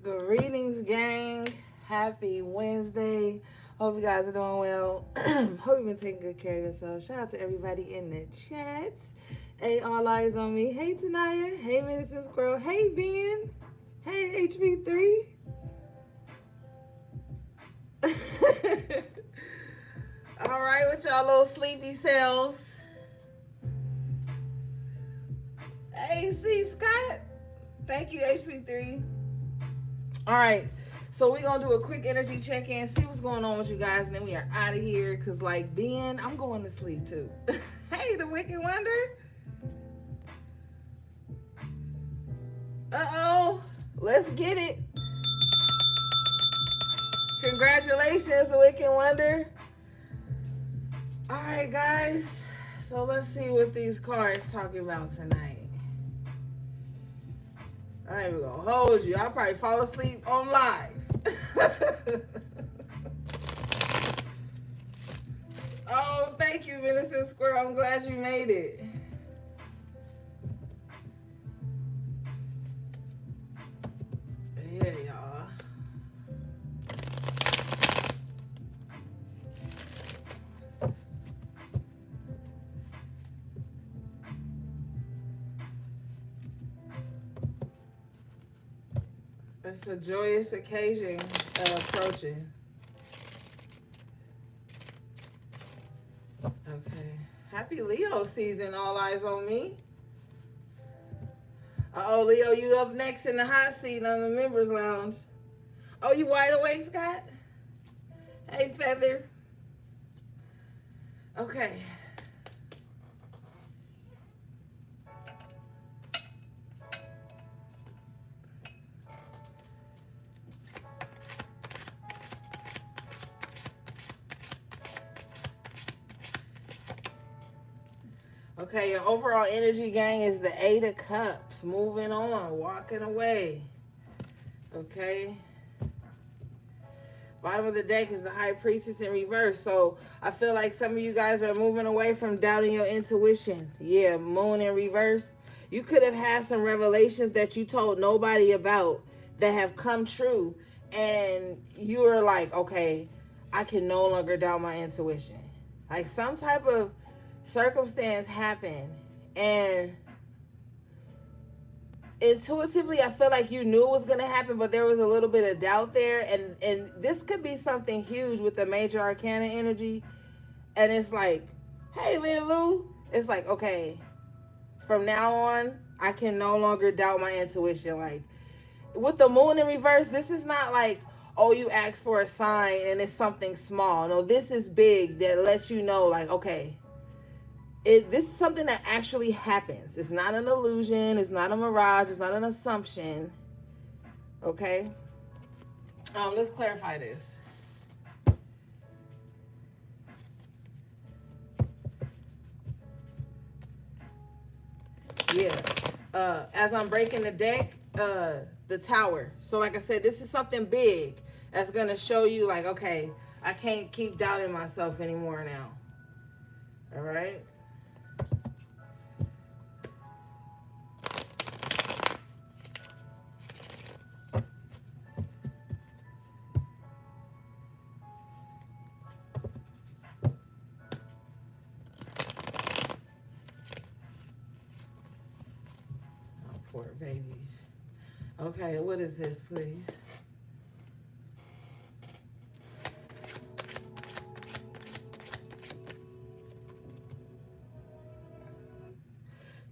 Greetings, gang. Happy Wednesday. Hope you guys are doing well. Hope you've been taking good care of yourself. Shout out to everybody in the chat. Hey, all eyes on me. Hey, Tanaya. Hey, Medicine Squirrel. Hey, Ben. Hey, HB3. All right, with y'all little sleepy selves. Hey, C. Scott. Thank you, HB3. All right, so we're gonna do a quick energy check-in, see what's going on with you guys, and then we are out of here. Cause like Ben, I'm going to sleep too. Hey, the Wicked Wonder. Let's get it. Congratulations, the Wicked Wonder. All right, guys. So let's see what these cards talking about tonight. I ain't gonna hold you. I'll probably fall asleep on live. Oh, thank you, Minister Squirrel. I'm glad you made it. Yeah, y'all. It's a joyous occasion approaching. Okay. Happy Leo season, all eyes on me. Uh-oh, Leo, you up next in the hot seat on the members lounge. Oh, you wide awake, Scott? Hey, Feather. Okay. Okay, your overall energy, gang, is the Eight of Cups. Moving on, walking away. Okay. Bottom of the deck is the High Priestess in reverse. So I feel like some of you guys are moving away from doubting your intuition. Yeah, Moon in reverse. You could have had some revelations that you told nobody about that have come true. And you were like, okay, I can no longer doubt my intuition. Like some type of circumstance happened, and intuitively I feel like you knew it was going to happen, but there was a little bit of doubt there, and this could be something huge with the major arcana energy. And it's like, hey, Lulu, it's like, okay, from now on I can no longer doubt my intuition. Like with the moon in reverse, this is not like, oh, you asked for a sign and it's something small. No, this is big that lets you know, like, okay, this is something that actually happens. It's not an illusion. It's not a mirage. It's not an assumption. Okay? Let's clarify this. Yeah. As I'm breaking the deck, the Tower. So like I said, this is something big that's going to show you like, okay, I can't keep doubting myself anymore now. All right? Poor babies. Okay, what is this, please?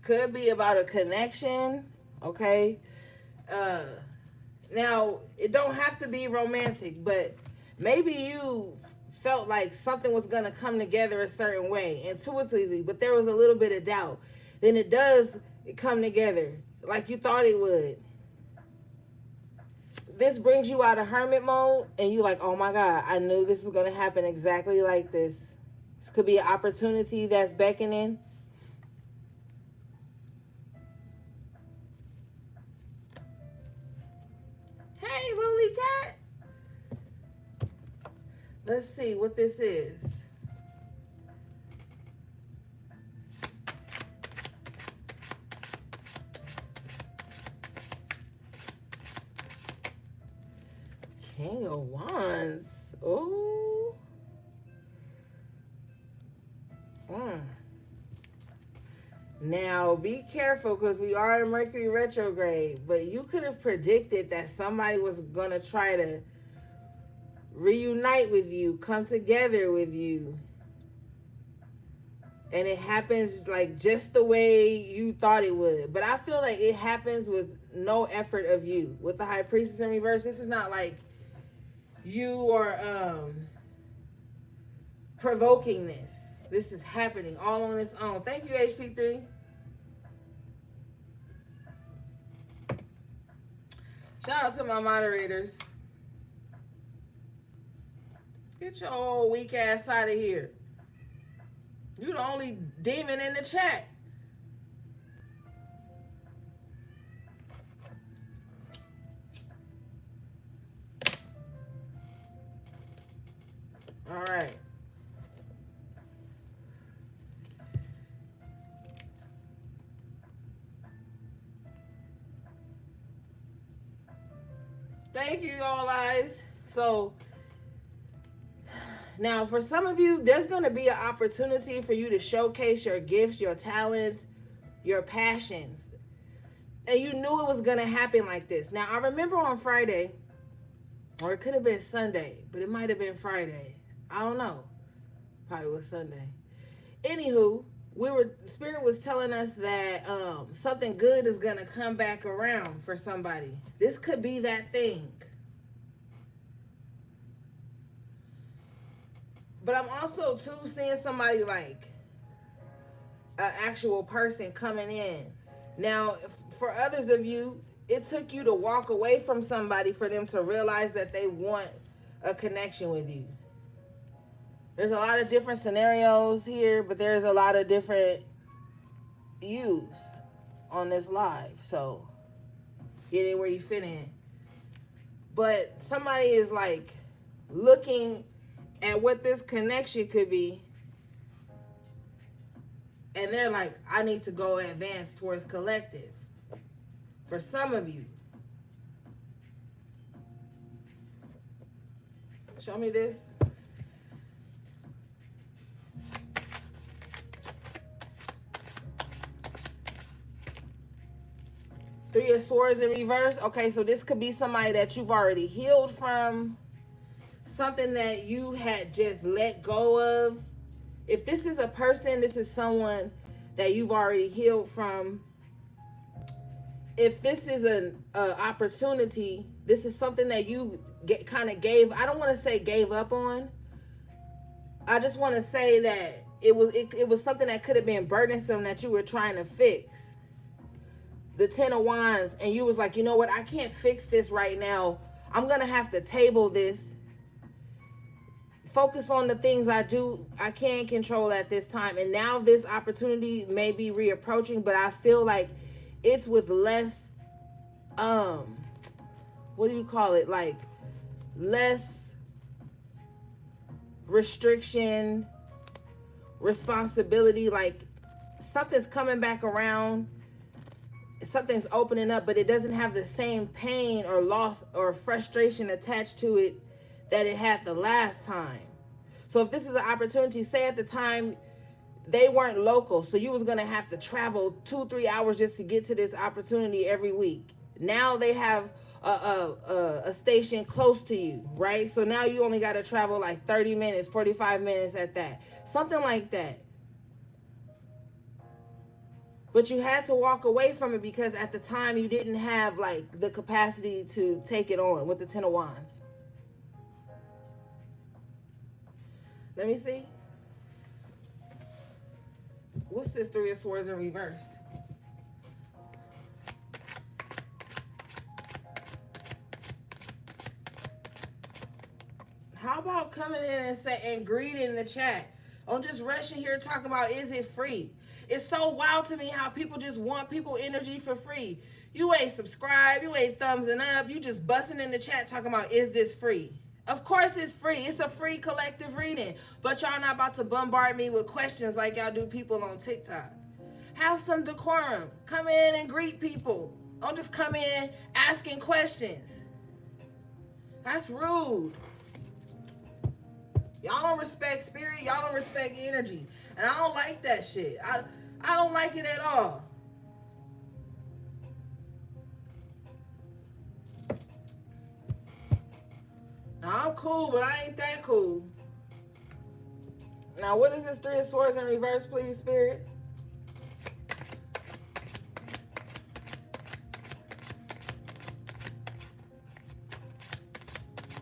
Could be about a connection, okay? Now, it don't have to be romantic, but maybe you felt like something was going to come together a certain way intuitively, but there was a little bit of doubt. Then it does come together like you thought it would. This brings you out of hermit mode, and you like, oh my God, I knew this was going to happen exactly like this. This could be an opportunity that's beckoning. Hey, Lily Cat. Let's see what this is. King of Wands. Ooh. Mm. Now, be careful because we are in Mercury retrograde, but you could have predicted that somebody was going to try to reunite with you, come together with you. And it happens like just the way you thought it would. But I feel like it happens with no effort of you. With the High Priestess in reverse, this is not like you are provoking this. This is happening all on its own. Thank you, HP3. Shout out to my moderators. Get your old weak ass out of here. You the only demon in the chat. All right. Thank you, all eyes. So now for some of you, there's going to be an opportunity for you to showcase your gifts, your talents, your passions. And you knew it was going to happen like this. Now, I remember on Friday, or it could have been Sunday, but it might have been Friday. I don't know. Probably was Sunday. Anywho, Spirit was telling us that something good is going to come back around for somebody. This could be that thing. But I'm also, too, seeing somebody like an actual person coming in. Now, for others of you, it took you to walk away from somebody for them to realize that they want a connection with you. There's a lot of different scenarios here, but there's a lot of different yous on this live. So get in where you fit in. But somebody is like looking at what this connection could be, and they're like, I need to go advance towards collective. For some of you. Show me this. Three of Swords in reverse. Okay, so this could be somebody that you've already healed from. Something that you had just let go of. If this is a person, this is someone that you've already healed from. If this is an opportunity, this is something that you kind of gave, I don't want to say gave up on. I just want to say that it was something that could have been burdensome that you were trying to fix. The Ten of Wands, and you was like, you know what, I can't fix this right now. I'm going to have to table this. Focus on the things I can control at this time. And now this opportunity may be reapproaching, but I feel like it's with less, what do you call it? Like less restriction, responsibility, like something's coming back around. Something's opening up, but it doesn't have the same pain or loss or frustration attached to it that it had the last time. So if this is an opportunity, say at the time they weren't local, so you was going to have to travel 2-3 hours just to get to this opportunity every week. Now they have a station close to you, right? So now you only got to travel like 30 minutes, 45 minutes at that. Something like that. But you had to walk away from it because at the time you didn't have like the capacity to take it on with the Ten of Wands. Let me see. What's this Three of Swords in reverse? How about coming in and greeting the chat? Don't just rush in here talking about, is it free? It's so wild to me how people just want people energy for free. You ain't subscribed, you ain't thumbsing up, you just busting in the chat talking about, is this free? Of course it's free. It's a free collective reading. But y'all not about to bombard me with questions like y'all do people on TikTok. Have some decorum. Come in and greet people. Don't just come in asking questions. That's rude. Y'all don't respect spirit. Y'all don't respect energy. And I don't like that shit. I don't like it at all. Now, I'm cool, but I ain't that cool. Now, what is this Three of Swords in reverse, please, Spirit?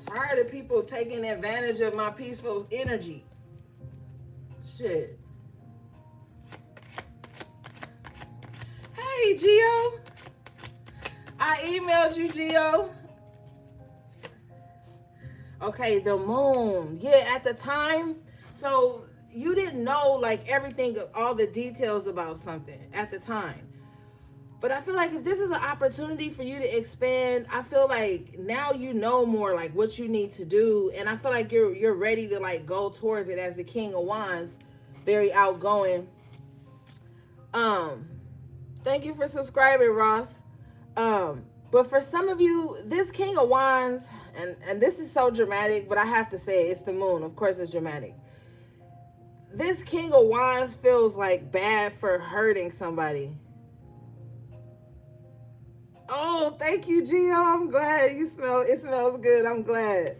Tired of people taking advantage of my peaceful energy. Shit. Hey, Gio. I emailed you, Gio. Okay, the moon. Yeah, at the time. So you didn't know like everything, all the details about something at the time. But I feel like if this is an opportunity for you to expand, I feel like now you know more like what you need to do. And I feel like you're ready to like go towards it as the King of Wands, very outgoing. Thank you for subscribing, Ross. But for some of you, this King of Wands, and this is so dramatic, but I have to say it's the moon. Of course it's dramatic. This King of Wands feels like bad for hurting somebody. Oh, thank you, Gio. I'm glad it smells good. I'm glad.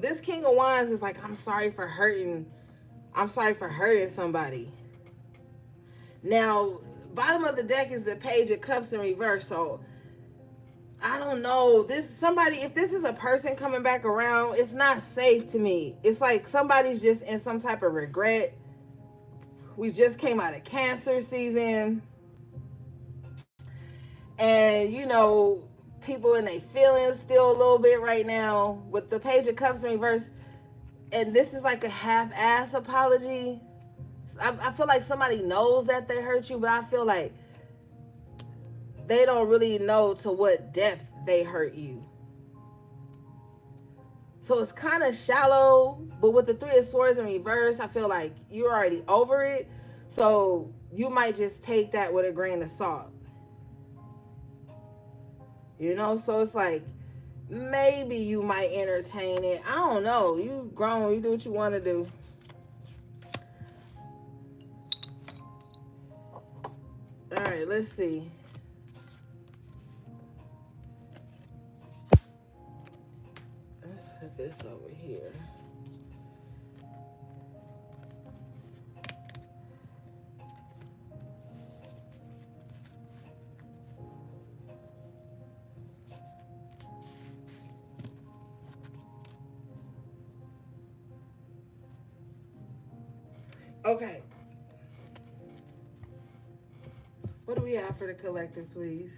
This King of Wands is like, I'm sorry for hurting somebody. Now, bottom of the deck is the Page of Cups in reverse. So I don't know. If this is a person coming back around, it's not safe to me. It's like somebody's just in some type of regret. We just came out of Cancer season. And, people in their feelings still a little bit right now with the Page of Cups in reverse. And this is like a half-ass apology. I feel like somebody knows that they hurt you, but I feel like they don't really know to what depth they hurt you. So it's kind of shallow, but with the Three of Swords in reverse, I feel like you're already over it. So you might just take that with a grain of salt. So it's like, maybe you might entertain it. I don't know. You grown, you do what you want to do. All right, let's see. Let's put this over here. Okay. What do we have for the collective, please?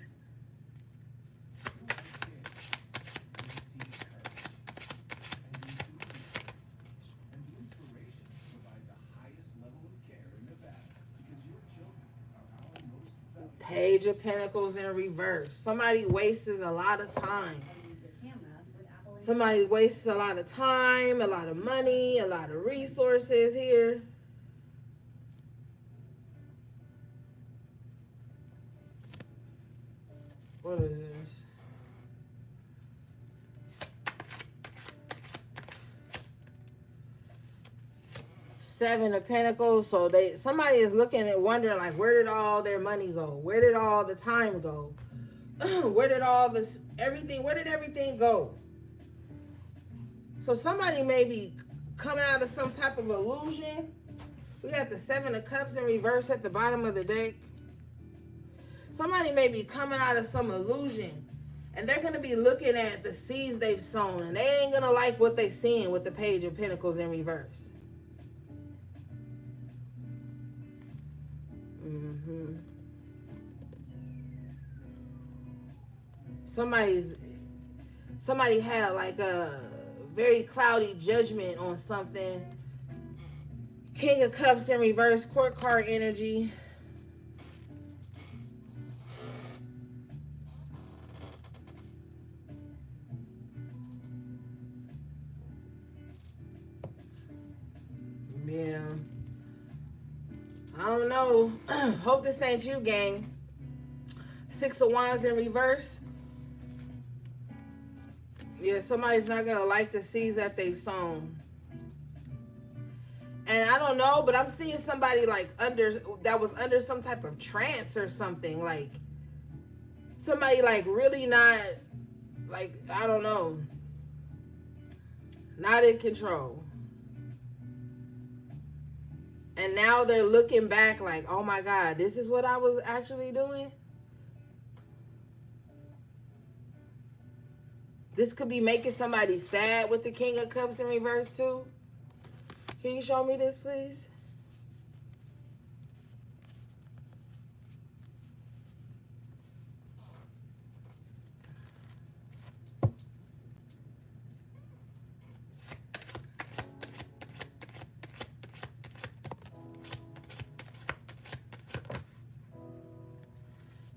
Page of Pentacles in reverse. Somebody wastes a lot of time. Somebody wastes a lot of time, a lot of money, a lot of resources here. What is this? Seven of Pentacles. So somebody is looking and wondering, like, where did all their money go? Where did all the time go? Where did everything go? So somebody may be coming out of some type of illusion. We got the Seven of Cups in reverse at the bottom of the deck. Somebody may be coming out of some illusion, and they're going to be looking at the seeds they've sown, and they ain't going to like what they're seeing with the Page of Pentacles in reverse. Somebody had like a very cloudy judgment on something. King of Cups in reverse, court card energy. Yeah. I don't know. Hope this ain't you, gang. Six of Wands in reverse. Yeah, somebody's not gonna like the seeds that they've sown. And I don't know, but I'm seeing somebody like that was under some type of trance or something. Like somebody like really not, like, I don't know, not in control. And now they're looking back like, oh my God, this is what I was actually doing. This could be making somebody sad with the King of Cups in reverse too. Can you show me this, please?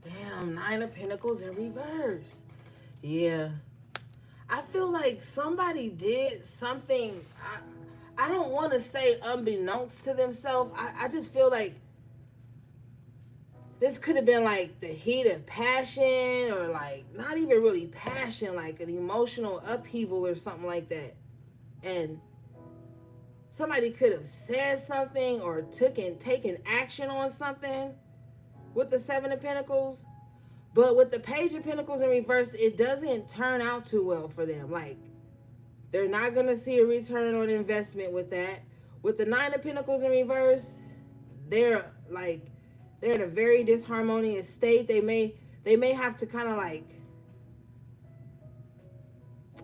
Damn, Nine of Pentacles in reverse. Yeah. I feel like somebody did something. I don't want to say unbeknownst to themselves. I just feel like this could have been like the heat of passion, or like not even really passion, like an emotional upheaval or something like that. And somebody could have said something or taken action on something with the Seven of Pentacles. But with the Page of Pentacles in reverse, it doesn't turn out too well for them. Like, they're not going to see a return on investment with that. With the Nine of Pentacles in reverse, they're in a very disharmonious state. They may have to kind of like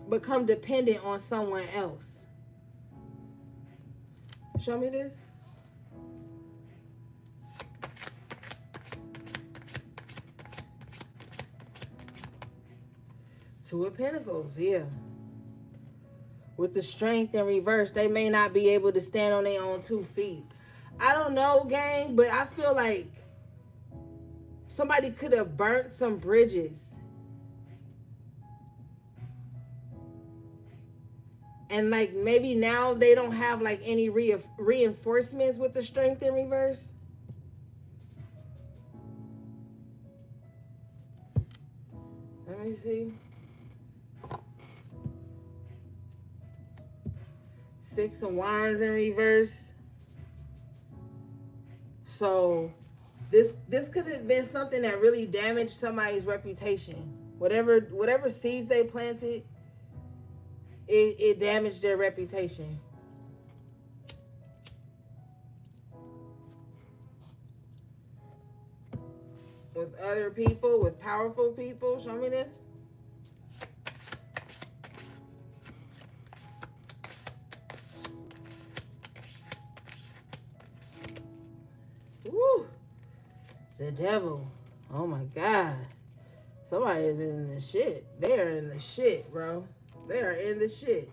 become dependent on someone else. Show me this. Two of Pentacles, yeah. With the Strength in reverse, they may not be able to stand on their own 2 feet. I don't know, gang, but I feel like somebody could have burnt some bridges. And like maybe now they don't have like any reinforcements with the Strength in reverse. Let me see. Six of Wands in reverse. So this could have been something that really damaged somebody's reputation. Whatever seeds they planted, it damaged their reputation. With other people, with powerful people. Show me this. Woo! The Devil. Oh my God. Somebody is in the shit. They are in the shit, bro. They are in the shit.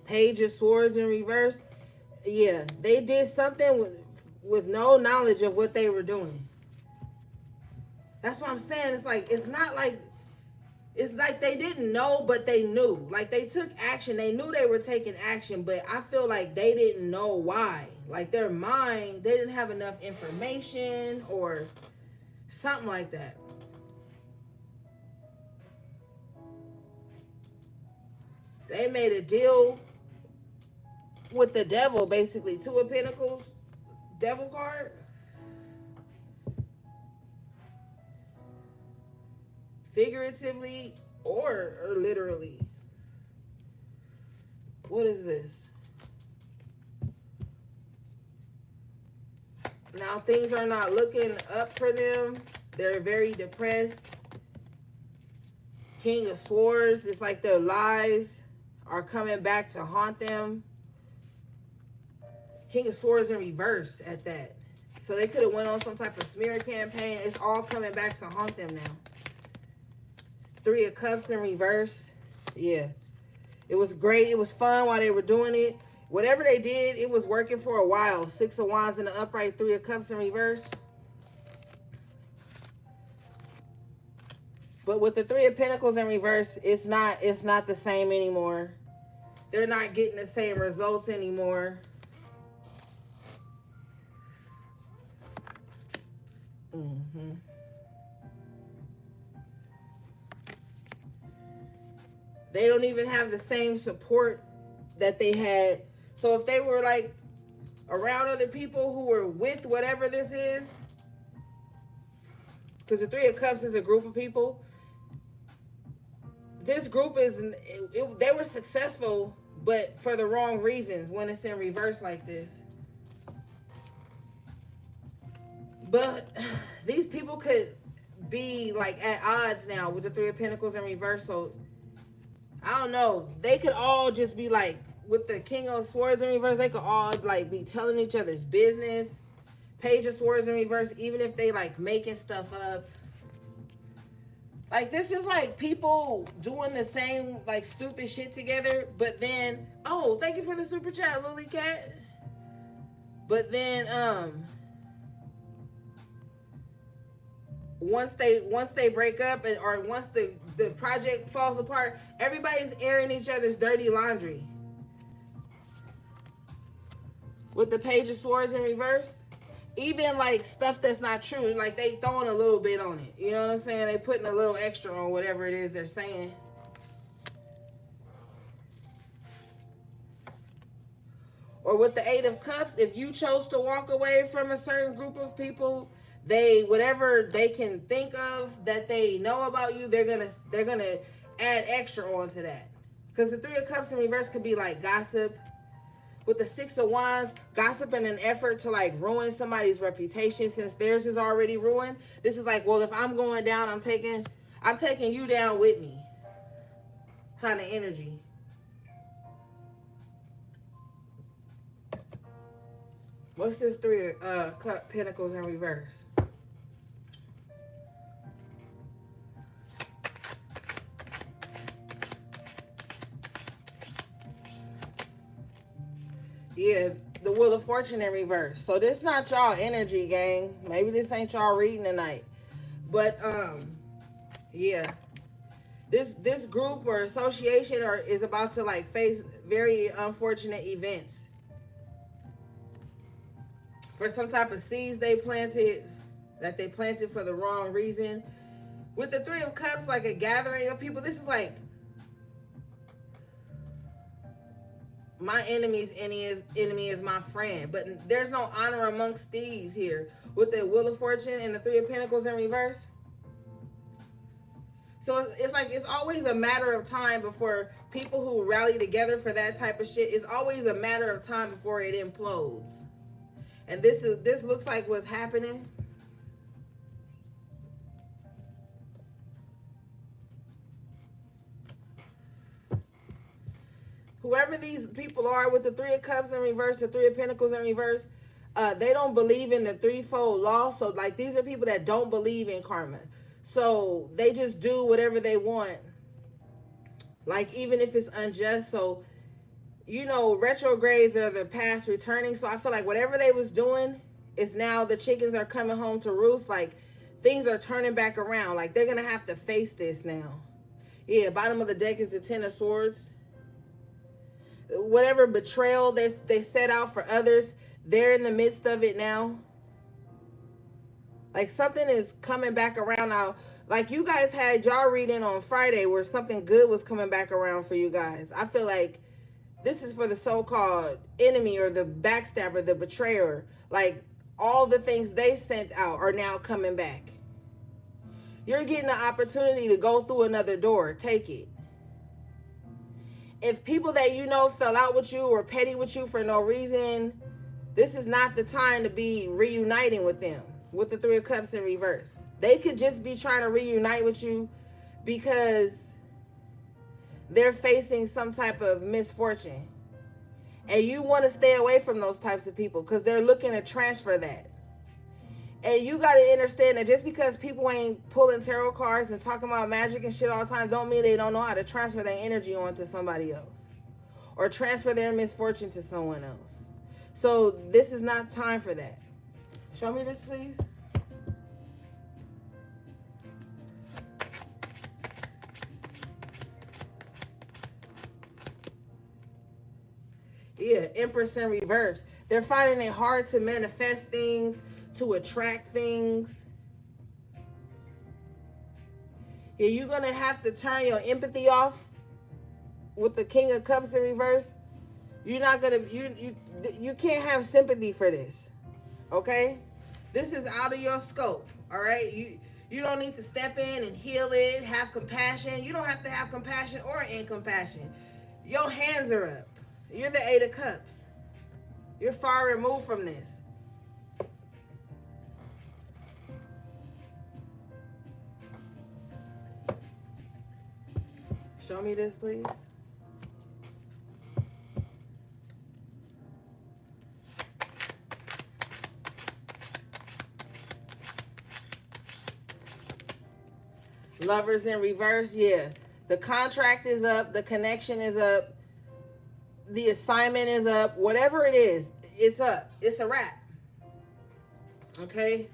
Page of Swords in reverse. Yeah, they did something with no knowledge of what they were doing. That's what I'm saying. It's like they didn't know, but they knew. Like they took action. They knew they were taking action, but I feel like they didn't know why. Like their mind, they didn't have enough information or something like that. They made a deal with the devil, basically. Two of Pentacles, Devil card. Figuratively or literally. What is this? Now things are not looking up for them. They're very depressed. King of Swords. It's like their lies are coming back to haunt them. King of Swords in reverse at that. So they could have went on some type of smear campaign. It's all coming back to haunt them now. Three of Cups in reverse. Yeah. It was great. It was fun while they were doing it. Whatever they did, it was working for a while. Six of Wands in the upright. Three of Cups in reverse. But with the Three of Pentacles in reverse, it's not the same anymore. They're not getting the same results anymore. They don't even have the same support that they had. So if they were like around other people who were with whatever this is, because the Three of Cups is a group of people. This group they were successful, but for the wrong reasons when it's in reverse like this. But these people could be like at odds now with the Three of Pentacles in reverse. So I don't know. They could all just be like, with the King of Swords in reverse, they could all like be telling each other's business. Page of Swords in reverse, even if they like making stuff up. Like, this is like people doing the same like stupid shit together, but then, oh, thank you for the super chat, Lily Cat. But then once they break up, or once the project falls apart, everybody's airing each other's dirty laundry. With the Page of Swords in reverse, even like stuff that's not true, like they throwing a little bit on it. You know what I'm saying? They putting a little extra on whatever it is they're saying. Or with the Eight of Cups, if you chose to walk away from a certain group of people, whatever they can think of that they know about you, they're gonna add extra onto that. Because the Three of Cups in reverse could be like gossip. With the Six of Wands, gossip in an effort to like ruin somebody's reputation since theirs is already ruined. This is like, well, if I'm going down, I'm taking you down with me. Kind of energy. What's this Three of Pentacles in reverse? Yeah, the Wheel of Fortune in reverse. So this not y'all energy, gang. Maybe this ain't y'all reading tonight. But yeah. This group or association is about to like face very unfortunate events. For some type of seeds they planted for the wrong reason. With the Three of Cups, like a gathering of people, this is like my enemy's enemy is my friend. But there's no honor amongst thieves here. With the Wheel of Fortune and the Three of Pentacles in reverse. So it's like, it's always a matter of time before people who rally together for that type of shit, it's always a matter of time before it implodes. And this looks like what's happening. Whoever these people are with the Three of Cups in reverse, the Three of Pentacles in reverse, they don't believe in the threefold law. So like, these are people that don't believe in karma. So they just do whatever they want. Like, even if it's unjust. So, you know, retrogrades are the past returning. So I feel like whatever they was doing is now the chickens are coming home to roost. Like, things are turning back around. Like, they're going to have to face this now. Yeah, bottom of the deck is the Ten of Swords. Whatever betrayal they set out for others, they're in the midst of it now. Like, something is coming back around now. Like, you guys had y'all reading on Friday where something good was coming back around for you guys. I feel like this is for the so-called enemy or the backstabber, the betrayer. Like, all the things they sent out are now coming back. You're getting the opportunity to go through another door. Take it. If people that you know fell out with you or petty with you for no reason, this is not the time to be reuniting with them. With the Three of Cups in reverse, they could just be trying to reunite with you because they're facing some type of misfortune, and you want to stay away from those types of people because they're looking to transfer that. And you got to understand that just because people ain't pulling tarot cards and talking about magic and shit all the time don't mean they don't know how to transfer their energy onto somebody else or transfer their misfortune to someone else. So this is not time for that. Show me this, please. Yeah, Empress in reverse. They're finding it hard to manifest things, to attract things. Yeah, you're going to have to turn your empathy off with the King of Cups in reverse, you're not gonna you can't have sympathy for this. Okay? This is out of your scope. All right? You don't need to step in and heal it, have compassion. You don't have to have compassion or incompassion. Your hands are up. You're the Eight of Cups. You're far removed from this. Show me this, please. Lovers in reverse, yeah. The contract is up. The connection is up. The assignment is up. Whatever it is, it's up. It's a wrap. Okay?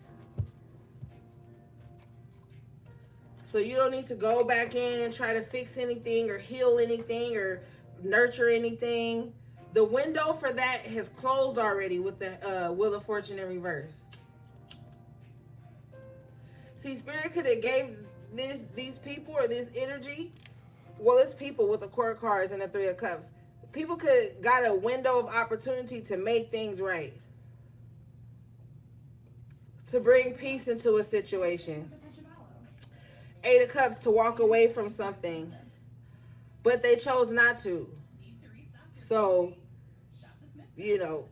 So you don't need to go back in and try to fix anything or heal anything or nurture anything. The window for that has closed already with the Wheel of Fortune in reverse. See, Spirit could have gave these people or this energy. Well, it's people with the court cards and the Three of Cups. People could got a window of opportunity to make things right. To bring peace into a situation. Eight of Cups, to walk away from something. But they chose not to. So, you know,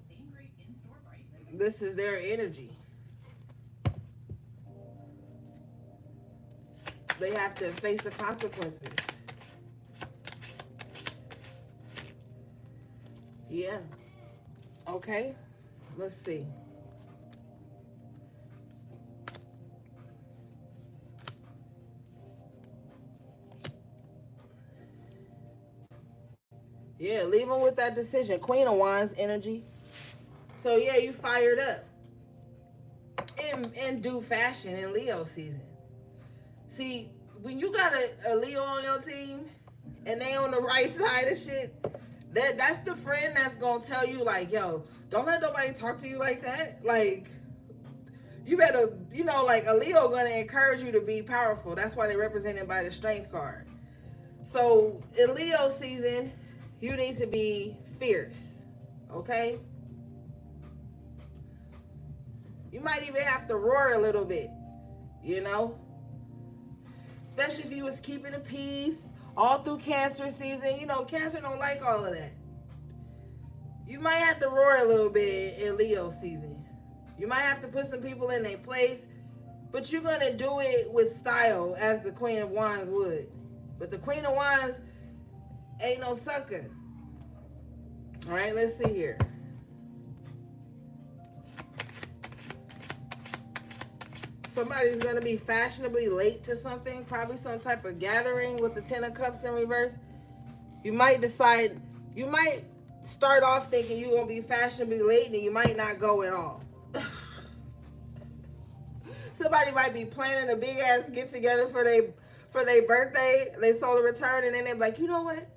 this is their energy. They have to face the consequences. Yeah. Okay. Let's see. Yeah, leave them with that decision. Queen of Wands energy. So, yeah, you fired up. In due fashion in Leo season. See, when you got a Leo on your team and they on the right side of shit, that's the friend that's going to tell you, like, yo, don't let nobody talk to you like that. Like, you better, you know, like a Leo going to encourage you to be powerful. That's why they're represented by the Strength card. So, in Leo season, you need to be fierce, okay? You might even have to roar a little bit, you know? Especially if you was keeping the peace all through Cancer season. You know, Cancer don't like all of that. You might have to roar a little bit in Leo season. You might have to put some people in their place, but you're going to do it with style as the Queen of Wands would. But the Queen of Wands ain't no sucker. All right, let's see here. Somebody's going to be fashionably late to something, probably some type of gathering with the Ten of Cups in reverse. You might decide, you might start off thinking you're going to be fashionably late and you might not go at all. Somebody might be planning a big ass get together for their birthday, their solar return, and then they're like, you know what?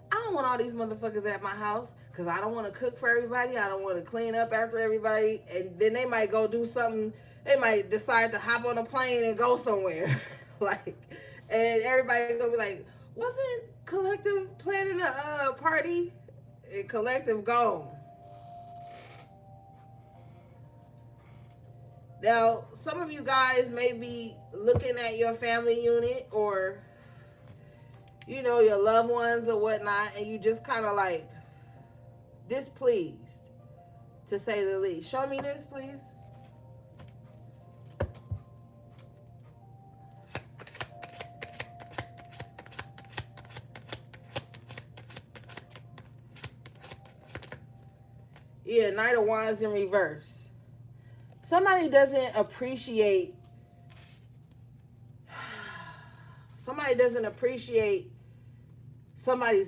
I don't want all these motherfuckers at my house because I don't want to cook for everybody. I don't want to clean up after everybody. And then they might go do something. They might decide to hop on a plane and go somewhere. Like, and everybody's going to be like, wasn't Collective planning a party? And Collective gone. Now, some of you guys may be looking at your family unit or, you know, your loved ones or whatnot, and you just kind of like displeased, to say the least. Show me this, please. Yeah, Knight of Wands in reverse. Somebody doesn't appreciate somebody's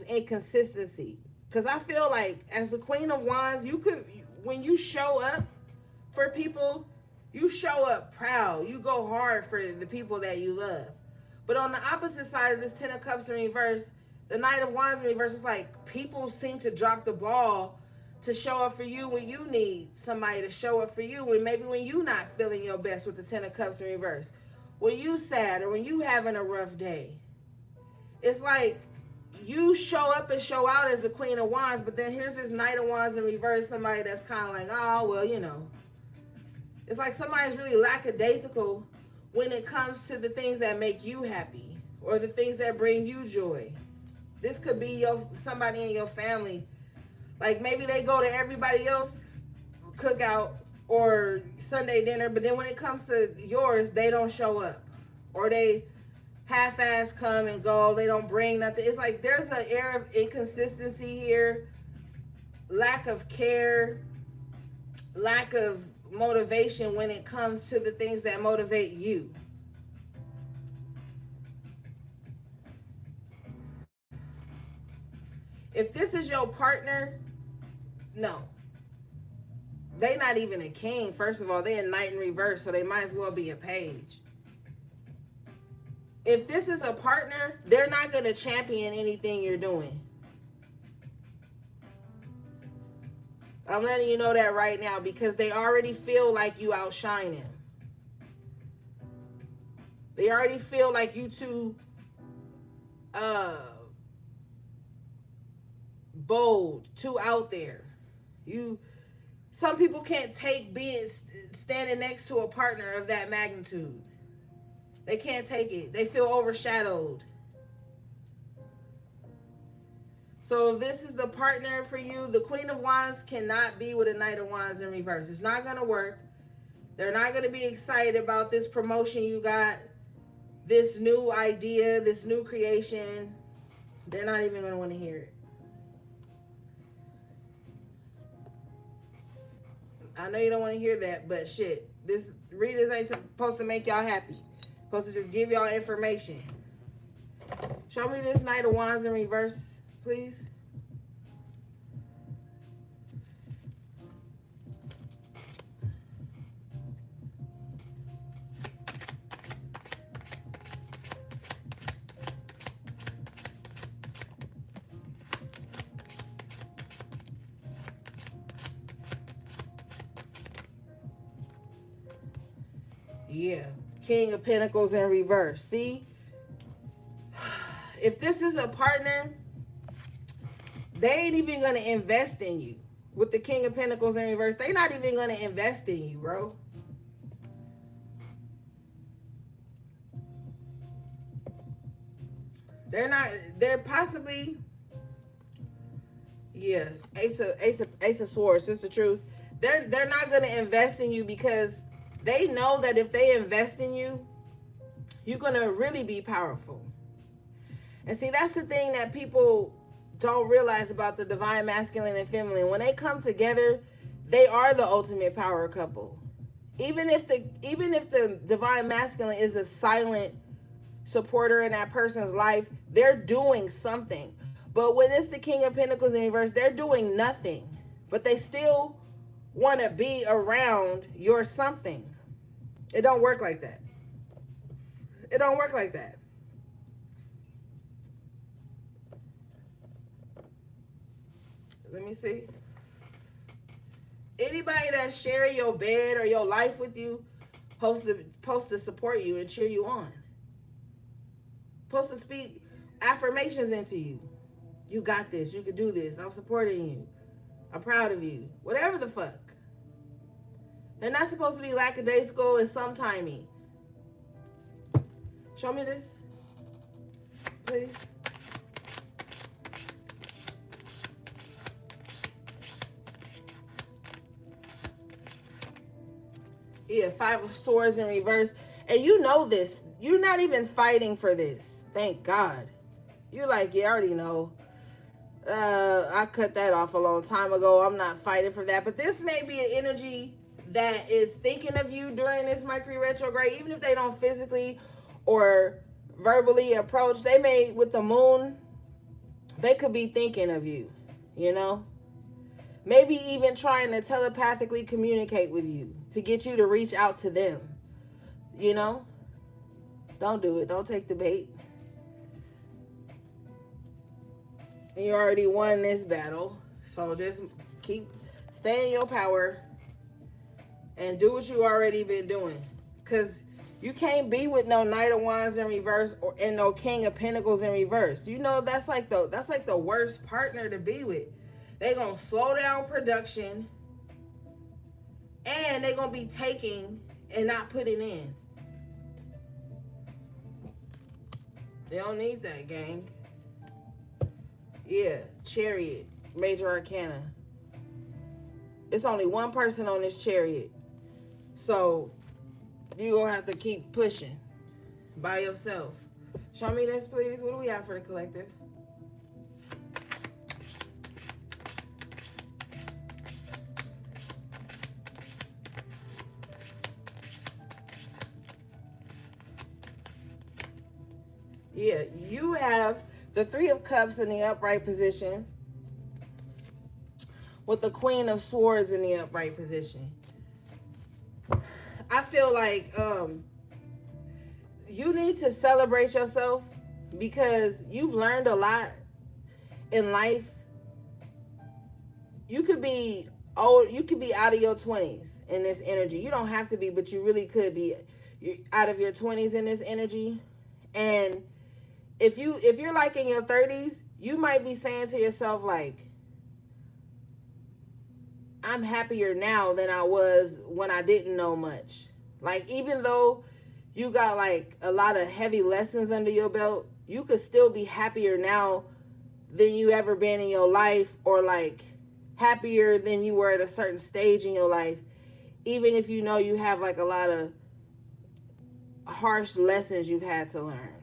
inconsistency. Because I feel like as the Queen of Wands, you could, when you show up for people, you show up proud. You go hard for the people that you love. But on the opposite side of this Ten of Cups in reverse, the Knight of Wands in reverse is like people seem to drop the ball to show up for you when you need somebody to show up for you, and maybe when you not feeling your best with the Ten of Cups in reverse. When you sad or when you having a rough day. It's like you show up and show out as the Queen of Wands, but then here's this Knight of Wands in reverse, somebody that's kind of like, oh, well, you know. It's like somebody's really lackadaisical when it comes to the things that make you happy or the things that bring you joy. This could be somebody in your family. Like maybe they go to everybody else cookout or Sunday dinner, but then when it comes to yours, they don't show up. Or they half-ass come and go. They don't bring nothing. It's like there's an air of inconsistency here, lack of care, lack of motivation when it comes to the things that motivate you. If this is your partner, no. They not even a king. First of all, they a knight in reverse, so they might as well be a page. If this is a partner, they're not going to champion anything you're doing. I'm letting you know that right now because they already feel like you outshine them. They already feel like you too bold, too out there. Some people can't take being standing next to a partner of that magnitude. They can't take it. They feel overshadowed. So if this is the partner for you, the Queen of Wands cannot be with a Knight of Wands in reverse. It's not going to work. They're not going to be excited about this promotion you got, this new idea, this new creation. They're not even going to want to hear it. I know you don't want to hear that, but shit, this readers ain't supposed to make y'all happy. Supposed to just give y'all information. Show me this Knight of Wands in reverse, please. Yeah. King of Pentacles in reverse. See? If this is a partner, they ain't even going to invest in you. With the King of Pentacles in reverse, they not even going to invest in you, bro. They're possibly, yeah, Ace of Swords, Sister Truth. They're not going to invest in you because they know that if they invest in you, you're going to really be powerful. And see, that's the thing that people don't realize about the divine masculine and feminine. When they come together, they are the ultimate power couple. Even if the divine masculine is a silent supporter in that person's life, they're doing something. But when it's the King of Pentacles in reverse, they're doing nothing. But they still want to be around your something. It don't work like that. It don't work like that. Let me see. Anybody that's sharing your bed or your life with you supposed to support you and cheer you on. Supposed to speak affirmations into you. You got this. You can do this. I'm supporting you. I'm proud of you. Whatever the fuck. They're not supposed to be lackadaisical and sometimey. Show me this, please. Yeah, Five of Swords in reverse. And you know this. You're not even fighting for this. Thank God. You're like, yeah, I already know. I cut that off a long time ago. I'm not fighting for that. But this may be an energy that is thinking of you during this Mercury retrograde. Even if they don't physically or verbally approach, they may, with the moon, they could be thinking of you, you know? Maybe even trying to telepathically communicate with you to get you to reach out to them, you know? Don't do it. Don't take the bait. You already won this battle. So just stay in your power and do what you already been doing. Because You can't be with no Knight of Wands in reverse and no King of Pentacles in reverse. You know that's like the worst partner to be with. They gonna slow down production, and they gonna be taking and not putting in. They don't need that, gang. Yeah, Chariot, Major Arcana. It's only one person on this Chariot, so you're gonna have to keep pushing by yourself. Show me this, please. What do we have for the collective? Yeah, you have the Three of Cups in the upright position with the Queen of Swords in the upright position. I feel like you need to celebrate yourself because you've learned a lot in life. You could be old, you could be out of your 20s in this energy. You don't have to be, but you really could be out of your 20s in this energy. And if you're like in your 30s, you might be saying to yourself like, I'm happier now than I was when I didn't know much. Like, even though you got like a lot of heavy lessons under your belt, you could still be happier now than you ever been in your life, or like happier than you were at a certain stage in your life, even if you know you have like a lot of harsh lessons you've had to learn.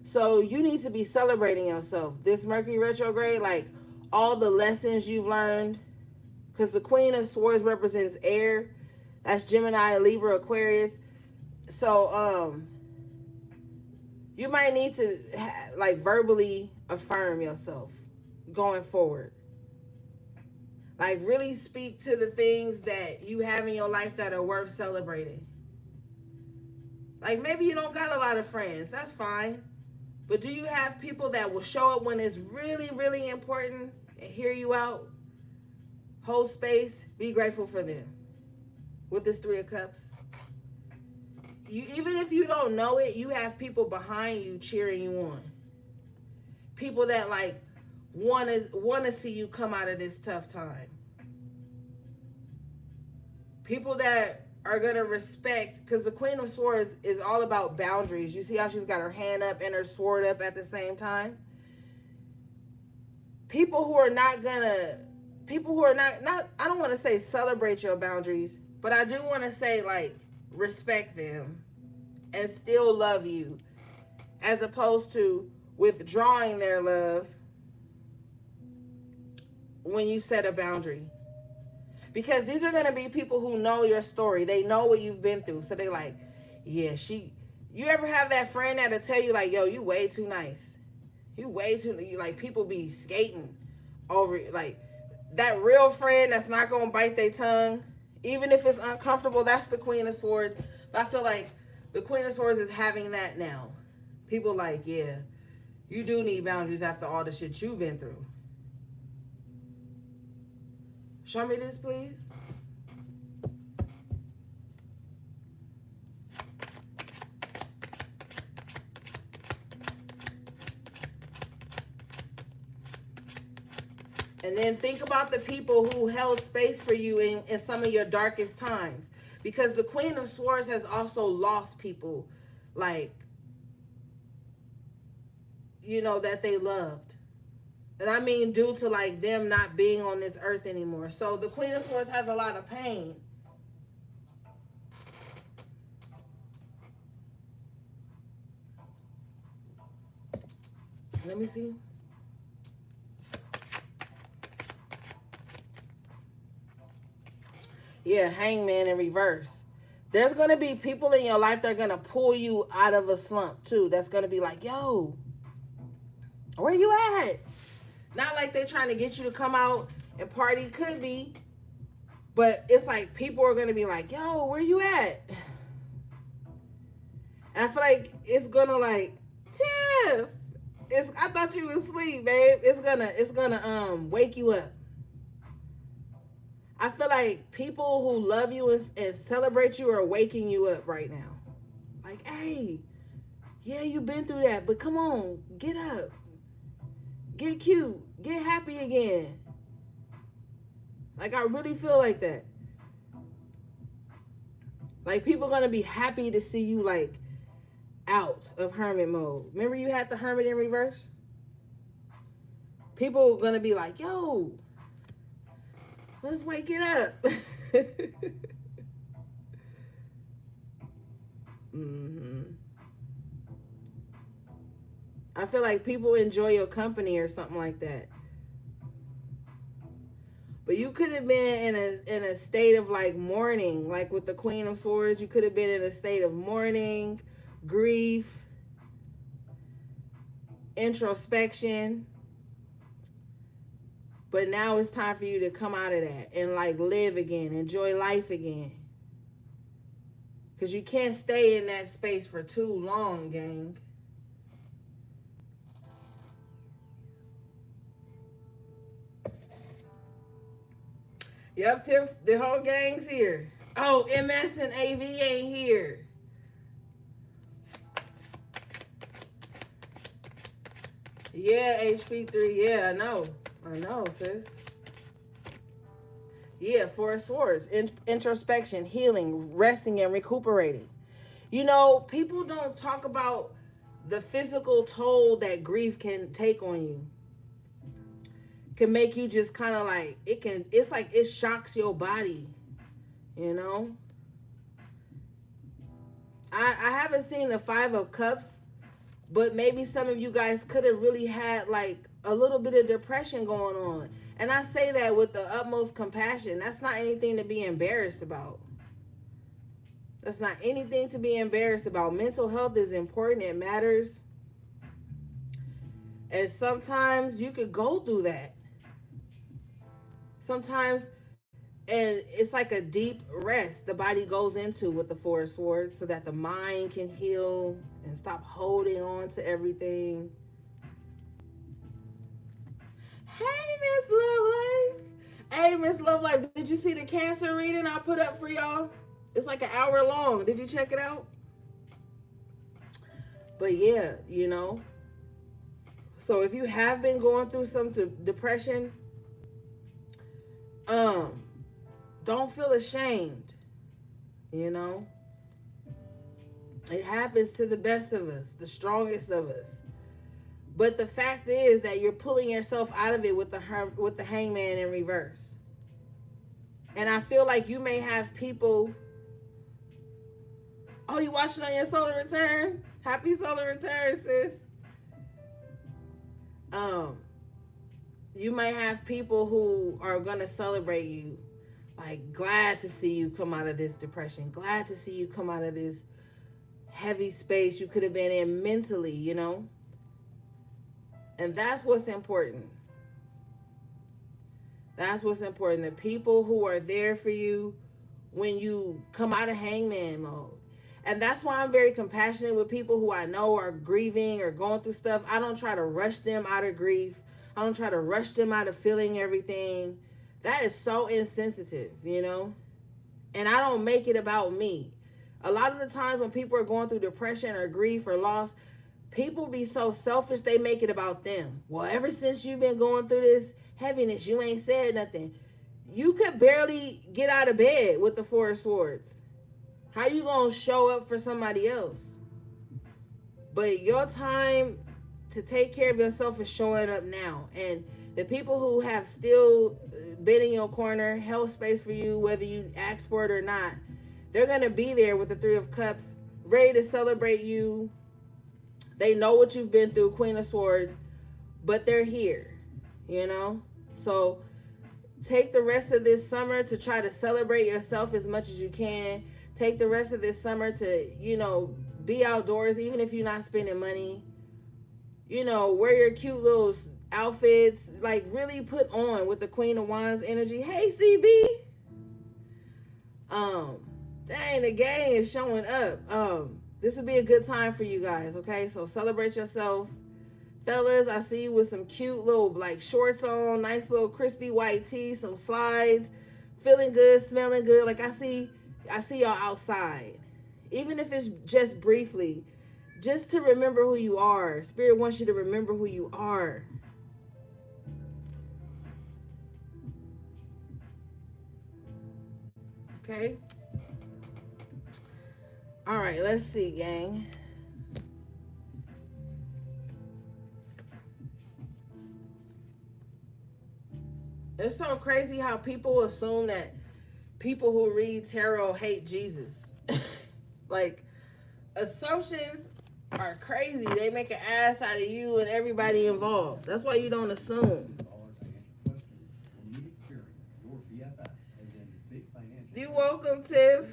So you need to be celebrating yourself. This Mercury retrograde, like all the lessons you've learned, because the Queen of Swords represents air. That's Gemini, Libra, Aquarius. So you might need to like verbally affirm yourself going forward. Like really speak to the things that you have in your life that are worth celebrating. Like maybe you don't got a lot of friends. That's fine. But do you have people that will show up when it's really, really important and hear you out? Hold space. Be grateful for them. With this Three of Cups. Even if you don't know it, you have people behind you cheering you on. People that like want to see you come out of this tough time. People that are going to respect, because the Queen of Swords is all about boundaries. You see how she's got her hand up and her sword up at the same time? People who are not, I don't want to say celebrate your boundaries, but I do want to say like respect them and still love you, as opposed to withdrawing their love when you set a boundary. Because these are going to be people who know your story. They know what you've been through. So they like, yeah, you ever have that friend that'll tell you like, yo, you way too nice. You way too, like people be skating over, like that real friend that's not going to bite their tongue. Even if it's uncomfortable, that's the Queen of Swords. But I feel like the Queen of Swords is having that now. People like, yeah, you do need boundaries after all the shit you've been through. Show me this, please. And then think about the people who held space for you in some of your darkest times. Because the Queen of Swords has also lost people, like, you know, that they loved. And I mean due to like them not being on this earth anymore. So the Queen of Swords has a lot of pain. Let me see. Yeah, Hangman in reverse. There's going to be people in your life that are going to pull you out of a slump too. That's going to be like, yo, where you at? Not like they're trying to get you to come out and party. Could be. But it's like people are going to be like, yo, where you at? And I feel like it's going to like, Tiff, I thought you was asleep, babe. It's gonna wake you up. I feel like people who love you and celebrate you are waking you up right now. Like, hey, yeah, you've been through that, but come on, get up, get cute, get happy again. Like, I really feel like that. Like, people gonna be happy to see you, like, out of hermit mode. Remember you had the hermit in reverse? People are gonna be like, yo, let's wake it up. hmm I feel like people enjoy your company or something like that. But you could have been in a state of like mourning, like with the Queen of Swords. You could have been in a state of mourning, grief, introspection. But now it's time for you to come out of that and like live again, enjoy life again. Because you can't stay in that space for too long, gang. Yep, Tiff, the whole gang's here. Oh, MS and AV ain't here. Yeah, HP3. Yeah, I know. I know, sis. Yeah, Four of Swords. Introspection, healing, resting, and recuperating. You know, people don't talk about the physical toll that grief can take on you. Can make you just kind of like, it's like it shocks your body, you know? I haven't seen the Five of Cups, but maybe some of you guys could have really had like a little bit of depression going on. And I say that with the utmost compassion. That's not anything to be embarrassed about. That's not anything to be embarrassed about. Mental health is important. It matters. And sometimes you could go through that. Sometimes, and it's like a deep rest the body goes into with the Four of Swords so that the mind can heal and stop holding on to everything. Hey, Miss Love Life. Hey, Miss Love Life, did you see the Cancer reading I put up for y'all? It's like an hour long. Did you check it out? But yeah, you know. So if you have been going through some depression, don't feel ashamed. You know. It happens to the best of us, the strongest of us. But the fact is that you're pulling yourself out of it with the Hangman in reverse. And I feel like you may have people. Oh, you watching on your solar return? Happy solar return, sis. You might have people who are gonna celebrate you, like glad to see you come out of this depression, glad to see you come out of this heavy space you could have been in mentally, you know. And that's what's important. That's what's important. The people who are there for you when you come out of Hangman mode. And that's why I'm very compassionate with people who I know are grieving or going through stuff. I don't try to rush them out of grief. I don't try to rush them out of feeling everything. That is so insensitive, you know? And I don't make it about me. A lot of the times when people are going through depression or grief or loss, people be so selfish they make it about them. Well, ever since you've been going through this heaviness, you ain't said nothing. You could barely get out of bed with the Four of Swords. How you gonna show up for somebody else? But your time to take care of yourself is showing up now. And the people who have still been in your corner, held space for you, whether you ask for it or not, they're gonna be there with the Three of Cups, ready to celebrate you. They know what you've been through, Queen of Swords, but they're here, you know? So take the rest of this summer to try to celebrate yourself as much as you can. Take the rest of this summer to, you know, be outdoors, even if you're not spending money. You know, wear your cute little outfits. Like, really put on with the Queen of Wands energy. Hey, CB. Dang, the gang is showing up. This would be a good time for you guys, okay? So celebrate yourself. Fellas, I see you with some cute little, like, shorts on. Nice little crispy white tee. Some slides. Feeling good, smelling good. Like, I see y'all outside, even if it's just briefly, just to remember who you are. Spirit wants you to remember who you are. Okay? All right, let's see, gang. It's so crazy how people assume that people who read tarot hate Jesus. Like, assumptions are crazy. They make an ass out of you and everybody involved. That's why you don't assume. You're welcome, Tiff.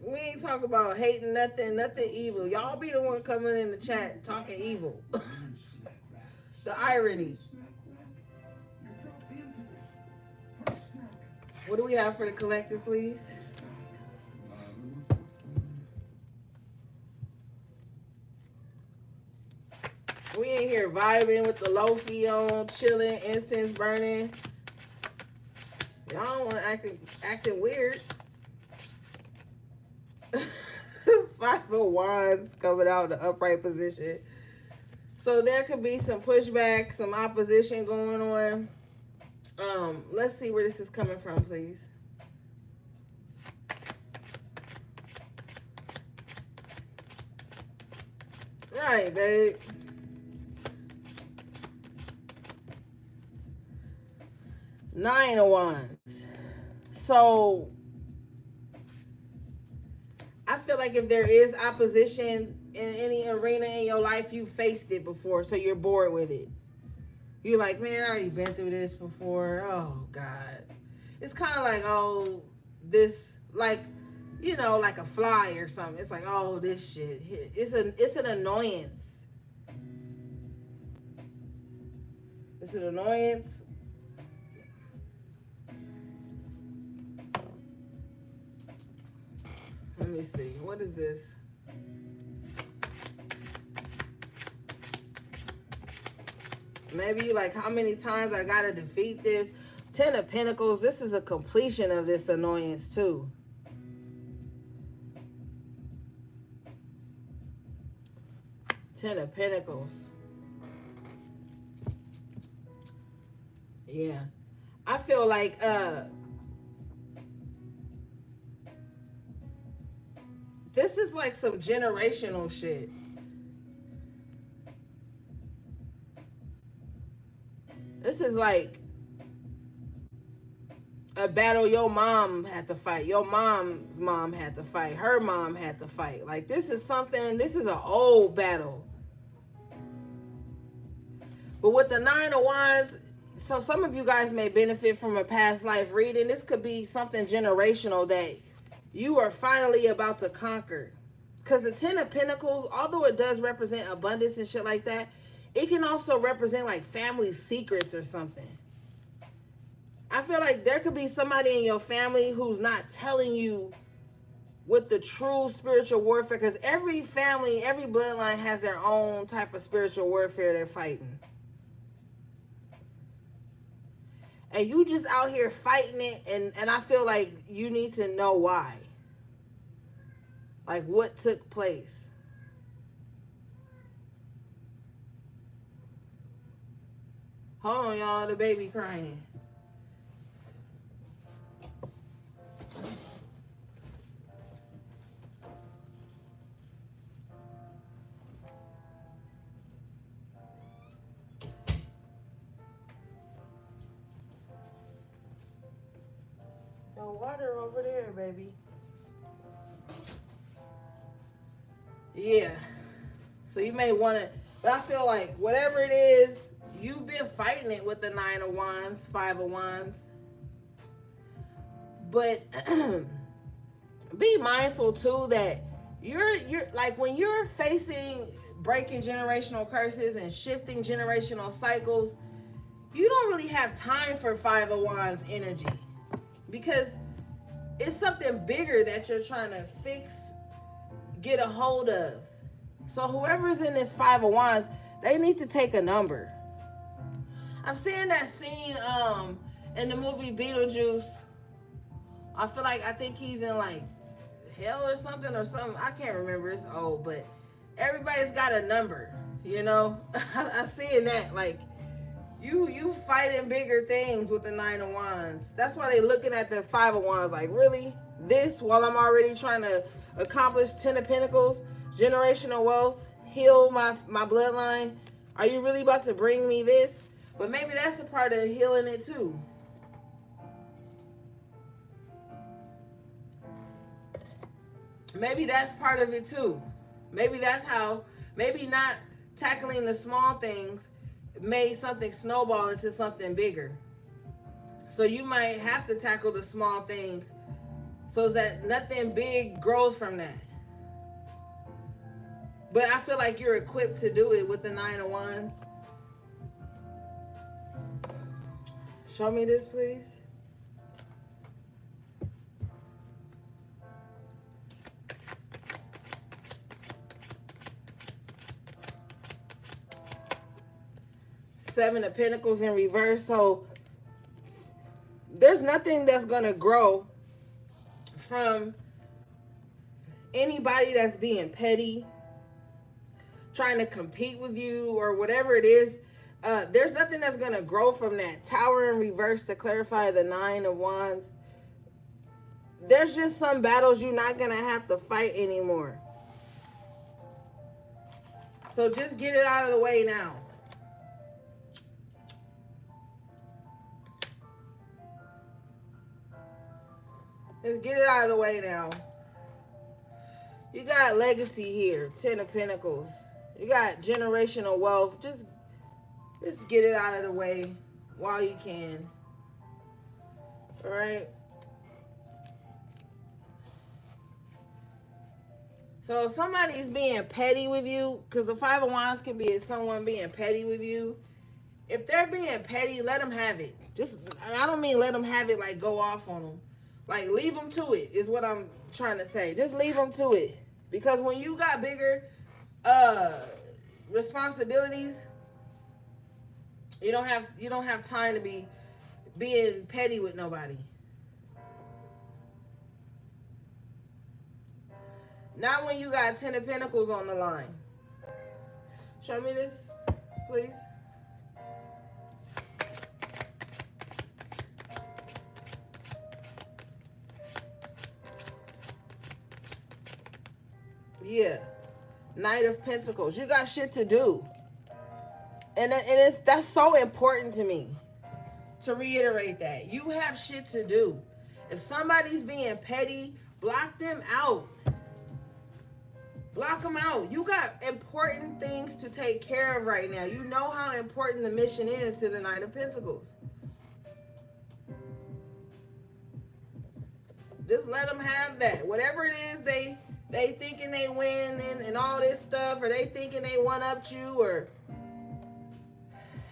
We ain't talking about hating nothing evil. Y'all be the one coming in the chat talking evil. The irony. What do we have for the collective, please? We in here vibing with the lofi on, chilling, incense burning. Y'all don't want acting weird. 5 of Wands coming out in the upright position. So there could be some pushback, some opposition going on. Let's see where this is coming from, please. Right, babe. Nine of Wands. So I feel like if there is opposition in any arena in your life, you faced it before, so you're bored with it. You're like, man, I already been through this before. Oh, God. It's kind of like, oh, this, like, you know, like a fly or something. It's like, oh, this shit. It's an annoyance. It's an annoyance. Let me see. What is this? Maybe like how many times I gotta defeat this. 10 of Pentacles. This is a completion of this annoyance too. Ten of Pentacles. Yeah. I feel like this is like some generational shit. This is like a battle your mom had to fight. Your mom's mom had to fight. Her mom had to fight. Like, this is something, this is an old battle. But with the Nine of Wands, so some of you guys may benefit from a past life reading. This could be something generational that you are finally about to conquer. Because the 10 of Pentacles, although it does represent abundance and shit like that, it can also represent like family secrets or something. I feel like there could be somebody in your family who's not telling you what the true spiritual warfare, because every family, every bloodline has their own type of spiritual warfare they're fighting. And you just out here fighting it, and I feel like you need to know why. Like, what took place. Hold on, y'all, the baby crying. No water over there, baby. Yeah. So you may want to, but I feel like whatever it is, you've been fighting it with the Nine of Wands, 5 of Wands. But be mindful too that you're like, when you're facing breaking generational curses and shifting generational cycles, you don't really have time for 5 of Wands energy, because it's something bigger that you're trying to fix, get a hold of. So whoever's in this 5 of Wands, they need to take a number. I'm seeing that scene In the movie Beetlejuice, I think he's in like hell or something. I can't remember. It's old, but everybody's got a number. You know, I see in that like you fighting bigger things with the Nine of Wands. That's why they looking at the Five of Wands like, really? This while I'm already trying to accomplish Ten of Pentacles, generational wealth, heal my bloodline. Are you really about to bring me this? But maybe that's a part of healing it too. Maybe that's part of it too. Maybe that's how, maybe not tackling the small things made something snowball into something bigger. So you might have to tackle the small things so that nothing big grows from that. But I feel like you're equipped to do it with the Nine of Wands. Show me this, please. Seven of Pentacles in reverse. So there's nothing that's going to grow from anybody that's being petty, trying to compete with you or whatever it is. There's nothing that's going to grow from that. Tower in reverse to clarify the Nine of Wands. There's just some battles you're not going to have to fight anymore. So just get it out of the way now. Just get it out of the way now. You got legacy here. Ten of Pentacles. You got generational wealth. Just get it out of the way while you can. All right. So if somebody's being petty with you, because the Five of Wands can be someone being petty with you. If they're being petty, let them have it. I don't mean let them have it like go off on them. Like, leave them to it is what I'm trying to say. Just leave them to it. Because when you got bigger responsibilities, you don't have time to be being petty with nobody. Not when you got Ten of Pentacles on the line. Show me this, please. Yeah. Knight of Pentacles. You got shit to do. And that's so important to me to reiterate that. You have shit to do. If somebody's being petty, block them out. Block them out. You got important things to take care of right now. You know how important the mission is to the Knight of Pentacles. Just let them have that. Whatever it is they thinking they win and all this stuff, or they thinking they one-upped you, or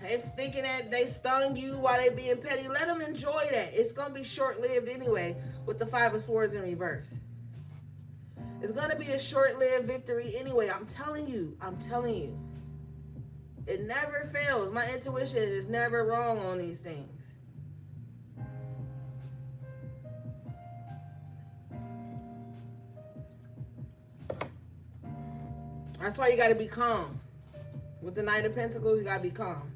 they thinking that they stung you while they being petty, let them enjoy that. It's going to be short-lived anyway with the Five of Swords in reverse. It's going to be a short-lived victory anyway. I'm telling you. It never fails. My intuition is never wrong on these things. That's why you got to be calm. With the Knight of Pentacles, you got to be calm.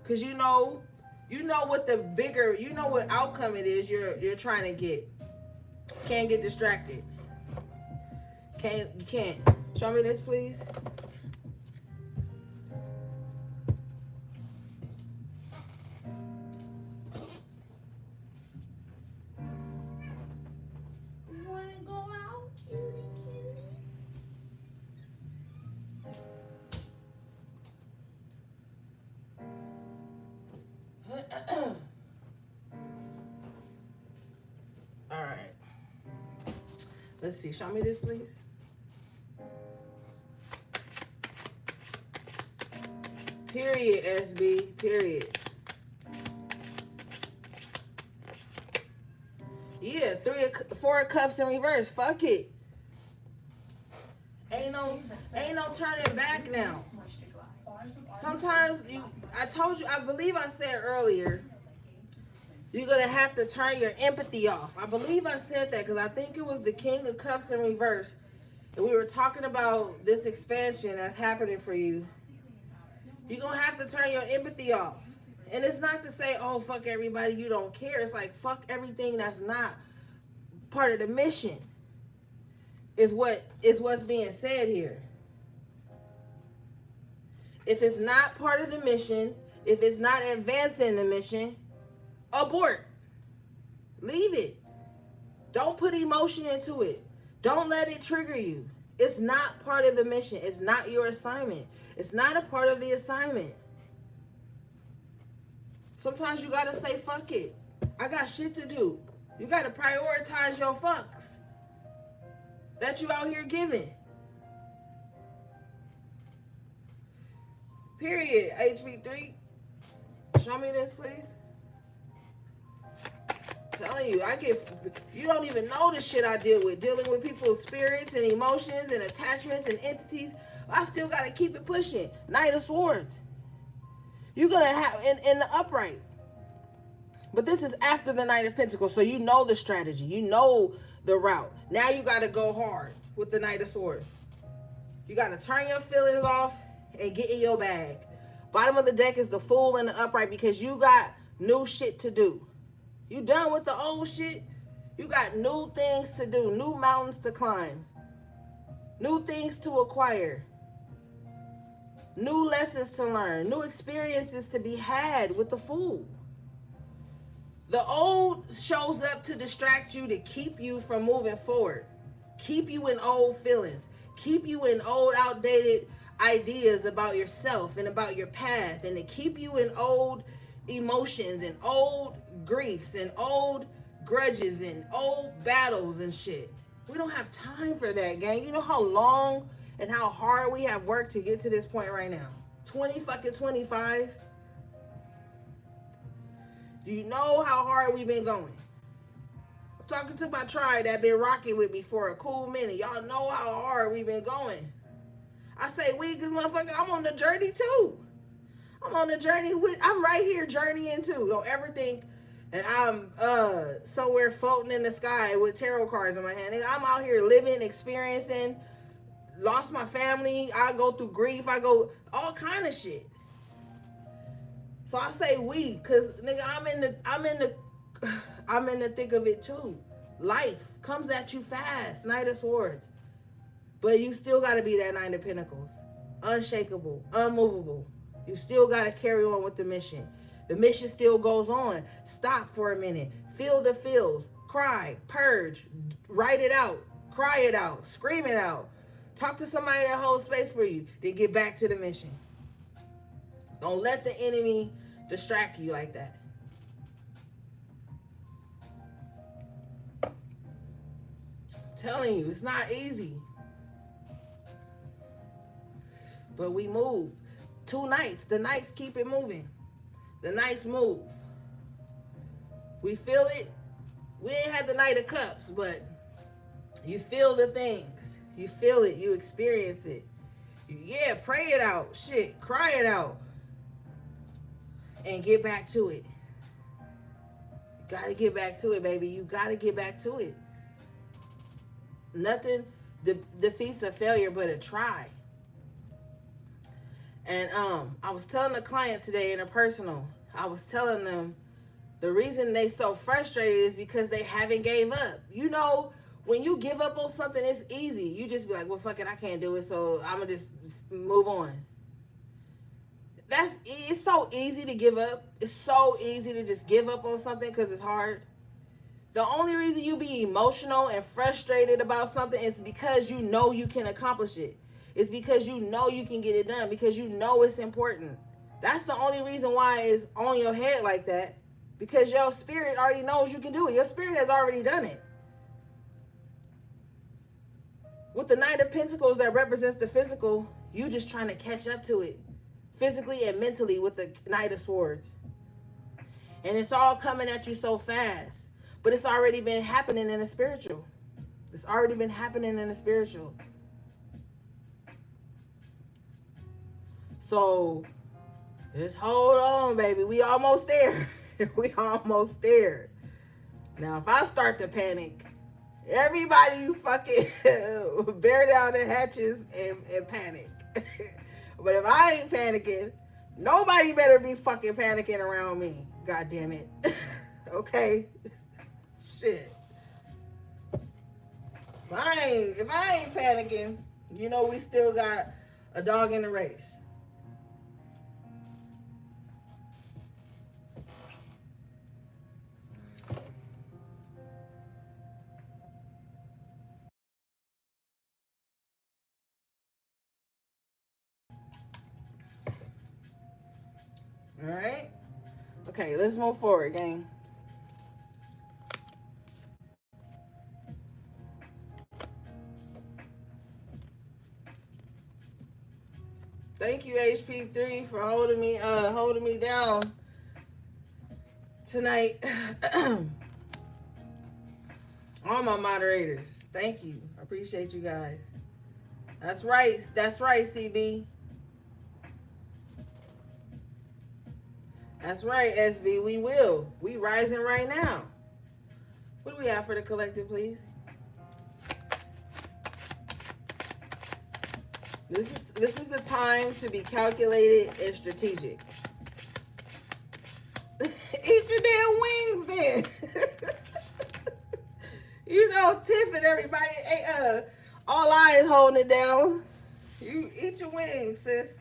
Because you know what outcome it is you're trying to get. Can't get distracted. You can't. Show me this, please. All right. Let's see. Show me this, please. Period, SB. Period. Yeah, Four of Cups in reverse. Fuck it. Ain't no turning back now. Sometimes I told you, I believe I said earlier, you're going to have to turn your empathy off. I believe I said that because I think it was the King of Cups in reverse. And we were talking about this expansion that's happening for you. You're going to have to turn your empathy off. And it's not to say, oh, fuck everybody, you don't care. It's like, fuck everything that's not part of the mission is what's being said here. If it's not part of the mission, if it's not advancing the mission, abort. Leave it. Don't put emotion into it. Don't let it trigger you. It's not part of the mission. It's not your assignment. It's not a part of the assignment. Sometimes you gotta say, fuck it. I got shit to do. You gotta prioritize your fucks that you out here giving. Period. HB3. Show me this, please. I'm telling you, you don't even know the shit I deal with. Dealing with people's spirits and emotions and attachments and entities. I still gotta keep it pushing. Knight of Swords. You're gonna have in the upright. But this is after the Knight of Pentacles, so you know the strategy. You know the route. Now you gotta go hard with the Knight of Swords. You gotta turn your feelings off and get in your bag. Bottom of the deck is the Fool and the upright because you got new shit to do. You done with the old shit? You got new things to do, new mountains to climb, new things to acquire, new lessons to learn, new experiences to be had with the Fool. The old shows up to distract you, to keep you from moving forward, keep you in old feelings, keep you in old outdated ideas about yourself and about your path, and to keep you in old emotions and old griefs and old grudges and old battles and shit. We don't have time for that, gang. You know how long and how hard we have worked to get to this point right now? 25. Do you know how hard we've been going? I'm talking to my tribe that been rocking with me for a cool minute. Y'all know how hard we've been going. I say we because motherfucker, I'm on the journey too. I'm on the journey I'm right here journeying too. Don't ever think that I'm somewhere floating in the sky with tarot cards in my hand. I'm out here living, experiencing, lost my family. I go through grief. I go all kind of shit. So I say we, cause nigga, I'm in the thick of it too. Life comes at you fast, Knight of Swords. But you still gotta be that Knight of Pentacles. Unshakable, unmovable. You still gotta carry on with the mission. The mission still goes on. Stop for a minute. Feel the feels. Cry, purge, write it out, cry it out, scream it out. Talk to somebody that holds space for you. Then get back to the mission. Don't let the enemy distract you like that. I'm telling you, it's not easy. But we move. 2 nights. The nights keep it moving. The nights move. We feel it. We ain't had the Knight of Cups, but you feel the things. You feel it. You experience it. Yeah, pray it out. Shit, cry it out. And get back to it. You gotta get back to it, baby. You gotta get back to it. Nothing defeats a failure but a try. And I was telling the client today in a personal, I was telling them the reason they so frustrated is because they haven't gave up. You know, when you give up on something, it's easy. You just be like, well, fuck it, I can't do it, so I'm gonna just move on. It's so easy to give up. It's so easy to just give up on something because it's hard. The only reason you be emotional and frustrated about something is because you know you can accomplish it. It's because you know you can get it done, because you know it's important. That's the only reason why it's on your head like that, because your spirit already knows you can do it. Your spirit has already done it. With the Knight of Pentacles that represents the physical, you just trying to catch up to it, physically and mentally, with the Knight of Swords. And it's all coming at you so fast. But it's already been happening in the spiritual. It's already been happening in the spiritual. So just hold on, baby. We almost there. We almost there. Now, if I start to panic, everybody fucking bear down the hatches and panic. But if I ain't panicking, nobody better be fucking panicking around me. God damn it. Okay? Shit. If I ain't panicking, you know we still got a dog in the race. All right? Okay, let's move forward, gang. Thank you, HP3, for holding me down tonight. All my moderators, thank you. I appreciate you guys. That's right, CB. That's right, SB. We will. We rising right now. What do we have for the collective, please? This is the time to be calculated and strategic. Eat your damn wings, then. You know, Tiff and everybody, all eyes holding it down. You eat your wings, sis.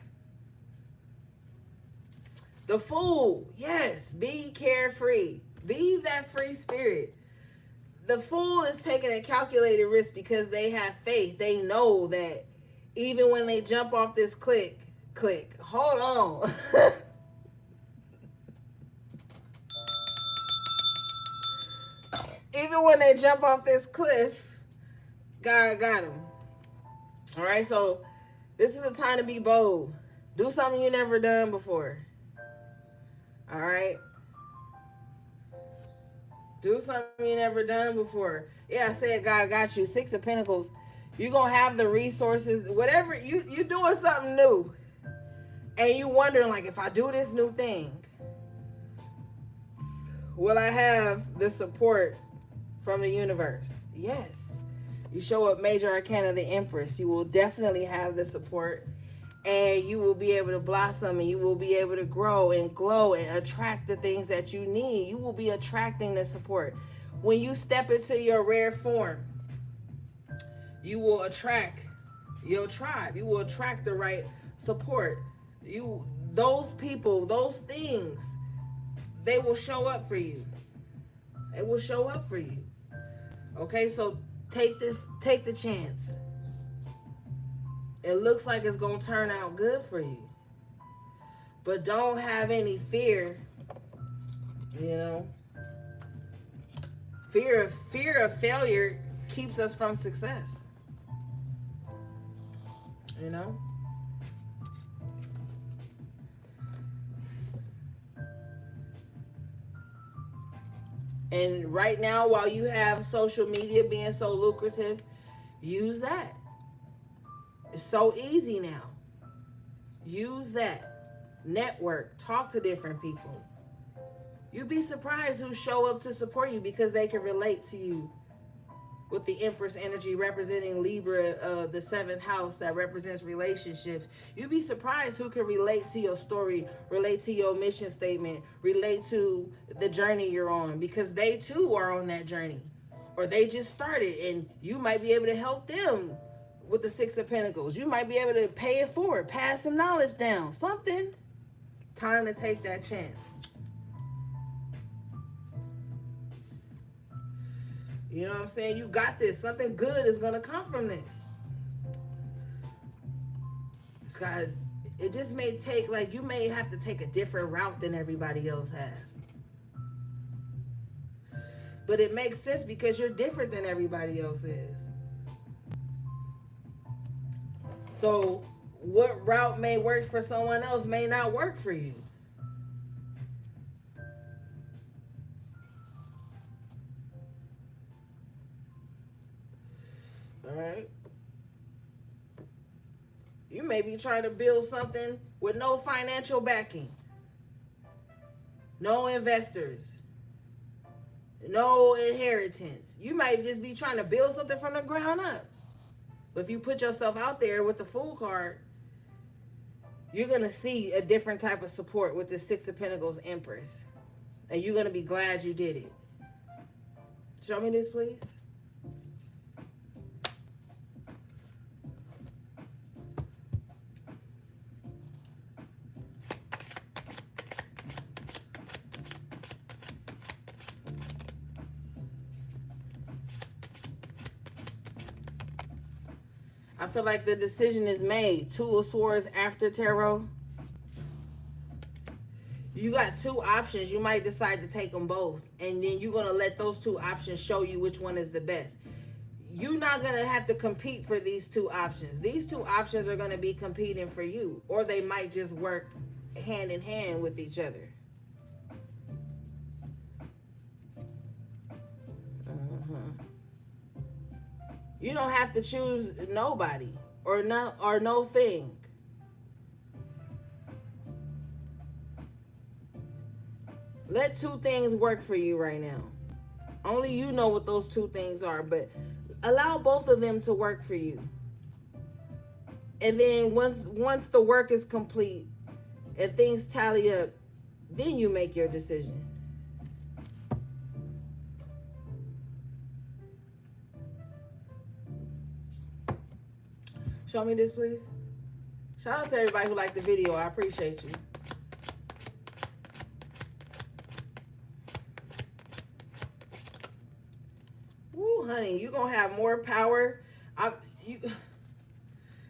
The fool, yes, be carefree. Be that free spirit. The fool is taking a calculated risk because they have faith. They know that even when they jump off this cliff, hold on. Even when they jump off this cliff, God got them. All right, so this is the time to be bold. Do something you never done before. All right? Do something you never done before. Yeah, I said God got you. 6 of Pentacles. You're going to have the resources. Whatever, you doing something new. And you wondering, like, if I do this new thing, will I have the support from the universe? Yes. You show up Major Arcana, the Empress. You will definitely have the support. And you will be able to blossom, and you will be able to grow and glow and attract the things that you need. You will be attracting the support. When you step into your rare form, you will attract your tribe. You will attract the right support. Those people, those things, they will show up for you. It will show up for you. Okay, so take the chance. It looks like it's going to turn out good for you. But don't have any fear, you know. Fear of failure keeps us from success. You know? And right now, while you have social media being so lucrative, use that. It's so easy now. Use that. Network. Talk to different people. You'd be surprised who show up to support you because they can relate to you. With the Empress energy representing Libra, the 7th house that represents relationships. You'd be surprised who can relate to your story, relate to your mission statement, relate to the journey you're on, because they too are on that journey. Or they just started, and you might be able to help them with the 6 of Pentacles. You might be able to pay it forward, pass some knowledge down, something. Time to take that chance. You know what I'm saying? You got this. Something good is going to come from this. It just may take, like, you may have to take a different route than everybody else has. But it makes sense because you're different than everybody else is. So what route may work for someone else may not work for you. All right. You may be trying to build something with no financial backing, no investors, no inheritance. You might just be trying to build something from the ground up. But if you put yourself out there with the Fool card, you're going to see a different type of support with the Six of Pentacles Empress. And you're going to be glad you did it. Show me this, please. I feel like the decision is made. Two of Swords after Tarot. You got two options. You might decide to take them both. And then you're going to let those two options show you which one is the best. You're not going to have to compete for these two options. These two options are going to be competing for you. Or they might just work hand in hand with each other. You don't have to choose nobody or no thing. Let two things work for you right now. Only you know what those two things are, but allow both of them to work for you. And then once the work is complete and things tally up, then you make your decision. Show me this, please. Shout out to everybody who liked the video. I appreciate you. Woo, honey, you gonna have more power.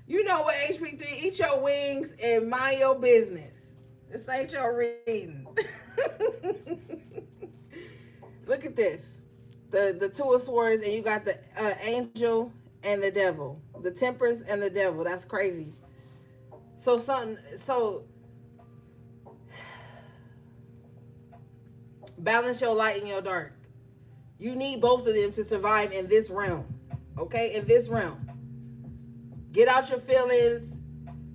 You know what, HP3, eat your wings and mind your business. This ain't your reading. Look at this. The Two of Swords, and you got the Angel and the Devil. The Temperance and the Devil. That's crazy. So balance your light and your dark. You need both of them to survive in this realm. Okay? In this realm. Get out your feelings.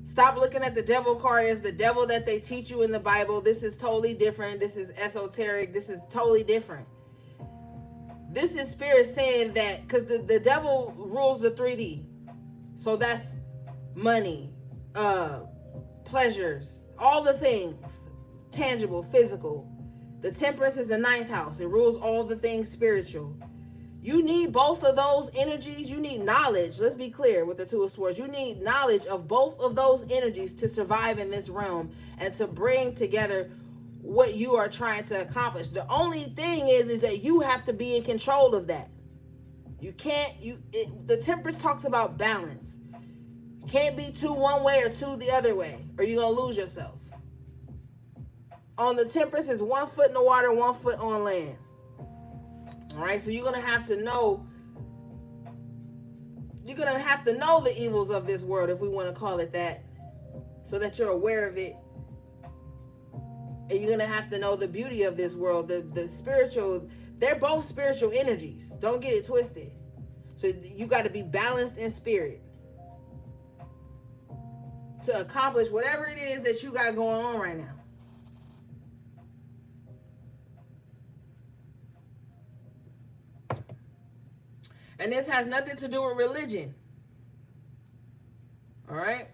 Stop looking at the Devil card as the devil that they teach you in the Bible. This is totally different. This is esoteric. This is totally different. This is Spirit saying that, because the devil rules the 3D. So that's money, pleasures, all the things, tangible, physical. The Temperance is the 9th house. It rules all the things spiritual. You need both of those energies. You need knowledge. Let's be clear with the Two of Swords. You need knowledge of both of those energies to survive in this realm and to bring together what you are trying to accomplish. The only thing is that you have to be in control of that. You can't, the Temperance talks about balance. You can't be two one way or two the other way, or you're going to lose yourself. On the Temperance is 1 foot in the water, 1 foot on land. All right, so you're going to have to know, the evils of this world, if we want to call it that, so that you're aware of it. And you're going to have to know the beauty of this world, the spiritual. They're both spiritual energies. Don't get it twisted. So you got to be balanced in spirit to accomplish whatever it is that you got going on right now. And this has nothing to do with religion. All right?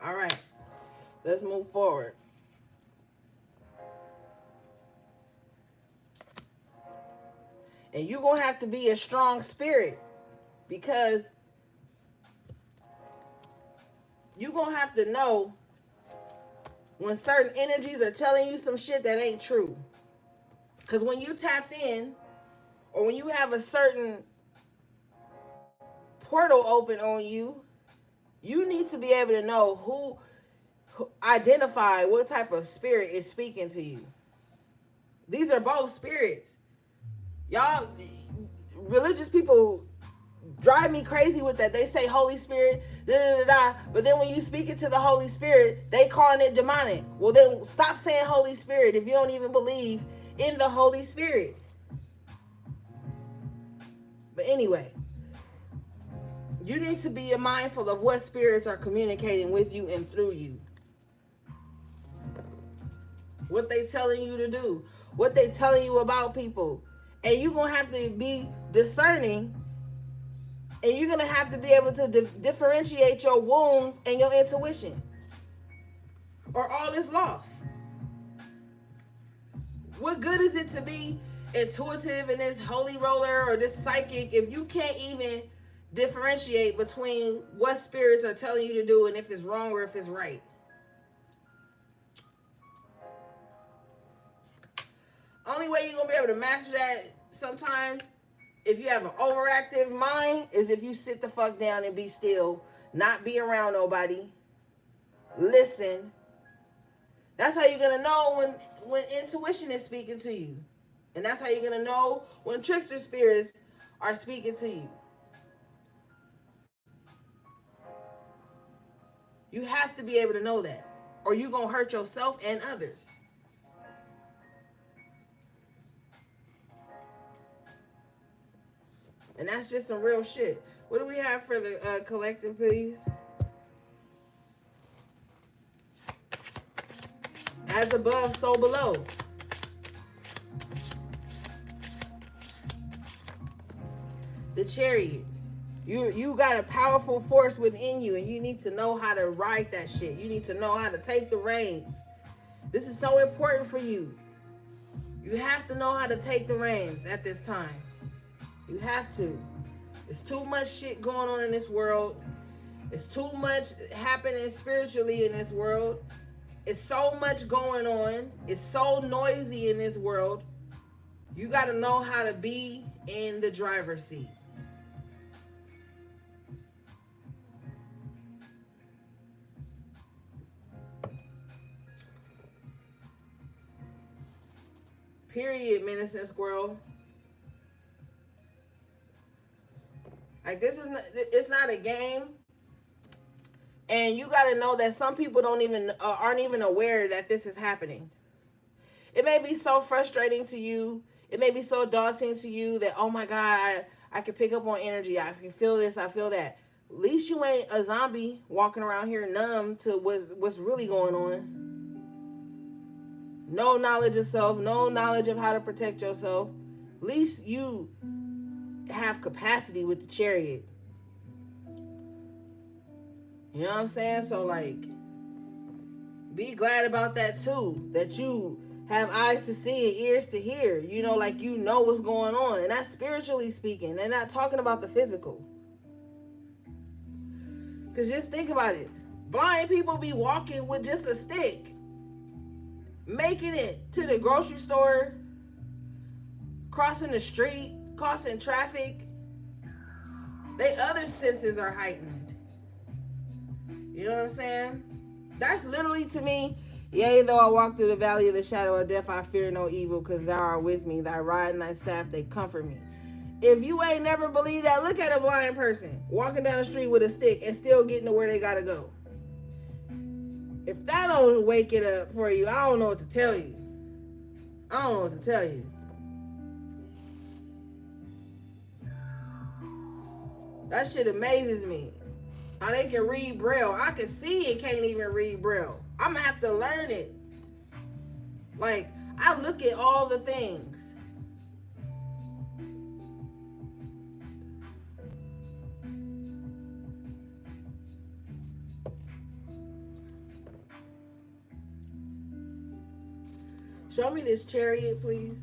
All right, let's move forward. And you're going to have to be a strong spirit, because you're going to have to know when certain energies are telling you some shit that ain't true. Because when you tapped in, or when you have a certain portal open on you, you need to be able to know who identify what type of spirit is speaking to you. These are both spirits. Y'all, religious people, drive me crazy with that. They say Holy Spirit, da da da da, but then when you speak it to the Holy Spirit, they calling it demonic. Well, then stop saying Holy Spirit if you don't even believe in the Holy Spirit. But anyway, you need to be mindful of what spirits are communicating with you and through you. What they telling you to do, what they telling you about people. And you're going to have to be discerning, and you're going to have to be able to differentiate your wounds and your intuition, or all is lost. What good is it to be intuitive and this holy roller or this psychic if you can't even differentiate between what spirits are telling you to do and if it's wrong or if it's right? Only way you're going to be able to master that sometimes, if you have an overactive mind, is if you sit the fuck down and be still, not be around nobody, listen. That's how you're going to know when intuition is speaking to you. And that's how you're going to know when trickster spirits are speaking to you. You have to be able to know that, or you're going to hurt yourself and others. And that's just some real shit. What do we have for the collective, please? As above, so below. The Chariot. You got a powerful force within you, and you need to know how to ride that shit. You need to know how to take the reins. This is so important for you. You have to know how to take the reins at this time. You have to. There's too much shit going on in this world. It's too much happening spiritually in this world. It's so much going on. It's so noisy in this world. You got to know how to be in the driver's seat. Period, Minister Squirrel. Like, this is not, it's not a game. And you got to know that some people aren't even aware that this is happening. It may be so frustrating to you. It may be so daunting to you that, oh my God, I can pick up on energy. I can feel this. I feel that. At least you ain't a zombie walking around here numb to what's really going on. No knowledge of self. No knowledge of how to protect yourself. At least you have capacity with the Chariot. You know what I'm saying? So, like, be glad about that too. That you have eyes to see and ears to hear. You know, like, you know what's going on. And that's spiritually speaking. They're not talking about the physical. Because just think about it. Blind people be walking with just a stick, making it to the grocery store, crossing the street, crossing traffic. Their other senses are heightened. You know what I'm saying? That's literally, to me, yea, though I walk through the valley of the shadow of death, I fear no evil, because thou art with me. Thy rod and thy staff, they comfort me. If you ain't never believed that, look at a blind person walking down the street with a stick and still getting to where they gotta go. If that don't wake it up for you, I don't know what to tell you. I don't know what to tell you. That shit amazes me. How they can read Braille. I can see it, can't even read Braille. I'm gonna have to learn it. Like, I look at all the things. Show me this Chariot, please.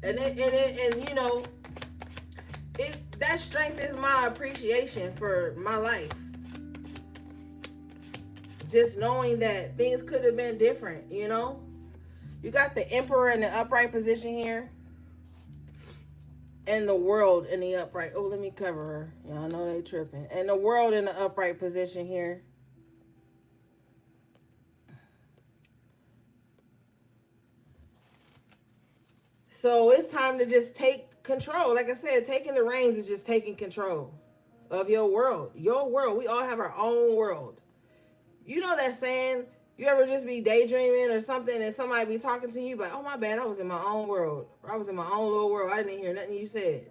And you know, that strengthens my appreciation for my life. Just knowing that things could have been different, you know? You got the Emperor in the upright position here. And the World in the upright. Oh, let me cover her. Y'all know they tripping. And the World in the upright position here. So it's time to just take control. Like I said, taking the reins is just taking control of your world. Your world. We all have our own world. You know that saying, you ever just be daydreaming or something and somebody be talking to you like, oh my bad, I was in my own world. Or I was in my own little world. I didn't hear nothing you said.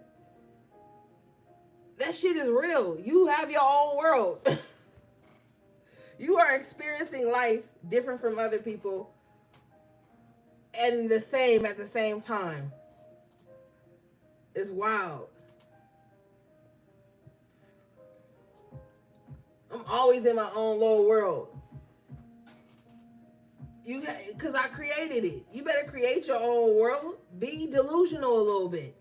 That shit is real. You have your own world. You are experiencing life different from other people and the same at the same time. It's wild. I'm always in my own little world. Because I created it. You better create your own world. Be delusional a little bit.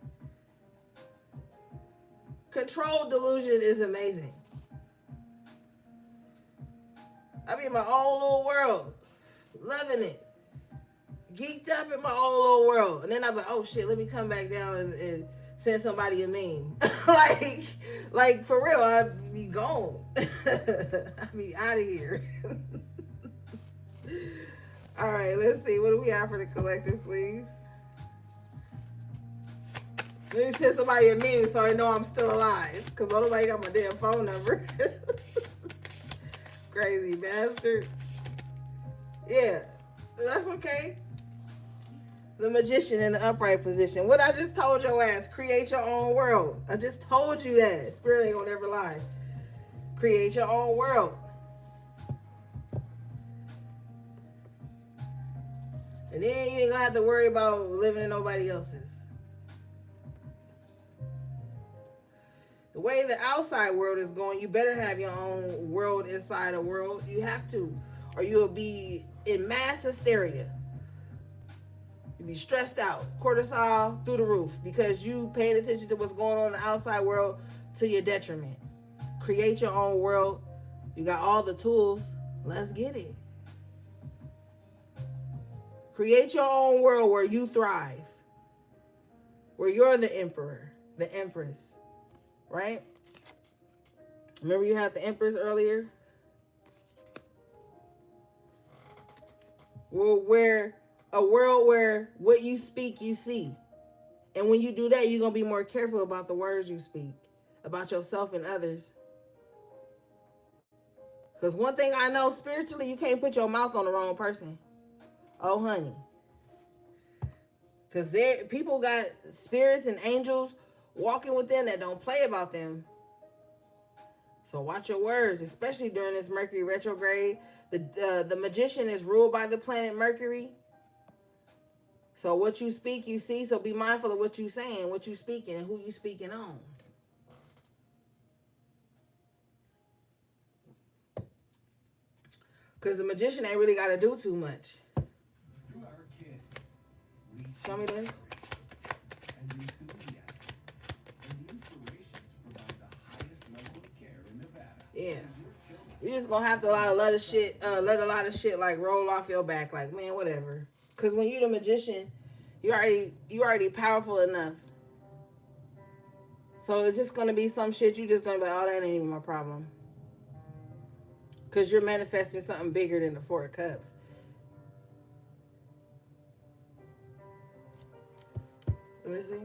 Control delusion is amazing. I be in my own little world. Loving it. Geeked up in my own little world. And then I'm like, oh shit, let me come back down and send somebody a meme. like for real, I'd be gone. I'd be out of here. All right, let's see. What do we have for the collective, please? Let me send somebody a meme so I know I'm still alive. Because nobody got my damn phone number. Crazy bastard. Yeah, that's okay. The magician in the upright position. What I just told your ass, create your own world. I just told you that. Spirit ain't gonna never lie. Create your own world. And then you ain't gonna have to worry about living in nobody else's. The way the outside world is going, you better have your own world inside a world. You have to. Or you'll be in mass hysteria. You'll be stressed out. Cortisol through the roof. Because you paying attention to what's going on in the outside world to your detriment. Create your own world. You got all the tools. Let's get it. Create your own world where you thrive. Where you're the emperor. The empress. Right? Remember you had the empress earlier? Well, where a world where what you speak, you see. And when you do that, you're going to be more careful about the words you speak. About yourself and others. Because one thing I know spiritually, you can't put your mouth on the wrong person. Oh, honey. Because people got spirits and angels walking with them that don't play about them. So watch your words, especially during this Mercury retrograde. The magician is ruled by the planet Mercury. So what you speak, you see. So be mindful of what you're saying, what you're speaking, and who you're speaking on. Because the magician ain't really got to do too much. Show me this. Yeah. You just gonna have to let a lot of shit like roll off your back. Like, man, whatever. Because when you're the magician, you already powerful enough. So it's just gonna be some shit you just gonna be like, oh, that ain't even my problem. Because you're manifesting something bigger than the Four of Cups. Let me see.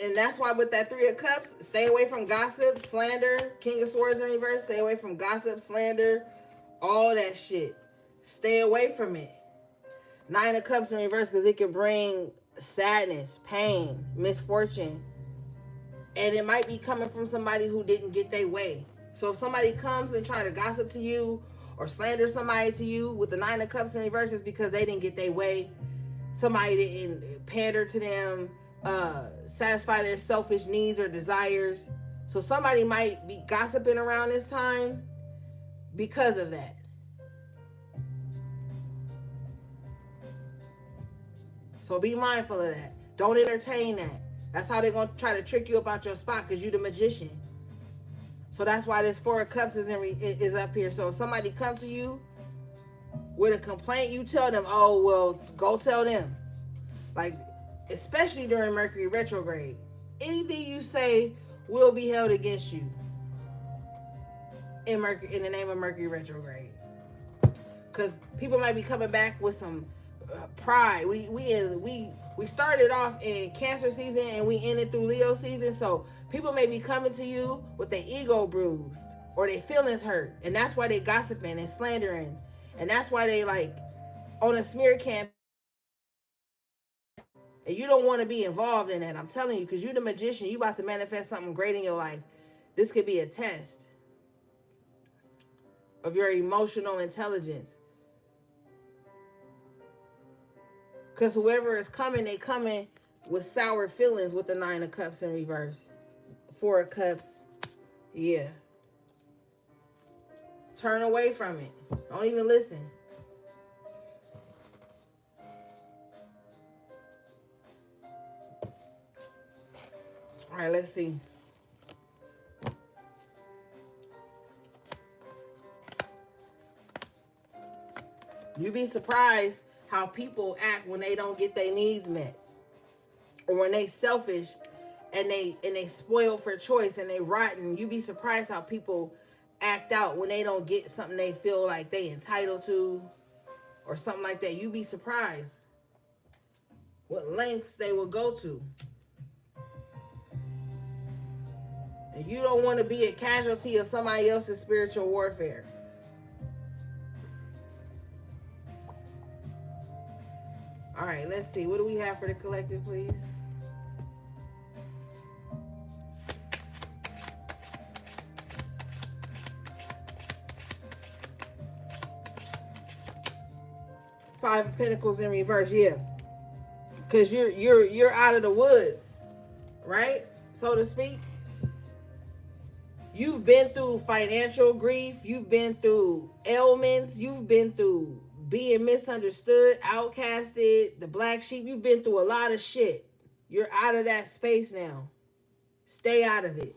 And that's why with that Three of Cups, stay away from gossip, slander, King of Swords in reverse. Stay away from gossip, slander, all that shit. Stay away from it. Nine of Cups in reverse because it can bring sadness, pain, misfortune. And it might be coming from somebody who didn't get their way. So if somebody comes and try to gossip to you or slander somebody to you with the Nine of Cups in reverse, it's because they didn't get their way. Somebody didn't pander to them, satisfy their selfish needs or desires. So somebody might be gossiping around this time because of that. So be mindful of that. Don't entertain that. That's how they're going to try to trick you about your spot because you're the magician. So that's why this Four of Cups is up here. So if somebody comes to you with a complaint, you tell them, oh, well, go tell them. Like, especially during Mercury retrograde. Anything you say will be held against you in the name of Mercury retrograde. because people might be coming back with some pride. We started off in Cancer season and we ended through Leo season, so people may be coming to you with their ego bruised or their feelings hurt, and that's why they gossiping and slandering, and that's why they like on a smear campaign. And you don't want to be involved in that. I'm telling you, because you're the magician. You about to manifest something great in your life. This could be a test of your emotional intelligence. Because whoever is coming, they coming with sour feelings with the 9 of Cups in reverse. 4 of Cups. Yeah. Turn away from it. Don't even listen. All right, let's see. You'd be surprised how people act when they don't get their needs met, or when they selfish and they spoil for choice and they rotten. You'd be surprised how people act out when they don't get something they feel like they entitled to, or something like that. You'd be surprised what lengths they will go to. And you don't want to be a casualty of somebody else's spiritual warfare. All right, let's see. What do we have for the collective, please? Five of Pentacles in reverse, yeah. Because you're out of the woods, right? So to speak. You've been through financial grief. You've been through ailments. You've been through being misunderstood, outcasted, the black sheep. You've been through a lot of shit. You're out of that space now. Stay out of it.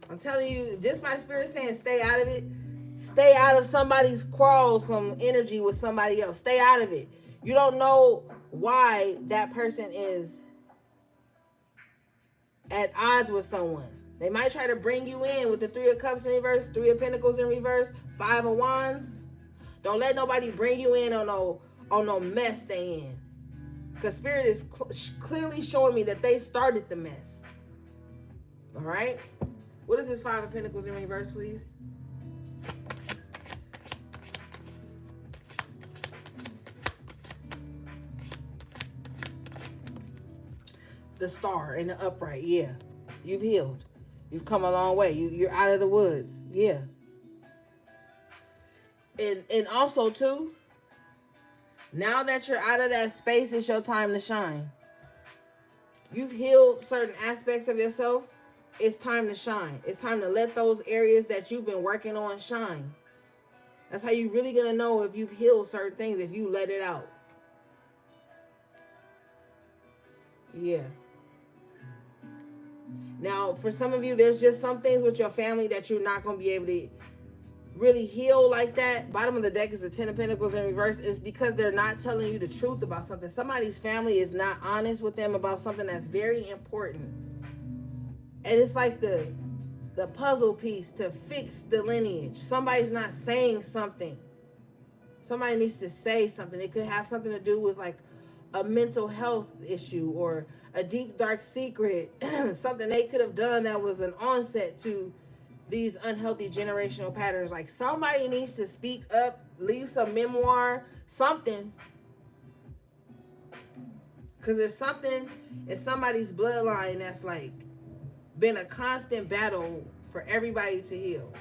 I'm telling you, just my spirit saying stay out of it. Stay out of somebody's quarrels from energy with somebody else. Stay out of it. You don't know why that person is at odds with someone. They might try to bring you in with the 3 of Cups in reverse, 3 of Pentacles in reverse, 5 of Wands. Don't let nobody bring you in on no mess they in. Because Spirit is clearly showing me that they started the mess. All right? What is this 5 of Pentacles in reverse, please? The Star in the upright, yeah. You've healed. You've come a long way. You're out of the woods. Yeah. And also, too, now that you're out of that space, it's your time to shine. You've healed certain aspects of yourself. It's time to shine. It's time to let those areas that you've been working on shine. That's how you're really going to know if you've healed certain things, if you let it out. Yeah. Now, for some of you, there's just some things with your family that you're not going to be able to really heal like that. Bottom of the deck is the 10 of Pentacles in reverse. Is because they're not telling you the truth about something. Somebody's family is not honest with them about something that's very important. And it's like the puzzle piece to fix the lineage. Somebody's not saying something. Somebody needs to say something. It could have something to do with like a mental health issue or a deep dark secret, something they could have done that was an onset to these unhealthy generational patterns. Like somebody needs to speak up, leave some memoir, something. Because there's something in somebody's bloodline that's like been a constant battle for everybody to heal.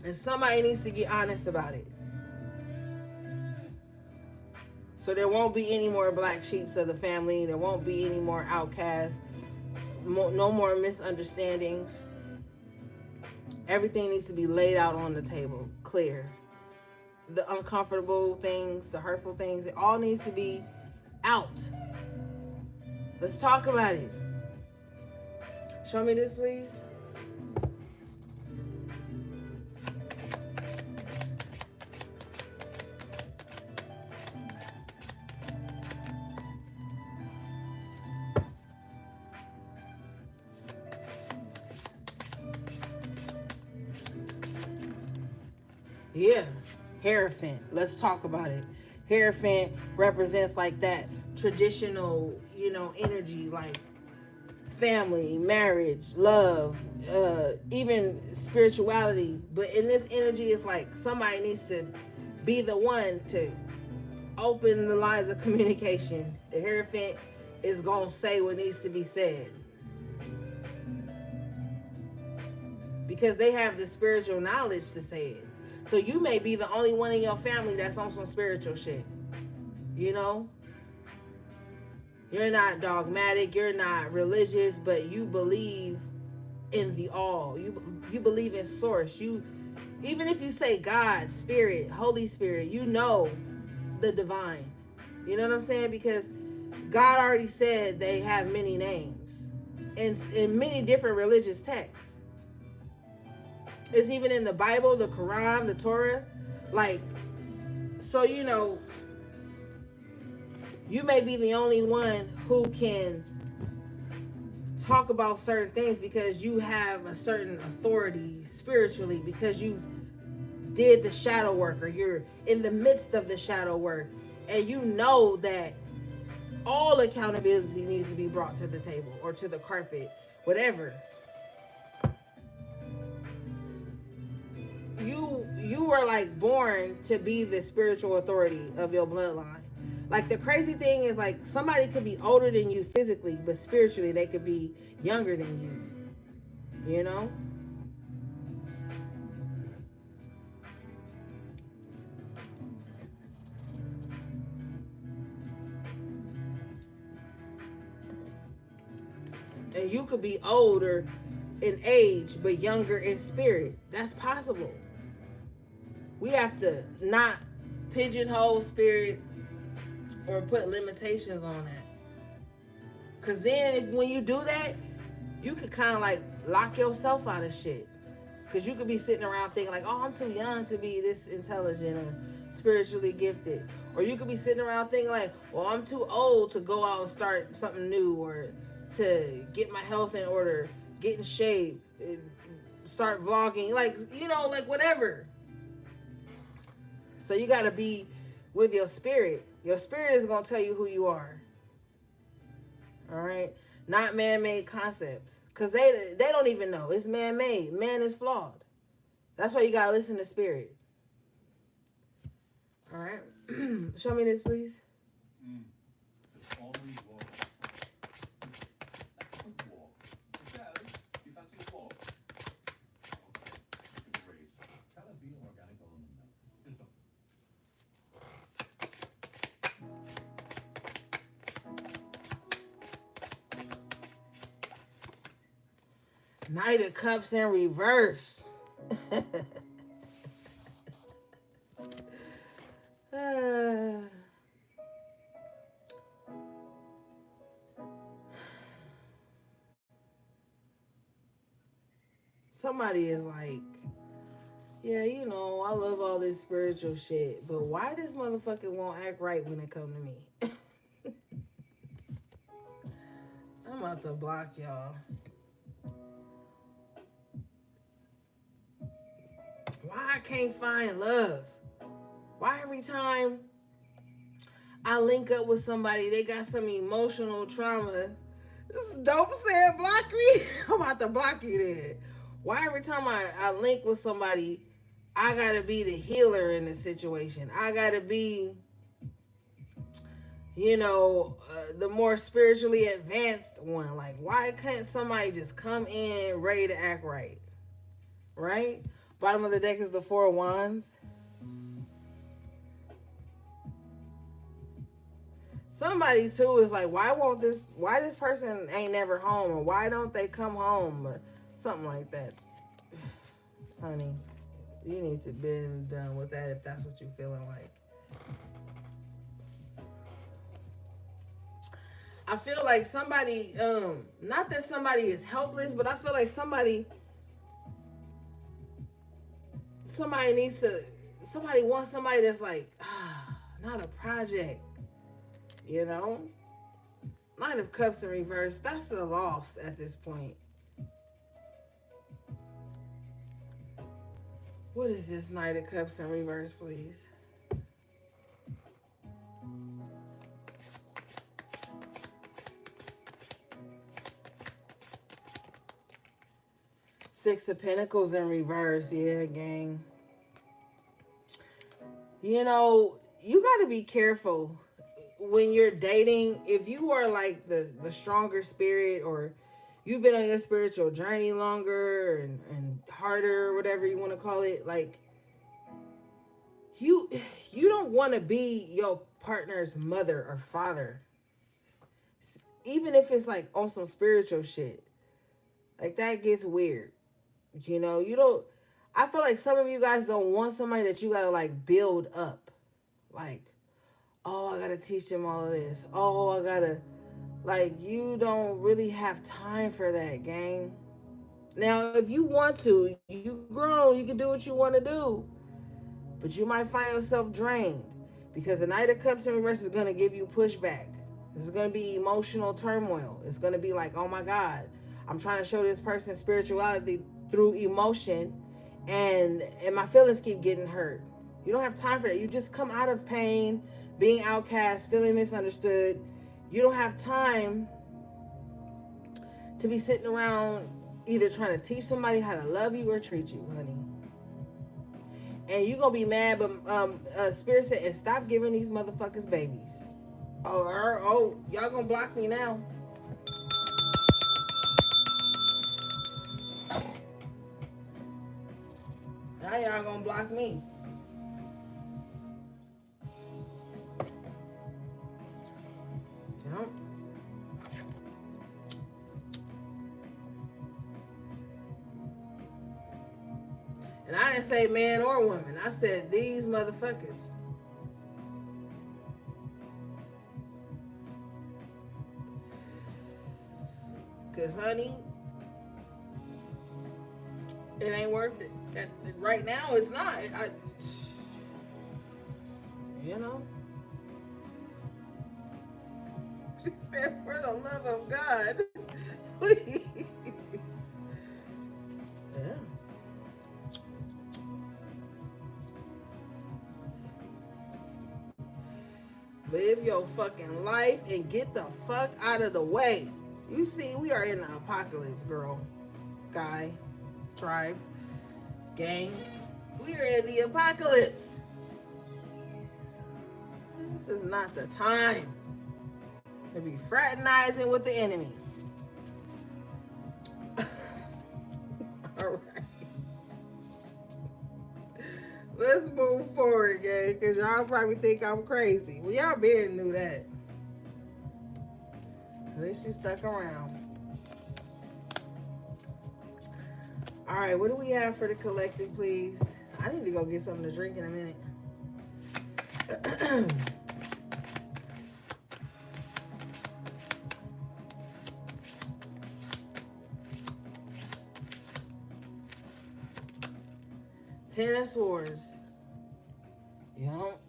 And somebody needs to get honest about it. So there won't be any more black sheep of the family. There won't be any more outcasts. No more misunderstandings. Everything needs to be laid out on the table, clear. The uncomfortable things, the hurtful things, it all needs to be out. Let's talk about it. Show me this, please. Yeah. Hierophant. Let's talk about it. Hierophant represents like that traditional, energy, like family, marriage, love, even spirituality. But in this energy, it's like somebody needs to be the one to open the lines of communication. The Hierophant is going to say what needs to be said because they have the spiritual knowledge to say it. So you may be the only one in your family that's on some spiritual shit. You know? You're not dogmatic, you're not religious, but you believe in the all. You believe in source. You, even if you say God, spirit, Holy Spirit, you know the divine. You know what I'm saying? Because God already said they have many names in many different religious texts. It's even in the Bible, the Quran, the Torah. Like, so you may be the only one who can talk about certain things because you have a certain authority spiritually, because you did the shadow work or you're in the midst of the shadow work, and you know that all accountability needs to be brought to the table or to the carpet, whatever. You were like born to be the spiritual authority of your bloodline. Like, the crazy thing is, like, somebody could be older than you physically, but spiritually they could be younger than you know. And you could be older in age but younger in spirit. That's possible. We have to not pigeonhole spirit or put limitations on that. Because then, when you do that, you could kind of like lock yourself out of shit. Because you could be sitting around thinking like, oh, I'm too young to be this intelligent or spiritually gifted. Or you could be sitting around thinking like, well, I'm too old to go out and start something new, or to get my health in order, get in shape, start vlogging, like, like whatever. So you got to be with your spirit. Your spirit is going to tell you who you are. All right? Not man-made concepts. Because they don't even know. It's man-made. Man is flawed. That's why you got to listen to spirit. All right? Show me this, please. Knight of Cups in reverse. Somebody is like, yeah, I love all this spiritual shit, but why this motherfucker won't act right when it come to me? I'm about to block y'all. Why I can't find love? Why every time I link up with somebody, they got some emotional trauma? This dope said block me. I'm about to block you then. Why every time I link with somebody, I gotta be the healer in the situation? I gotta be, the more spiritually advanced one. Like, why can't somebody just come in ready to act right? Right? Bottom of the deck is the Four of Wands. Somebody too is like, why this person ain't never home, or why don't they come home, or something like that. Honey, you need to be done with that if that's what you're feeling like. I feel like somebody, not that somebody is helpless, but I feel like somebody wants somebody that's like, not a project, Nine of Cups in reverse, that's a loss at this point. What is this Knight of Cups in reverse, please? Six of Pentacles in reverse. Yeah, gang. You know, you got to be careful when you're dating. If you are like the stronger spirit, or you've been on your spiritual journey longer and harder, whatever you want to call it, like you don't want to be your partner's mother or father, even if it's like on some spiritual shit. Like that gets weird. You know, you don't. I feel like some of you guys don't want somebody that you gotta like build up. Like, oh, I gotta teach them all of this. Oh, I gotta, like, you don't really have time for that, gang. Now, if you want to, you grown, you can do what you want to do, but you might find yourself drained because the Knight of Cups in reverse is gonna give you pushback. This is gonna be emotional turmoil. It's gonna be like, oh my God, I'm trying to show this person spirituality through emotion, and my feelings keep getting hurt. You don't have time for that. You just come out of pain, being outcast, feeling misunderstood. You don't have time to be sitting around either trying to teach somebody how to love you or treat you, honey. And you're going to be mad, but Spirit said, and stop giving these motherfuckers babies. Oh, y'all going to block me now. Now y'all going to block me. Yep. And I didn't say man or woman. I said these motherfuckers. Because, honey, it ain't worth it. Right now, it's not. You know? She said, for the love of God, please. Yeah. Live your fucking life and get the fuck out of the way. You see, we are in the apocalypse, girl, guy, tribe, gang. We are in the apocalypse. This is not the time to be fraternizing with the enemy. All right. Let's move forward, gang, because y'all probably think I'm crazy. Well, y'all been knew that. At least you stuck around. All right, what do we have for the collective, please? I need to go get something to drink in a minute. Ten of Swords. Yup.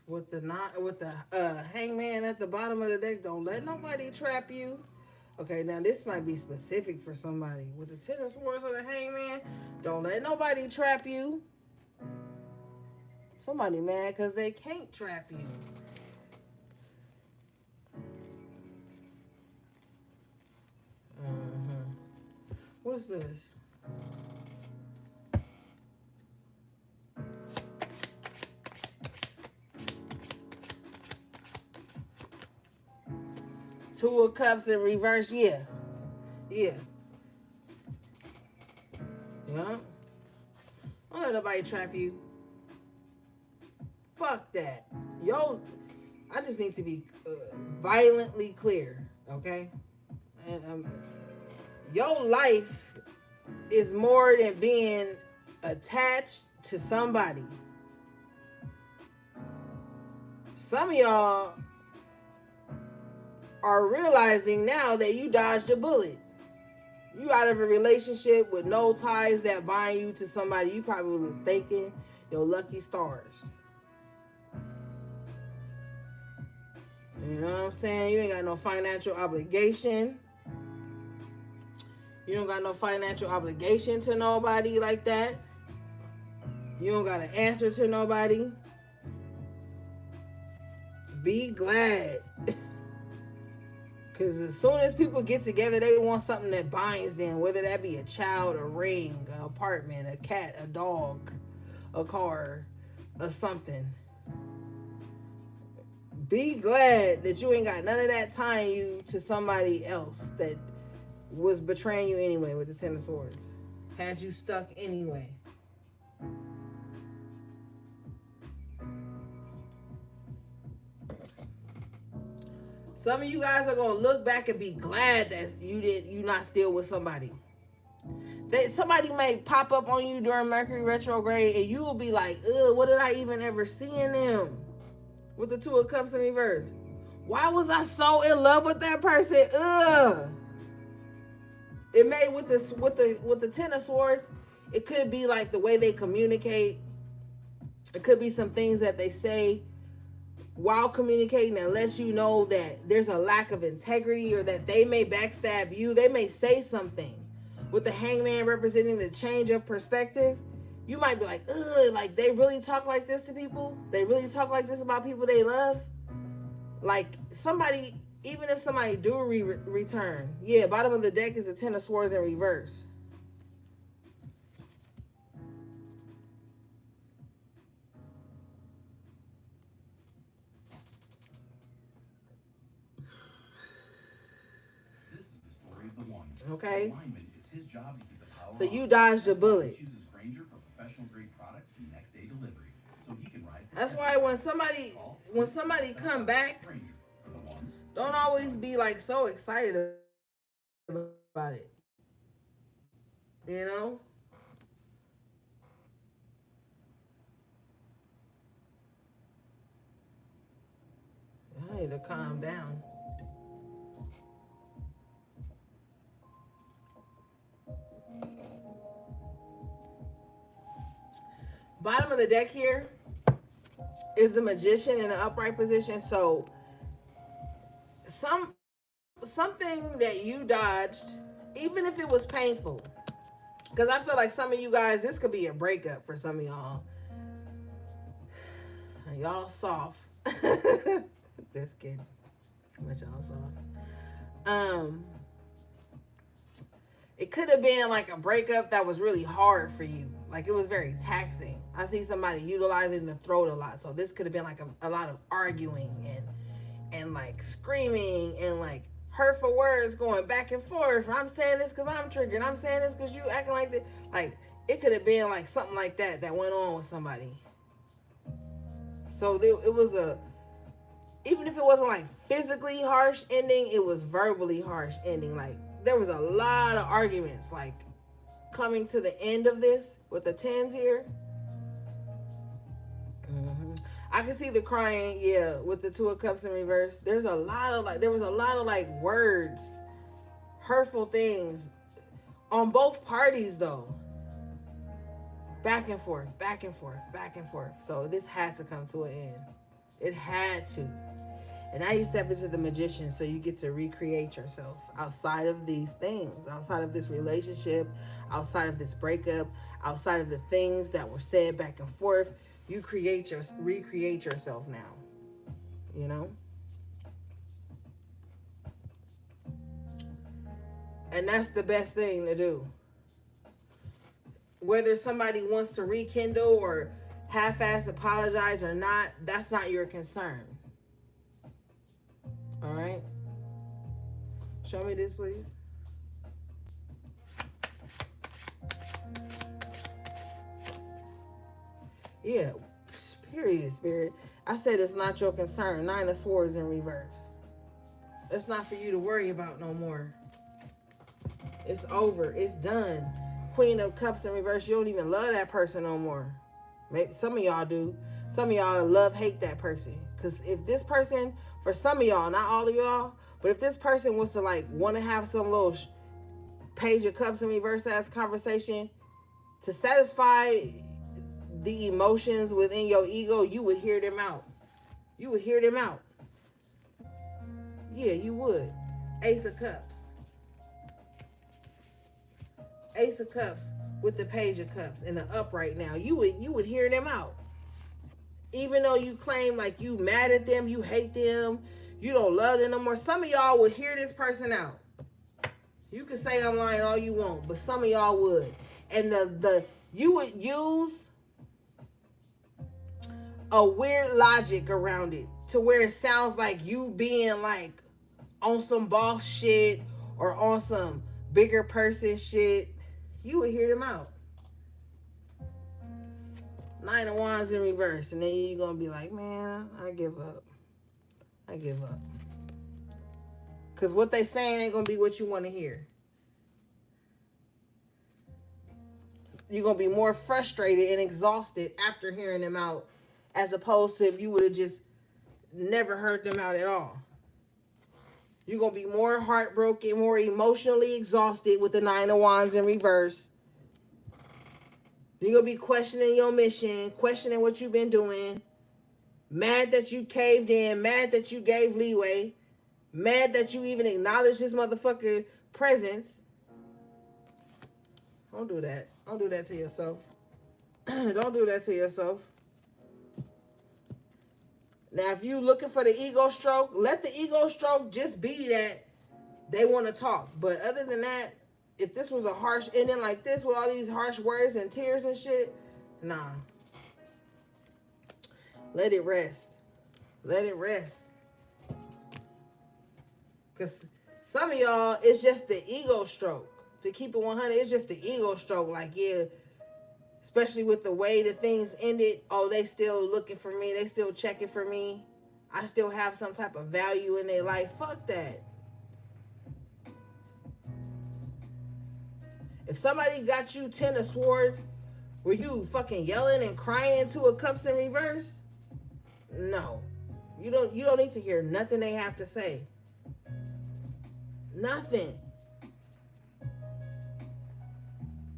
With the hangman at the bottom of the deck, don't let nobody trap you. Okay, now this might be specific for somebody. With the Ten of Swords on the hangman, don't let nobody trap you. Somebody mad because they can't trap you. What's this? Two of Cups in reverse, yeah. Yeah. Don't let nobody trap you. Fuck that. Yo, I just need to be violently clear, okay? And your life is more than being attached to somebody. Some of y'all are realizing now that you dodged a bullet. You out of a relationship with no ties that bind you to somebody. You probably were thinking your lucky stars. You know what I'm saying? You ain't got no financial obligation. You don't got no financial obligation to nobody like that. You don't got to answer to nobody. Be glad. Because as soon as people get together, they want something that binds them, whether that be a child, a ring, an apartment, a cat, a dog, a car, or something. Be glad that you ain't got none of that tying you to somebody else that was betraying you anyway with the Ten of Swords. Has you stuck anyway. Some of you guys are gonna look back and be glad that you not still with somebody. That somebody may pop up on you during Mercury retrograde and you will be like, ugh, what did I even ever see in them? With the Two of Cups in reverse. Why was I so in love with that person? Ugh. It may with the Ten of Swords, it could be like the way they communicate. It could be some things that they say while communicating that lets you know that there's a lack of integrity, or that they may backstab you. They may say something. With the Hangman representing the change of perspective, you might be like, ugh, like they really talk like this to people? They really talk like this about people they love? Like somebody, even if somebody do return. Yeah, bottom of the deck is the Ten of Swords in reverse. Okay. So you dodged a bullet. That's why when somebody come back, don't always be like so excited about it. You know? I need to calm down. Bottom of the deck here is the Magician in the upright position. So something that you dodged, even if it was painful, because I feel like some of you guys, this could be a breakup for some of y'all. Y'all soft. Just kidding. But y'all soft. It could have been like a breakup that was really hard for you. Like it was very taxing. I see somebody utilizing the throat a lot. So this could have been like a lot of arguing and like screaming and like hurtful words going back and forth. I'm saying this because I'm triggered. I'm saying this because you acting like this. Like it could have been like something like that went on with somebody. So it was even if it wasn't like physically harsh ending, it was verbally harsh ending. Like there was a lot of arguments like coming to the end of this with the tens here. I can see the crying, yeah, with the Two of Cups in reverse. There was a lot of words, hurtful things on both parties though. Back and forth, back and forth, back and forth. So this had to come to an end. It had to. And now you step into the Magician, so you get to recreate yourself outside of these things, outside of this relationship, outside of this breakup, outside of the things that were said back and forth. You recreate yourself now, you know? And that's the best thing to do. Whether somebody wants to rekindle or half-ass apologize or not, that's not your concern. All right? Show me this, please. Yeah, period, Spirit. I said it's not your concern. Nine of Swords in reverse. It's not for you to worry about no more. It's over. It's done. Queen of Cups in reverse. You don't even love that person no more. Maybe some of y'all do. Some of y'all hate that person. Because if this person, for some of y'all, not all of y'all, but if this person was to like want to have some little Page of Cups in reverse ass conversation to satisfy the emotions within your ego, you would hear them out. You would hear them out. Yeah, you would. Ace of Cups. Ace of Cups with the Page of Cups in the upright now, you would hear them out. Even though you claim like you mad at them, you hate them, you don't love them no more. Some of y'all would hear this person out. You can say I'm lying all you want, but some of y'all would. And the you would use a weird logic around it to where it sounds like you being like on some boss shit or on some bigger person shit. You would hear them out. Nine of Wands in reverse, and then you're gonna be like, man, I give up. I give up. Cause what they saying ain't gonna be what you want to hear. You're gonna be more frustrated and exhausted after hearing them out, as opposed to if you would have just never heard them out at all. You're gonna be more heartbroken, more emotionally exhausted with the Nine of Wands in reverse. You're gonna be questioning your mission, questioning what you've been doing, mad that you caved in, mad that you gave leeway, mad that you even acknowledged this motherfucker presence. Don't do that. Don't do that to yourself. Don't do that to yourself. Now, if you looking for the ego stroke, let the ego stroke just be that they want to talk. But other than that, if this was a harsh ending like this with all these harsh words and tears and shit, nah. Let it rest. Let it rest. Because some of y'all, it's just the ego stroke. To keep it 100, it's just the ego stroke. Like, yeah, especially with the way that things ended. Oh, they still looking for me. They still checking for me. I still have some type of value in their life. Fuck that. If somebody got you 10 of Swords, were you fucking yelling and crying to a Cups in reverse? No. You don't need to hear nothing they have to say. Nothing.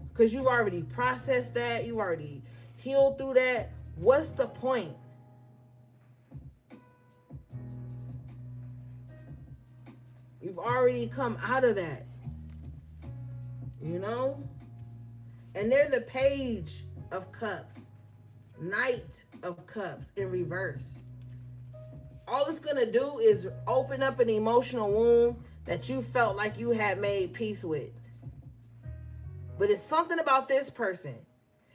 Because you've already processed that. You've already healed through that. What's the point? You've already come out of that. You know? And they're the Page of Cups. Knight of Cups in reverse. All it's going to do is open up an emotional wound that you felt like you had made peace with. But it's something about this person.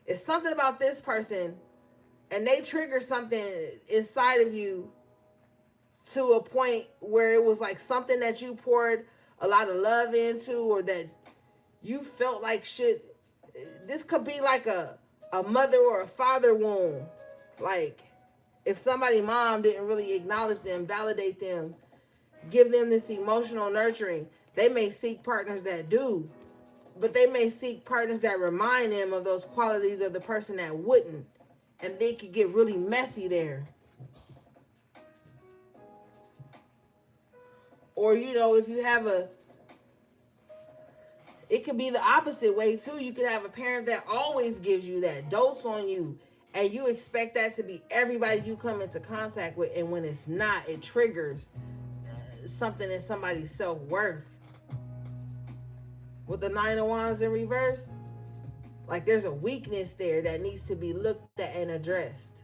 It's something about this person, and they trigger something inside of you to a point where it was like something that you poured a lot of love into, or that you felt like shit. This could be like a mother or a father wound. Like, if somebody's mom didn't really acknowledge them, validate them, give them this emotional nurturing, they may seek partners that do. But they may seek partners that remind them of those qualities of the person that wouldn't. And they could get really messy there. Or, you know, if you have it could be the opposite way too. You could have a parent that always gives you that, dotes on you. And you expect that to be everybody you come into contact with. And when it's not, it triggers something in somebody's self-worth. With the Nine of Wands in reverse, like there's a weakness there that needs to be looked at and addressed.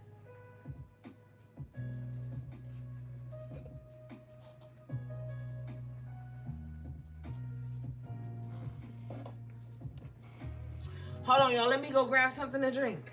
Hold on, y'all. Let me go grab something to drink.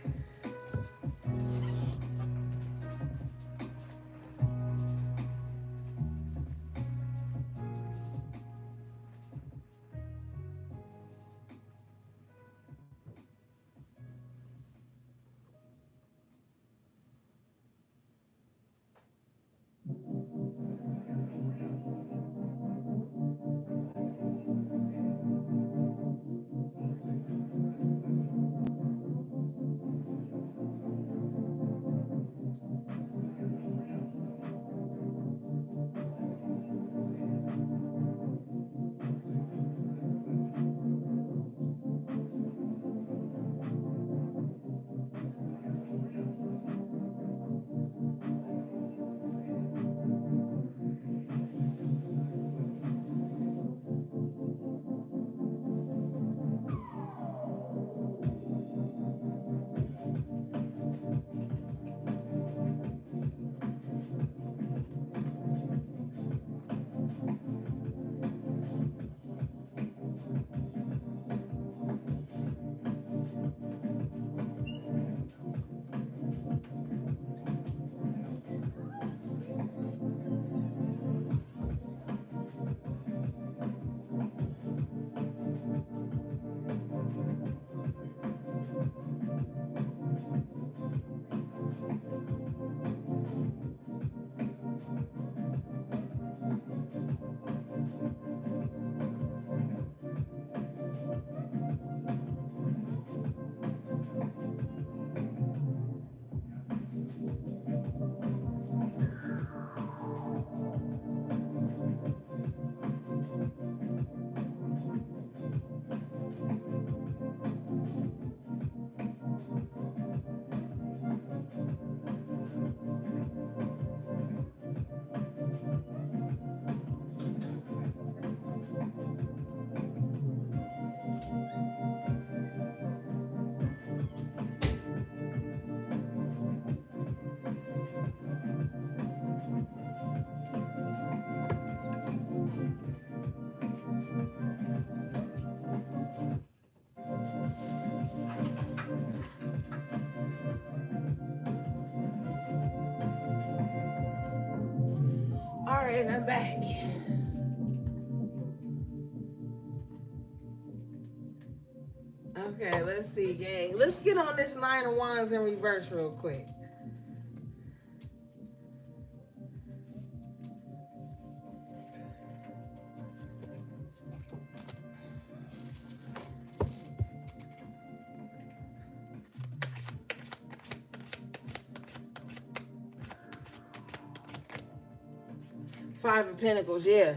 right, and I'm back. Okay, let's see, gang. Let's get on this 9 of Wands in reverse real quick. Five of Pentacles, yeah.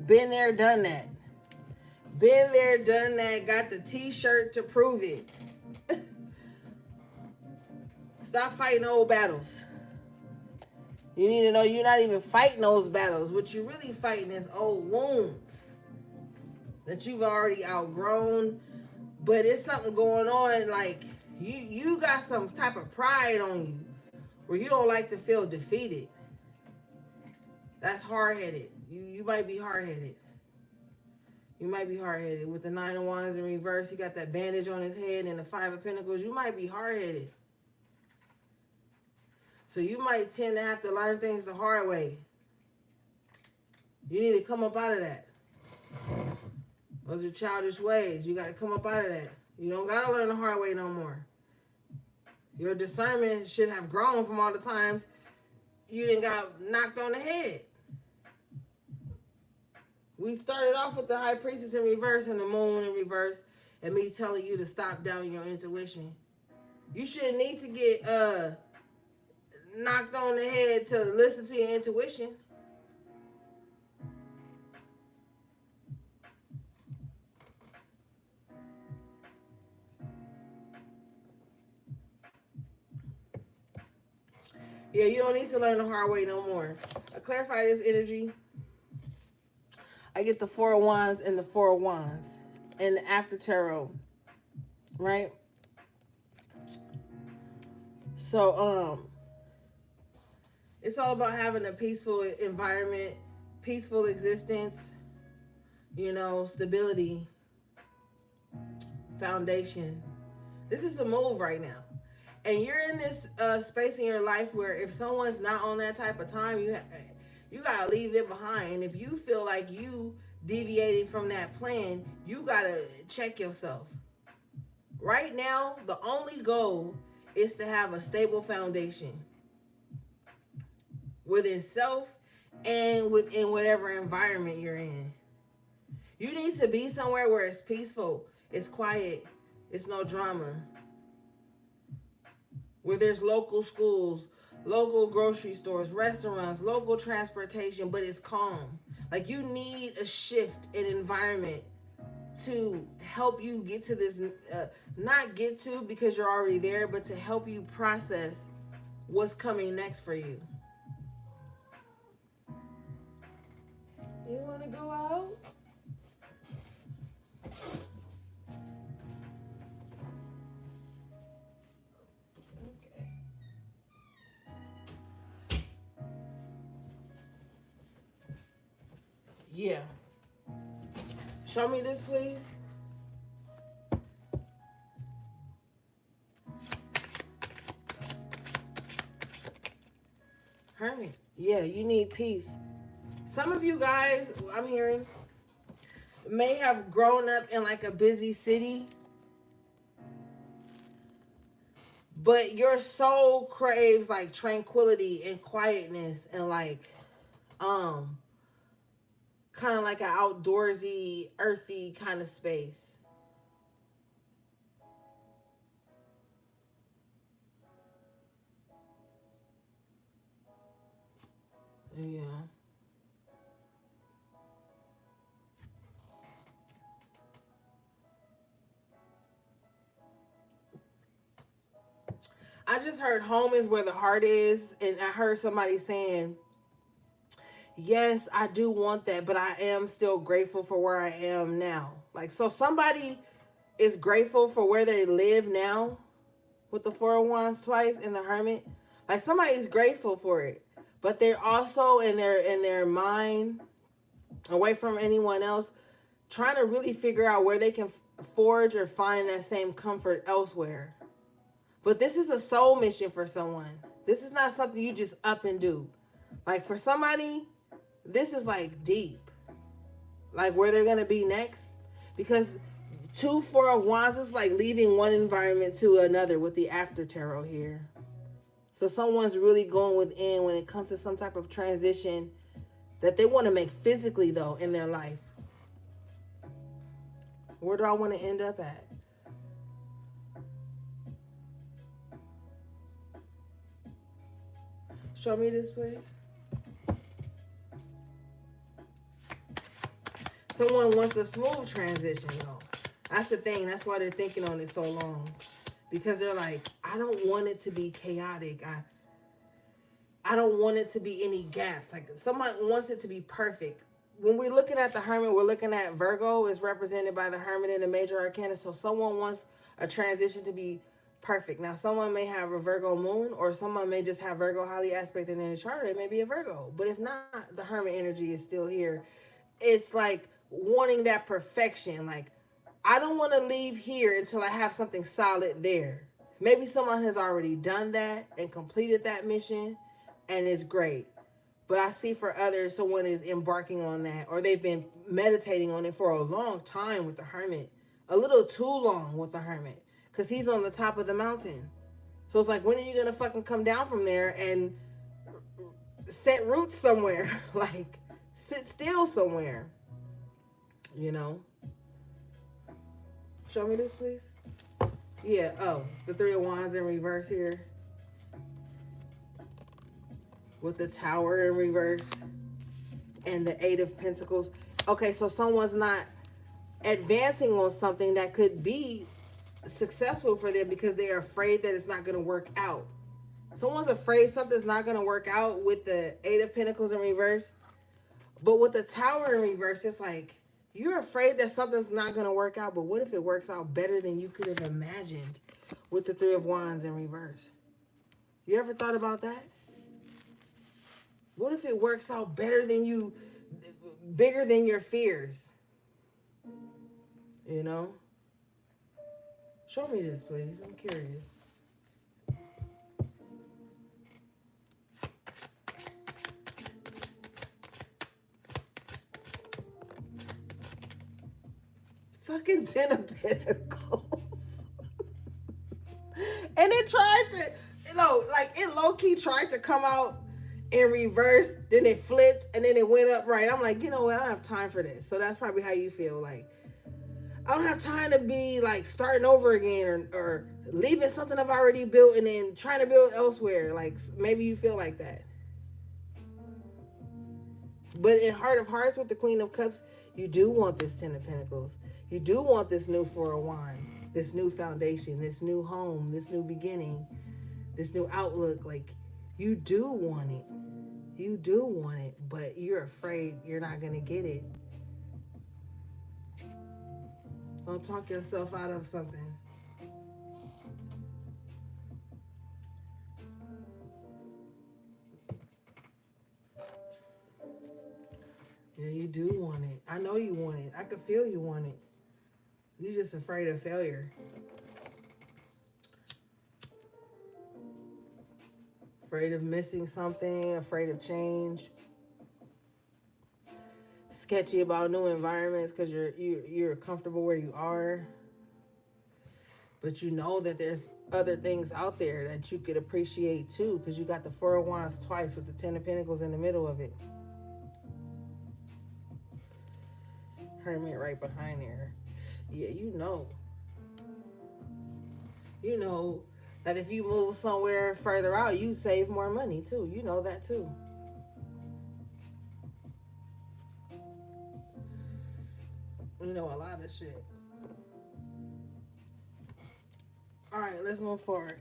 Been there, done that. Been there, done that. Got the t-shirt to prove it. Stop fighting old battles. You need to know you're not even fighting those battles. What you're really fighting is old wounds that you've already outgrown. But it's something going on, like you got some type of pride on you where you don't like to feel defeated. That's hard-headed. You might be hard-headed. You might be hard-headed. With the 9 of Wands in reverse, he got that bandage on his head and the 5 of Pentacles. You might be hard-headed. So you might tend to have to learn things the hard way. You need to come up out of that. Those are childish ways. You got to come up out of that. You don't got to learn the hard way no more. Your discernment should have grown from all the times you didn't got knocked on the head. We started off with the High Priestess in reverse and the Moon in reverse and me telling you to stop down your intuition. You shouldn't need to get knocked on the head to listen to your intuition. Yeah, you don't need to learn the hard way no more. I clarify this energy. I get the 4 of Wands and the 4 of Wands in the after tarot, right? So, it's all about having a peaceful environment, peaceful existence, you know, stability, foundation. This is the move right now. And you're in this space in your life where if someone's not on that type of time, you got to leave them behind. And if you feel like you deviating from that plan, you got to check yourself. Right now, the only goal is to have a stable foundation within self and within whatever environment you're in. You need to be somewhere where it's peaceful, it's quiet, it's no drama. Where there's local schools, local grocery stores, restaurants, local transportation, but it's calm. Like you need a shift in environment to help you get to this, not get to because you're already there, but to help you process what's coming next for you. You want to go out? Yeah. Show me this, please. Hermit. Yeah, you need peace. Some of you guys, I'm hearing, may have grown up in like a busy city, but your soul craves like tranquility and quietness and like, kind of like an outdoorsy, earthy kind of space. Yeah. I just heard home is where the heart is, and I heard somebody saying, yes, I do want that, but I am still grateful for where I am now. Like, so somebody is grateful for where they live now with the 4 of Wands twice and the Hermit. Like, somebody's grateful for it, but they're also in their mind, away from anyone else, trying to really figure out where they can forge or find that same comfort elsewhere. But this is a soul mission for someone. This is not something you just up and do. Like, for somebody, this is like deep, like where they're gonna be next, because two Four of Wands is like leaving one environment to another with the after tarot here. So someone's really going within when it comes to some type of transition that they want to make physically though in their life. Where do I want to end up at? Show me this, please. Someone wants a smooth transition, though. That's the thing. That's why they're thinking on it so long. Because they're like, I don't want it to be chaotic. I don't want it to be any gaps. Like, someone wants it to be perfect. When we're looking at the Hermit, we're looking at Virgo is represented by the Hermit in the major arcana. So someone wants a transition to be perfect. Now, someone may have a Virgo moon, or someone may just have Virgo highly aspected in the chart. It may be a Virgo. But if not, the Hermit energy is still here. It's like wanting that perfection. Like, I don't want to leave here until I have something solid there. Maybe someone has already done that and completed that mission, and it's great. But I see for others, someone is embarking on that, or they've been meditating on it for a long time with the Hermit. A little too long with the Hermit, because he's on the top of the mountain. So it's like, when are you going to fucking come down from there and set roots somewhere? Like, sit still somewhere. You know? Show me this, please. Yeah, oh, the Three of Wands in reverse here. With the Tower in reverse. And the Eight of Pentacles. Okay, so someone's not advancing on something that could be successful for them because they're afraid that it's not going to work out. Someone's afraid something's not going to work out with the Eight of Pentacles in reverse. But with the Tower in reverse, it's like, you're afraid that something's not going to work out, but what if it works out better than you could have imagined with the Three of Wands in reverse? You ever thought about that? What if it works out better than you, bigger than your fears? You know? Show me this, please. I'm curious. Fucking Ten of Pentacles. And it tried to, like it low-key tried to come out in reverse, then it flipped, and then it went up right. I'm like, you know what? I don't have time for this. So that's probably how you feel. Like, I don't have time to be like starting over again, or leaving something I've already built and then trying to build elsewhere. Like, maybe you feel like that. But in Heart of Hearts with the Queen of Cups, you do want this Ten of Pentacles. You do want this new Four of Wands, this new foundation, this new home, this new beginning, this new outlook. Like, you do want it. You do want it, but you're afraid you're not going to get it. Don't talk yourself out of something. Yeah, you do want it. I know you want it. I can feel you want it. You're just afraid of failure. Afraid of missing something, afraid of change. Sketchy about new environments because you're comfortable where you are. But you know that there's other things out there that you could appreciate too, because you got the Four of Wands twice with the Ten of Pentacles in the middle of it. Hermit right behind there. Yeah, you know. You know that if you move somewhere further out, you save more money too. You know that too. You know a lot of shit. All right, let's move forward.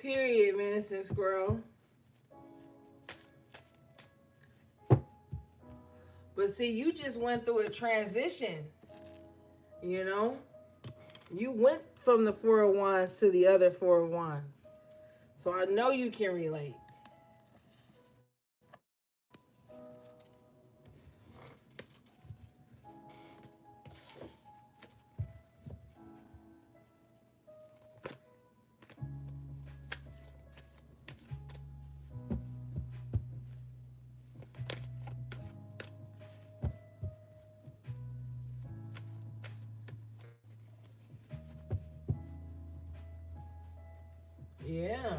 Period, Medicine Squirrel. But see, you just went through a transition. You know? You went from the Four of Wands to the other Four of Wands. So I know you can relate. Yeah.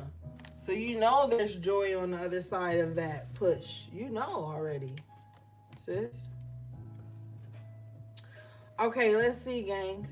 So you know there's joy on the other side of that push. You know already, sis. Okay, let's see, gang.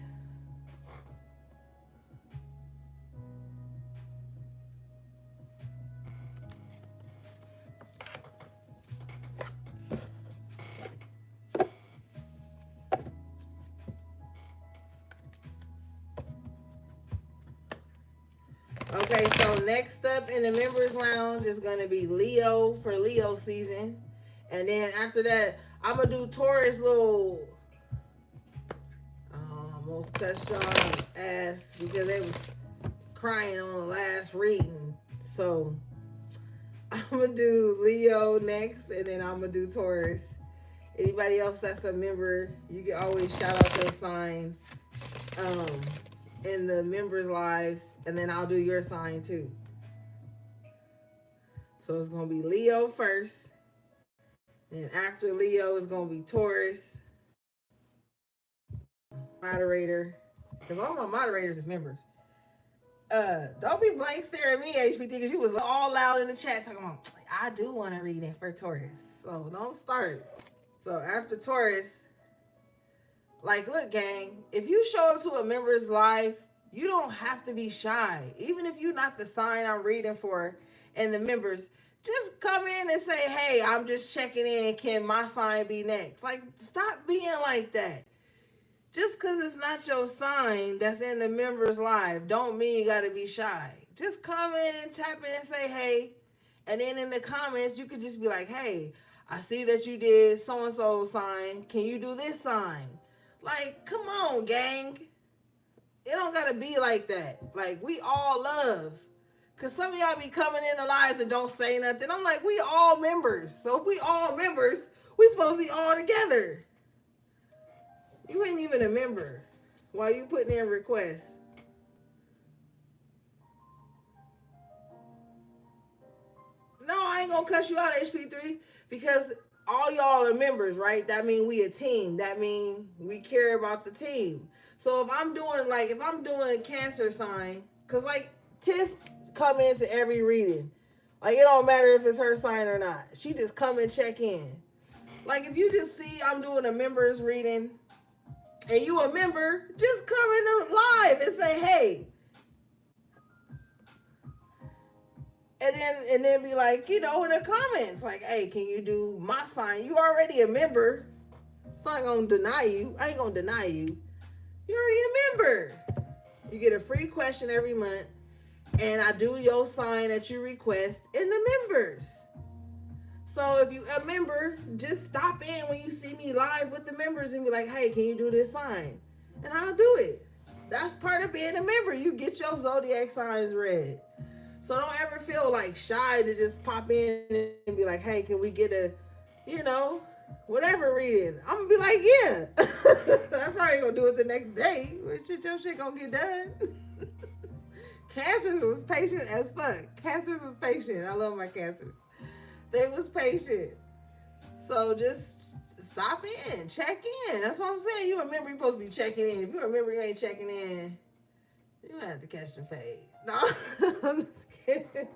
Okay, so next up in the members lounge is going to be Leo for Leo season. And then after that, I'm going to do Taurus little... almost cussed y'all ass because they was crying on the last reading. So I'm going to do Leo next, and then I'm going to do Taurus. Anybody else that's a member, you can always shout out their sign in the members' lives, and then I'll do your sign too. So it's going to be Leo first. And after Leo, it's going to be Taurus. Moderator. Because all my moderators is members. Don't be blank staring at me, HPT, because you was all loud in the chat talking about, I do want to read it for Taurus. So don't start. So after Taurus, like, look, gang, if you show up to a member's life, you don't have to be shy. Even if you're not the sign I'm reading for and the members, just come in and say, hey, I'm just checking in. Can my sign be next? Like, stop being like that. Just because it's not your sign that's in the member's life, don't mean you got to be shy. Just come in and tap in and say, hey. And then in the comments, you could just be like, hey, I see that you did so-and-so sign. Can you do this sign? Like, come on, gang. It don't got to be like that. Like, we all love. Because some of y'all be coming in the lives and don't say nothing. I'm like, we all members. So if we all members, we supposed to be all together. You ain't even a member while you putting in requests. No, I ain't going to cuss you out, HP3, because all y'all are members, right? That mean we a team. That mean we care about the team. So if I'm doing Cancer sign, because like Tiff come into every reading. Like, it don't matter if it's her sign or not. She just come and check in. Like, if you just see I'm doing a members reading and you a member, just come in live and say, hey. And then be like, in the comments, like, hey, can you do my sign? You already a member. It's not going to deny you. I ain't going to deny you. You're already a member. You get a free question every month. And I do your sign that you request in the members. So if you a member, just stop in when you see me live with the members and be like, hey, can you do this sign? And I'll do it. That's part of being a member. You get your zodiac signs read. So don't ever feel like shy to just pop in and be like, hey, can we get a, whatever reading. I'm going to be like, yeah. I probably going to do it the next day. Your shit going to get done. Cancers was patient as fuck. Cancers was patient. I love my cancers. They was patient. So just stop in. Check in. That's what I'm saying. You remember you're supposed to be checking in. If you remember you ain't checking in, you might have to catch the fade. No, I'm just kidding.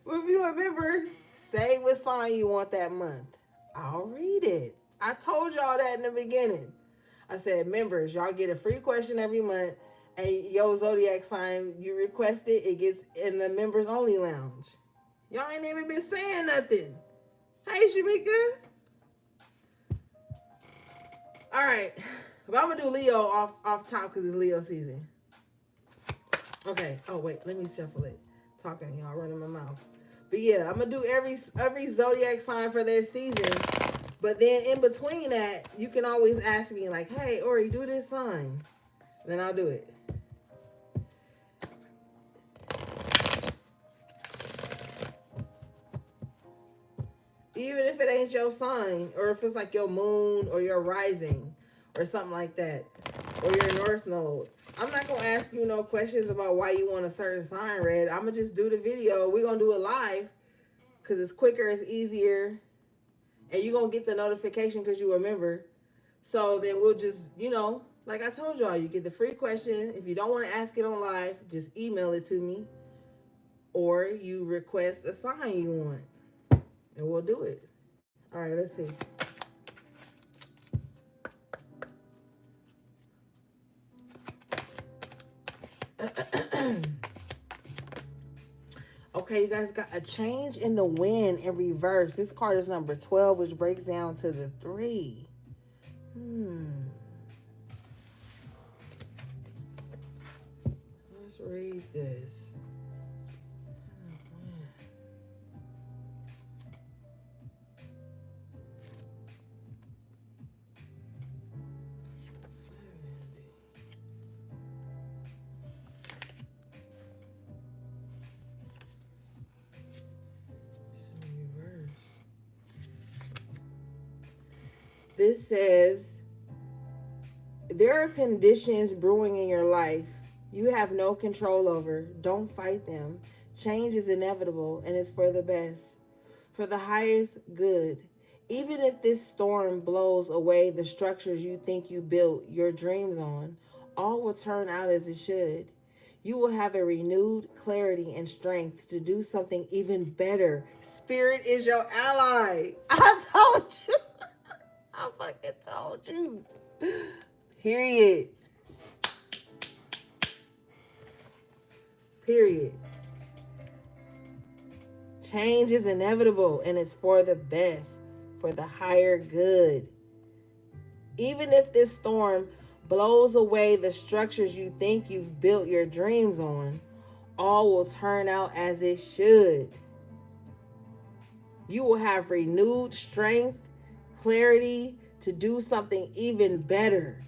But if you remember, say what sign you want that month. I'll read it. I told y'all that in the beginning. I said, members, y'all get a free question every month. And your zodiac sign, you request it, it gets in the members only lounge. Y'all ain't even been saying nothing. Hey, Shamika. All right. But I'm going to do Leo off top because it's Leo season. Okay. Oh, wait. Let me shuffle it. Talking to y'all, running my mouth. But yeah, I'm gonna do every zodiac sign for their season. But then in between that, you can always ask me like, "Hey, Ori, do this sign." Then I'll do it. Even if it ain't your sign, or if it's like your moon or your rising or something like that, or your north node. I'm not going to ask you no questions about why you want a certain sign read. I'm going to just do the video. We're going to do it live because it's quicker, it's easier, and you're going to get the notification because you remember. So then we'll just, like I told y'all, you get the free question. If you don't want to ask it on live, just email it to me, or you request a sign you want, and we'll do it. All right, let's see. Okay, you guys got a change in the wind in reverse. This card is number 12, which breaks down to the 3. Let's read this. This says, there are conditions brewing in your life you have no control over. Don't fight them. Change is inevitable and it's for the best, for the highest good. Even if this storm blows away the structures you think you built your dreams on, all will turn out as it should. You will have a renewed clarity and strength to do something even better. Spirit is your ally. I told you. I fucking told you. Period. Period. Change is inevitable and it's for the best, for the higher good. Even if this storm blows away the structures you think you've built your dreams on, all will turn out as it should. You will have renewed strength, clarity to do something even better.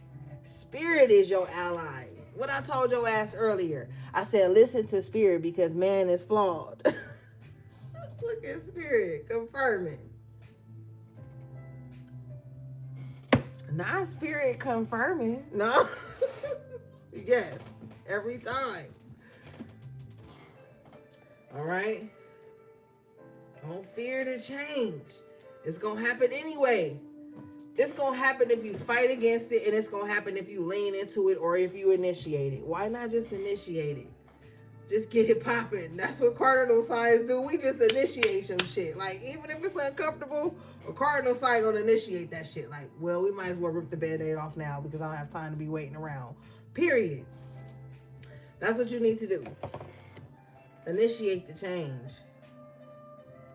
Spirit is your ally. What I told your ass earlier, I said listen to Spirit because man is flawed. Look at Spirit confirming. Not Spirit confirming. No. Yes, every time. All right. Don't fear the change. It's going to happen anyway. It's going to happen if you fight against it, and it's going to happen if you lean into it or if you initiate it. Why not just initiate it? Just get it popping. That's what cardinal signs do. We just initiate some shit. Like, even if it's uncomfortable, a cardinal sign gonna initiate that shit. Like, well, we might as well rip the band-aid off now because I don't have time to be waiting around. Period. That's what you need to do. Initiate the change.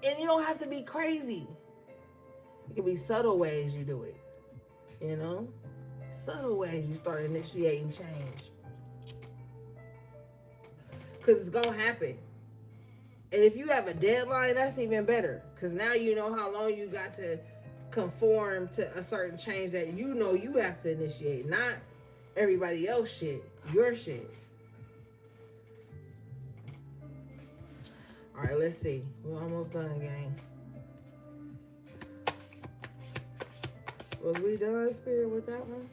And you don't have to be crazy. It can be subtle ways you do it. You know? Subtle ways you start initiating change. Because it's going to happen. And if you have a deadline, that's even better. Because now you know how long you got to conform to a certain change that you know you have to initiate. Not everybody else shit. Your shit. All right, let's see. We're almost done, gang. Was we done, Spirit, with that one?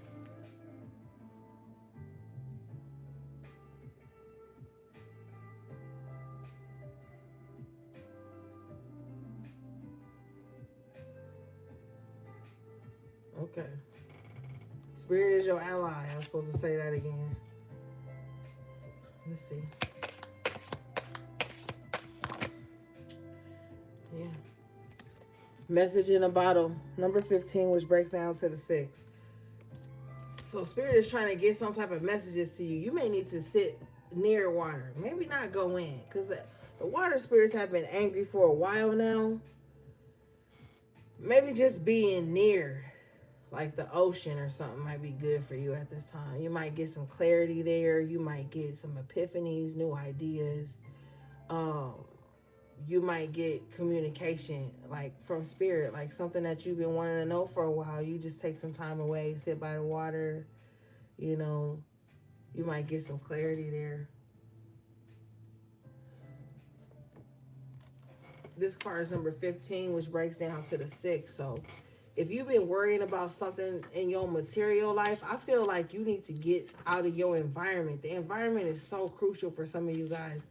Okay. Spirit is your ally. I'm supposed to say that again. Let's see. Yeah. Message in a bottle. Number 15, which breaks down to the 6. So Spirit is trying to get some type of messages to you. You may need to sit near water. Maybe not go in. Because the water spirits have been angry for a while now. Maybe just being near like the ocean or something might be good for you at this time. You might get some clarity there. You might get some epiphanies, new ideas. um you might get communication like from spirit, like something that you've been wanting to know for a while. You just take some time away, sit by the water, you know, you might get some clarity there. This card is number 15, which breaks down to the 6. So if you've been worrying about something in your material life, I feel like you need to get out of your environment. The environment is so crucial for some of you guys.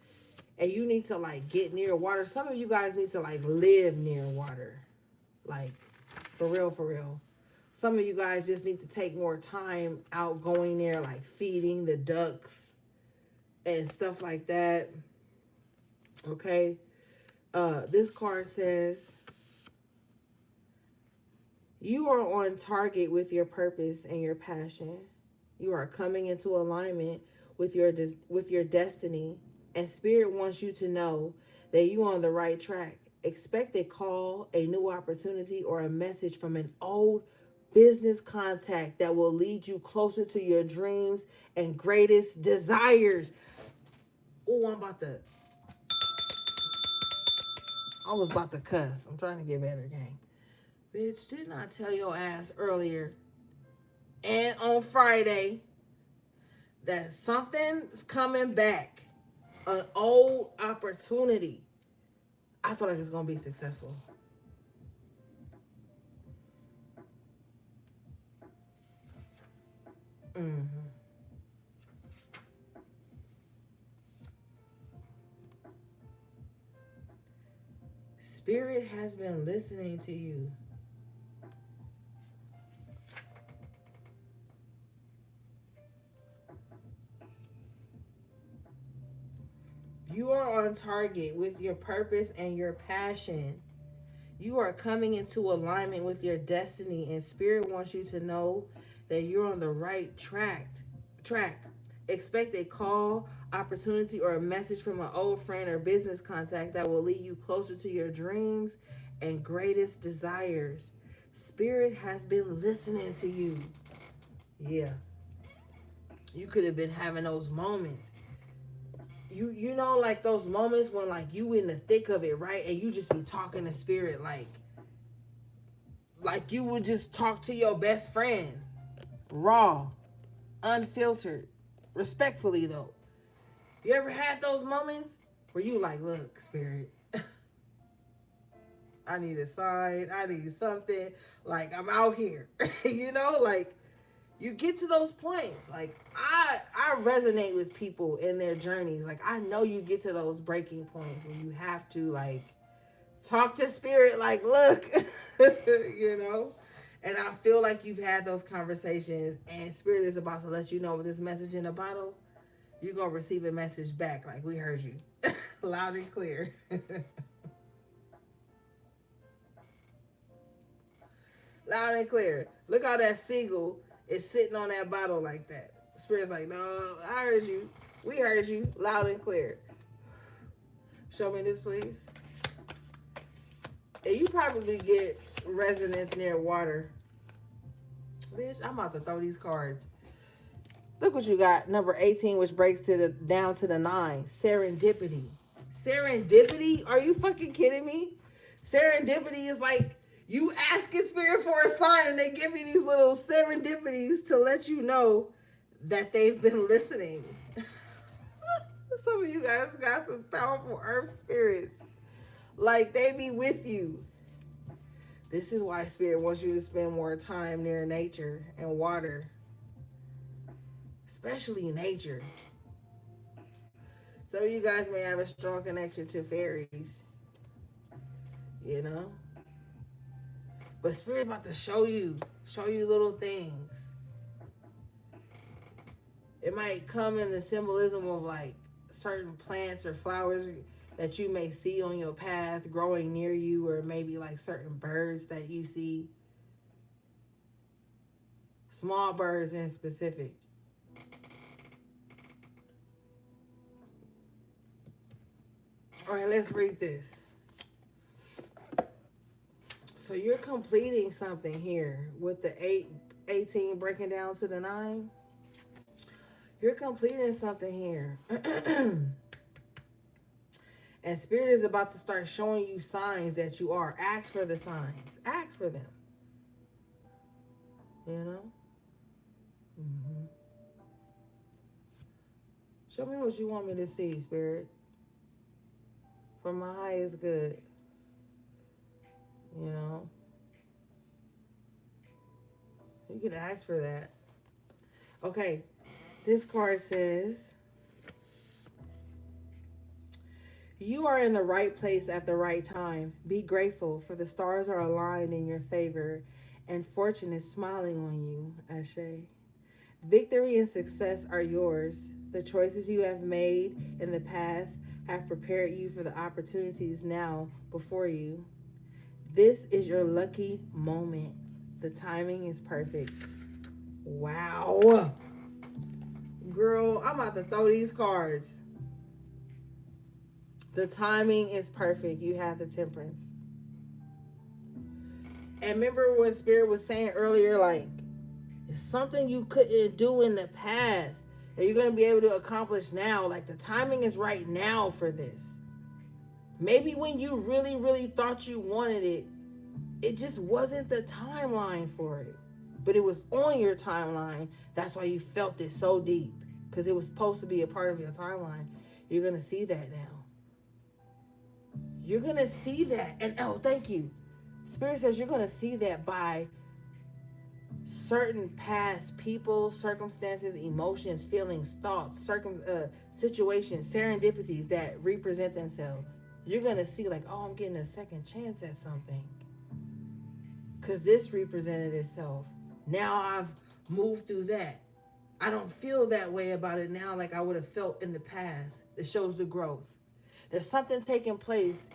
And you need to like get near water. Some of you guys need to like live near water. Like for real, for real. Some of you guys just need to take more time out going there, like feeding the ducks and stuff like that. Okay. This card says, you are on target with your purpose and your passion. You are coming into alignment with your destiny, and spirit wants you to know that you're on the right track. Expect a call, a new opportunity, or a message from an old business contact that will lead you closer to your dreams and greatest desires. Oh, I was about to cuss. I'm trying to get better, gang. Bitch, didn't I tell your ass earlier and on Friday that something's coming back? An old opportunity. I feel like it's going to be successful. Mm-hmm. Spirit has been listening to you. You are on target with your purpose and your passion. You are coming into alignment with your destiny, and spirit wants you to know that you're on the right track. Expect a call, opportunity, or a message from an old friend or business contact that will lead you closer to your dreams and greatest desires. Spirit has been listening to you. Yeah. You could have been having those moments. You know, like those moments when like you in the thick of it, right? And you just be talking to spirit like you would just talk to your best friend. Raw, unfiltered, respectfully though. You ever had those moments where you like, look, spirit, I need a sign, I need something, like I'm out here. You know, like you get to those points. Like I resonate with people in their journeys. Like I know you get to those breaking points where you have to like talk to spirit, like, look, you know. And I feel like you've had those conversations, and spirit is about to let you know with this message in the bottle, you're gonna receive a message back. Like, we heard you, loud and clear. Loud and clear. Look how that seagull is sitting on that bottle like that. Spirit's like, no, I heard you. We heard you, loud and clear. Show me this, please. And you probably get resonance near water. Bitch, I'm about to throw these cards. Look what you got. Number 18, which breaks down to the 9. Serendipity. Serendipity? Are you fucking kidding me? Serendipity is like you asking spirit for a sign and they give you these little serendipities to let you know that they've been listening. Some of you guys got some powerful earth spirits. Like they be with you. This is why spirit wants you to spend more time near nature and water. Especially nature. Some of you guys may have a strong connection to fairies. You know? But spirit's about to show you little things. It might come in the symbolism of like certain plants or flowers that you may see on your path growing near you, or maybe like certain birds that you see. Small birds in specific. All right, let's read this. So you're completing something here with the 18 breaking down to the 9. You're completing something here. And Spirit is about to start showing you signs that you are. Ask for the signs. Ask for them. You know? Mm-hmm. Show me what you want me to see, Spirit. From my highest good. You know? You can ask for that. Okay. This card says, you are in the right place at the right time. Be grateful, for the stars are aligned in your favor, and fortune is smiling on you, Ashe. Victory and success are yours. The choices you have made in the past have prepared you for the opportunities now before you. This is your lucky moment. The timing is perfect. Wow. Girl, I'm about to throw these cards. The timing is perfect. You have the Temperance. And remember what Spirit was saying earlier, like, it's something you couldn't do in the past that you're going to be able to accomplish now. Like, the timing is right now for this. Maybe when you really, really thought you wanted it, it just wasn't the timeline for it. But it was on your timeline. That's why you felt it so deep. Because it was supposed to be a part of your timeline. You're going to see that now. You're going to see that. And, oh, thank you. Spirit says you're going to see that by certain past people, circumstances, emotions, feelings, thoughts, situations, serendipities that represent themselves. You're going to see like, oh, I'm getting a second chance at something. Because this represented itself. Now I've moved through that. I don't feel that way about it now like I would have felt in the past. It shows the growth. There's something taking place.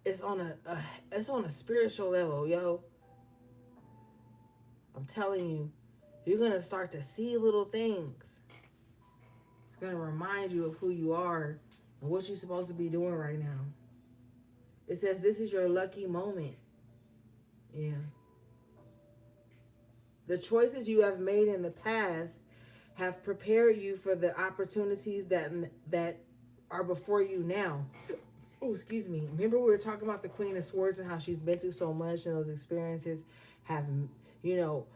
It's on a spiritual level, yo. I'm telling you, you're going to start to see little things. It's going to remind you of who you are and what you're supposed to be doing right now. It says this is your lucky moment. Yeah. The choices you have made in the past have prepared you for the opportunities that are before you now. Oh, excuse me. Remember we were talking about the Queen of Swords and how she's been through so much and those experiences have,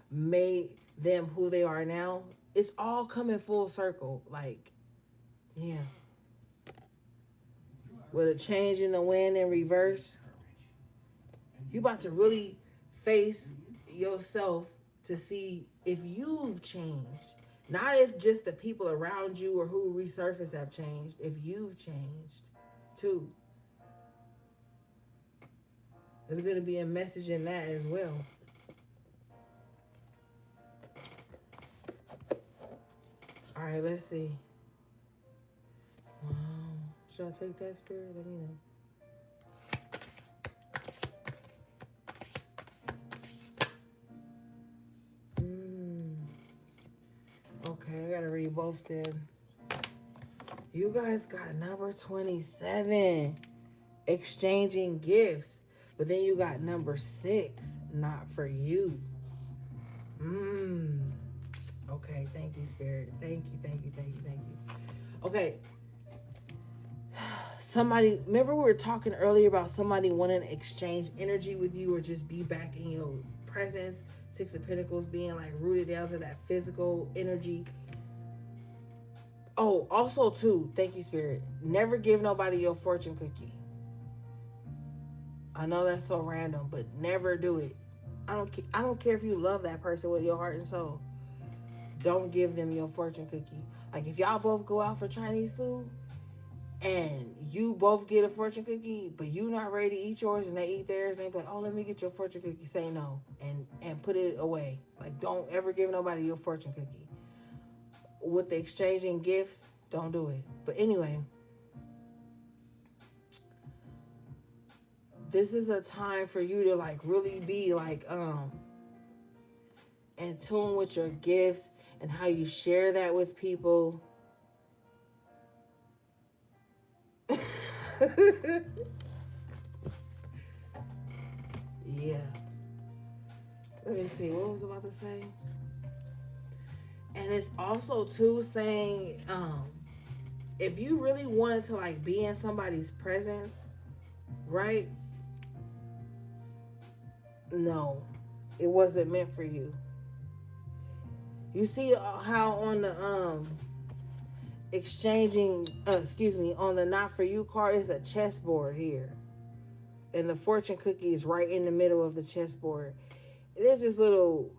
made them who they are now? It's all coming full circle. Like, yeah. With a change in the wind in reverse, you about to really face yourself to see if you've changed. Not if just the people around you or who resurfaced have changed. If you've changed, too. There's going to be a message in that as well. All right, let's see. Wow. Should I take that, Spirit? Let me know. Okay, I got to read both then. You guys got number 27. Exchanging gifts. But then you got number 6. Not for you. Okay, thank you, Spirit. Thank you. Okay. Somebody, remember we were talking earlier about somebody wanting to exchange energy with you or just be back in your presence. 6 of Pentacles being like rooted down to that physical energy. Oh, also too, thank you, Spirit. Never give nobody your fortune cookie. I know that's so random, but never do it. I don't care if you love that person with your heart and soul. Don't give them your fortune cookie. Like if y'all both go out for Chinese food and you both get a fortune cookie, but you not ready to eat yours and they eat theirs and they be like, oh, let me get your fortune cookie. Say no and put it away. Like don't ever give nobody your fortune cookie. With the exchanging gifts, don't do it. But anyway, this is a time for you to like really be like in tune with your gifts and how you share that with people. Yeah. Let me see. What was I about to say? And it's also too saying if you really wanted to like be in somebody's presence, right? No, it wasn't meant for you. You see how on the exchanging, excuse me, on the not for you card is a chessboard here, and the fortune cookie is right in the middle of the chessboard. There's this little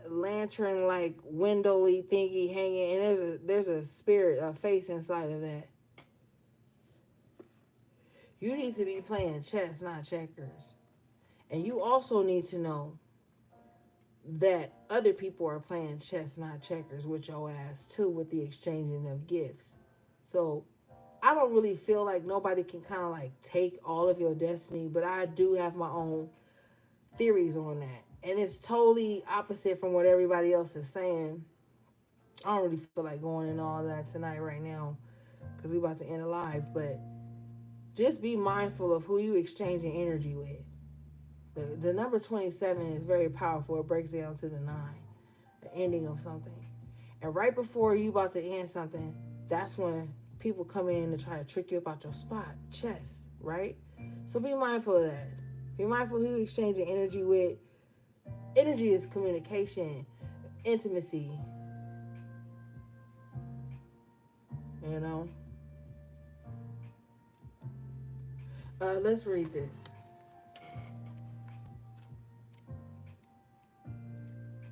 lantern like windowy thingy hanging, and there's a spirit, a face inside of that. You need to be playing chess, not checkers. And you also need to know that other people are playing chess, not checkers, with your ass too, with the exchanging of gifts. So I don't really feel like nobody can kind of like take all of your destiny, but I do have my own theories on that. And it's totally opposite from what everybody else is saying. I don't really feel like going into all that tonight right now because we about to end a live, but just be mindful of who you exchanging energy with. The number 27 is very powerful. It breaks down to the 9, the ending of something. And right before you about to end something, that's when people come in to try to trick you about your spot, chess, right? So be mindful of that. Be mindful who you exchanging energy with. Energy is communication, intimacy, you know. Let's read this.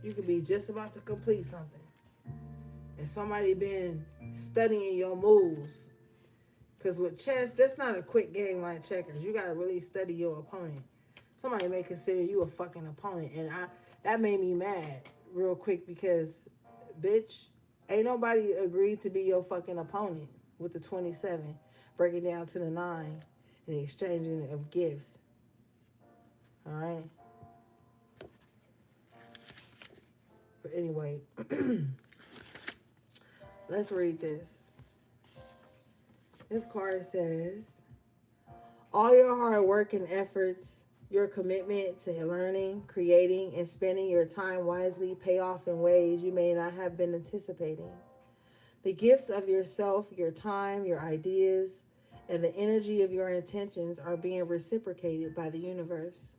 You could be just about to complete something, and somebody been studying your moves. Because with chess, that's not a quick game like checkers. You gotta really study your opponent. Somebody may consider you a fucking opponent, and that made me mad real quick because, bitch, ain't nobody agreed to be your fucking opponent with the 27, breaking down to the 9, and the exchanging of gifts. All right. But anyway, let's read this. This card says, all your hard work and efforts, your commitment to learning, creating, and spending your time wisely pay off in ways you may not have been anticipating. The gifts of yourself, your time, your ideas, and the energy of your intentions are being reciprocated by the universe,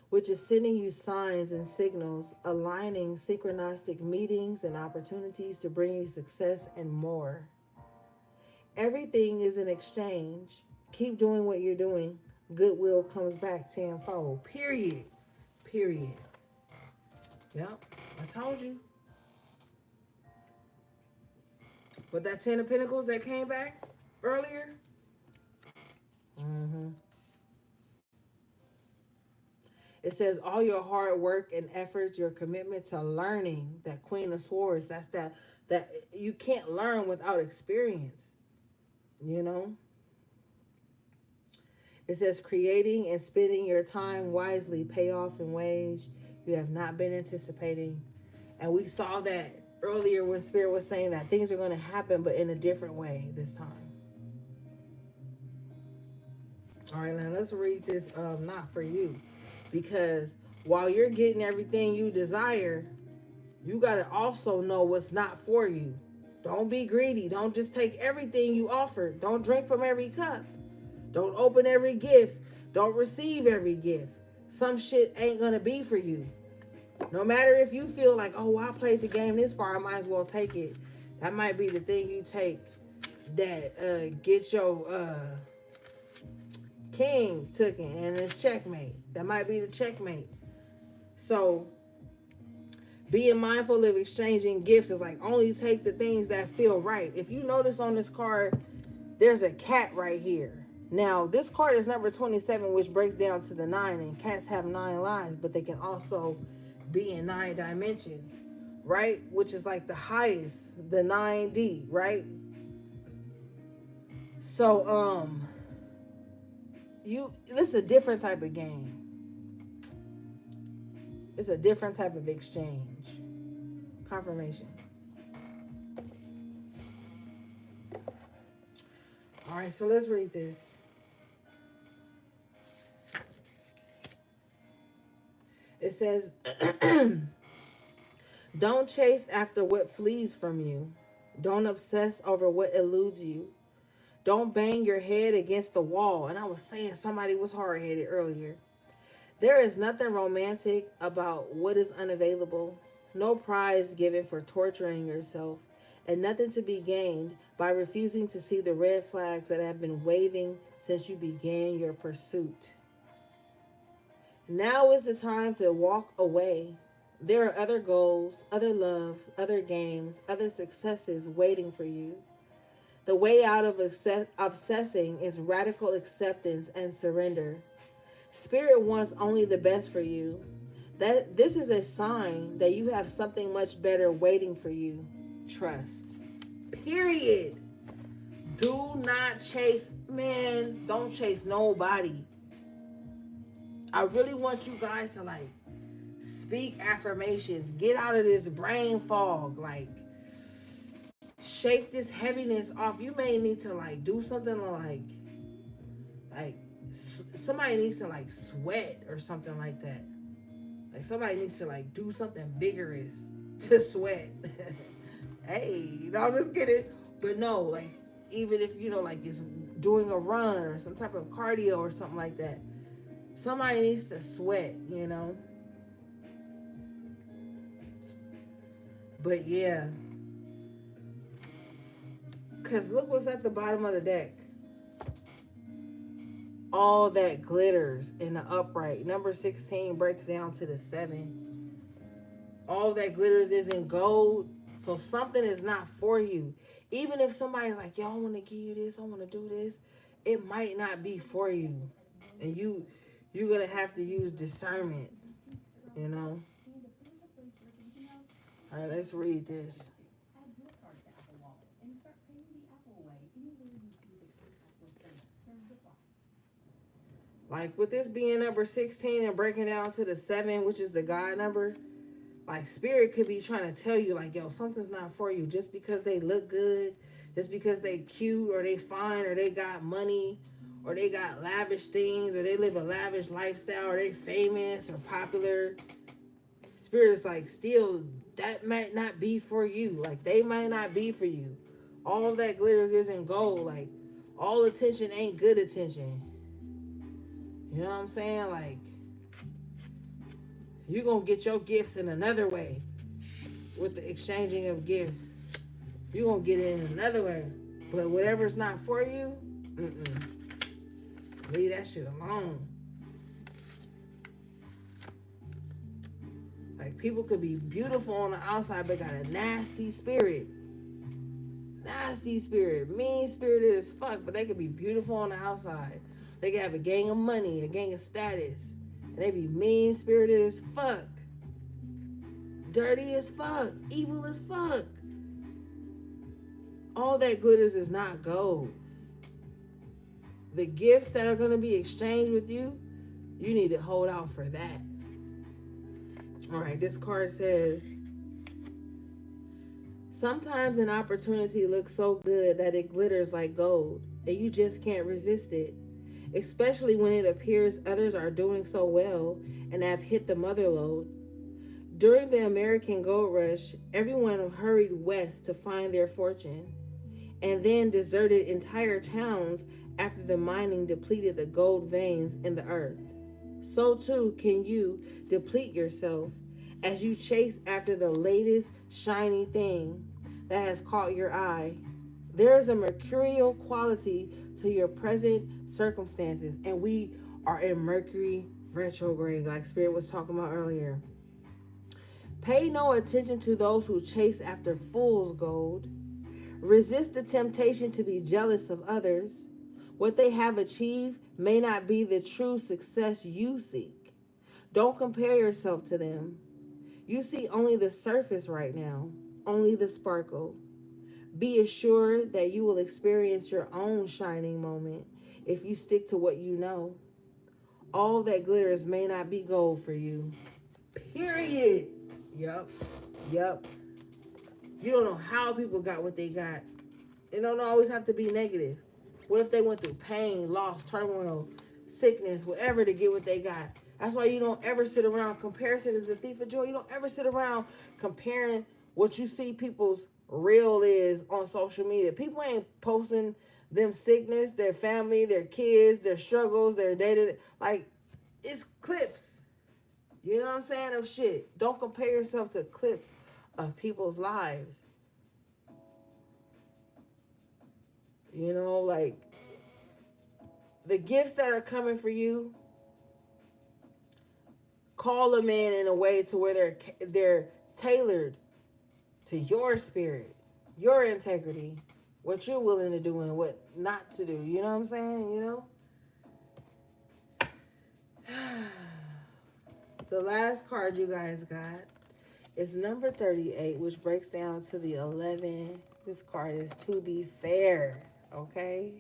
which is sending you signs and signals, aligning synchronistic meetings and opportunities to bring you success and more. Everything is an exchange. Keep doing what you're doing. Goodwill comes back tenfold. Period. Period. Yep. I told you. With that 10 of Pentacles that came back earlier. Mm-hmm. It says all your hard work and efforts, your commitment to learning, that Queen of Swords, that's that you can't learn without experience. You know? It says creating and spending your time wisely pay off in ways you have not been anticipating. And we saw that earlier when Spirit was saying that things are going to happen, but in a different way this time. All right, now let's read this not for you. Because while you're getting everything you desire, you got to also know what's not for you. Don't be greedy. Don't just take everything you offer. Don't drink from every cup. Don't open every gift. Don't receive every gift. Some shit ain't going to be for you. No matter if you feel like, oh, I played the game this far, I might as well take it. That might be the thing you take that get your king taken and it's checkmate. That might be the checkmate. So being mindful of exchanging gifts is like only take the things that feel right. If you notice on this card, there's a cat right here. Now, this card is number 27, which breaks down to the 9, and cats have 9 lives, but they can also be in 9 dimensions, right? Which is like the highest, the 9D, right? So, this is a different type of game. It's a different type of exchange. Confirmation. All right, so let's read this. It says, don't chase after what flees from you. Don't obsess over what eludes you. Don't bang your head against the wall. And I was saying somebody was hard-headed earlier. There is nothing romantic about what is unavailable, no prize given for torturing yourself, and nothing to be gained by refusing to see the red flags that have been waving since you began your pursuit. Now is the time to walk away. There are other goals, other loves, other games, other successes waiting for you. The way out of obsessing is radical acceptance and surrender. Spirit wants only the best for you. That this is a sign that you have something much better waiting for you. Trust. Period. Do not chase, man, don't chase nobody. I really want you guys to like speak affirmations. Get out of this brain fog. Like shake this heaviness off. You may need to like do something like somebody needs to like sweat or something like that. Like somebody needs to like do something vigorous to sweat. Hey, I'm just kidding. But no, like even if like it's doing a run or some type of cardio or something like that, somebody needs to sweat. But yeah, because look what's at the bottom of the deck. All that glitters in the upright. Number 16 breaks down to the 7. All that glitters isn't gold. So something is not for you. Even if somebody's like, yo, I want to give you this, I want to do this, it might not be for you. And you're going to have to use discernment. All right, let's read this. Like with this being number 16 and breaking down to the 7, which is the God number, like spirit could be trying to tell you like, yo, something's not for you just because they look good, just because they cute or they fine or they got money or they got lavish things or they live a lavish lifestyle or they famous or popular. Spirit's like, still, that might not be for you. Like they might not be for you. All that glitters isn't gold. Like all attention ain't good attention. You know what I'm saying? Like, you're going to get your gifts in another way with the exchanging of gifts. You're going to get it in another way. But whatever's not for you, leave that shit alone. Like, people could be beautiful on the outside, but got a nasty spirit. Nasty spirit. Mean spirited as fuck, but they could be beautiful on the outside. They can have a gang of money, a gang of status. And they be mean-spirited as fuck. Dirty as fuck. Evil as fuck. All that glitters is not gold. The gifts that are going to be exchanged with you, you need to hold out for that. All right, this card says, sometimes an opportunity looks so good that it glitters like gold, and you just can't resist it. Especially when it appears others are doing so well and have hit the mother lode. During the American gold rush, everyone hurried west to find their fortune, and then deserted entire towns after the mining depleted the gold veins in the earth. So too can you deplete yourself as you chase after the latest shiny thing that has caught your eye. There is a mercurial quality to your present circumstances, and we are in Mercury retrograde, like Spirit was talking about earlier. Pay no attention to those who chase after fool's gold. Resist the temptation to be jealous of others. What they have achieved may not be the true success you seek. Don't compare yourself to them. You see only the surface right now, only the sparkle. Be assured that you will experience your own shining moment if you stick to what you know. All that glitters may not be gold for you. Period. Yep. You don't know how people got what they got. It don't always have to be negative. What if they went through pain, loss, turmoil, sickness, whatever to get what they got? That's why you don't ever sit around. Comparison is the thief of joy. You don't ever sit around comparing what you see people's real is on social media. People ain't posting them sickness, their family, their kids, their struggles, their day-to-day, like, it's clips. You know what I'm saying? Of shit. Don't compare yourself to clips of people's lives. You know, like, the gifts that are coming for you, call them in a way to where they're tailored to your spirit, your integrity, what you're willing to do and what not to do. You know what I'm saying? You know? The last card you guys got is number 38, which breaks down to the 11. This card is to be fair, okay?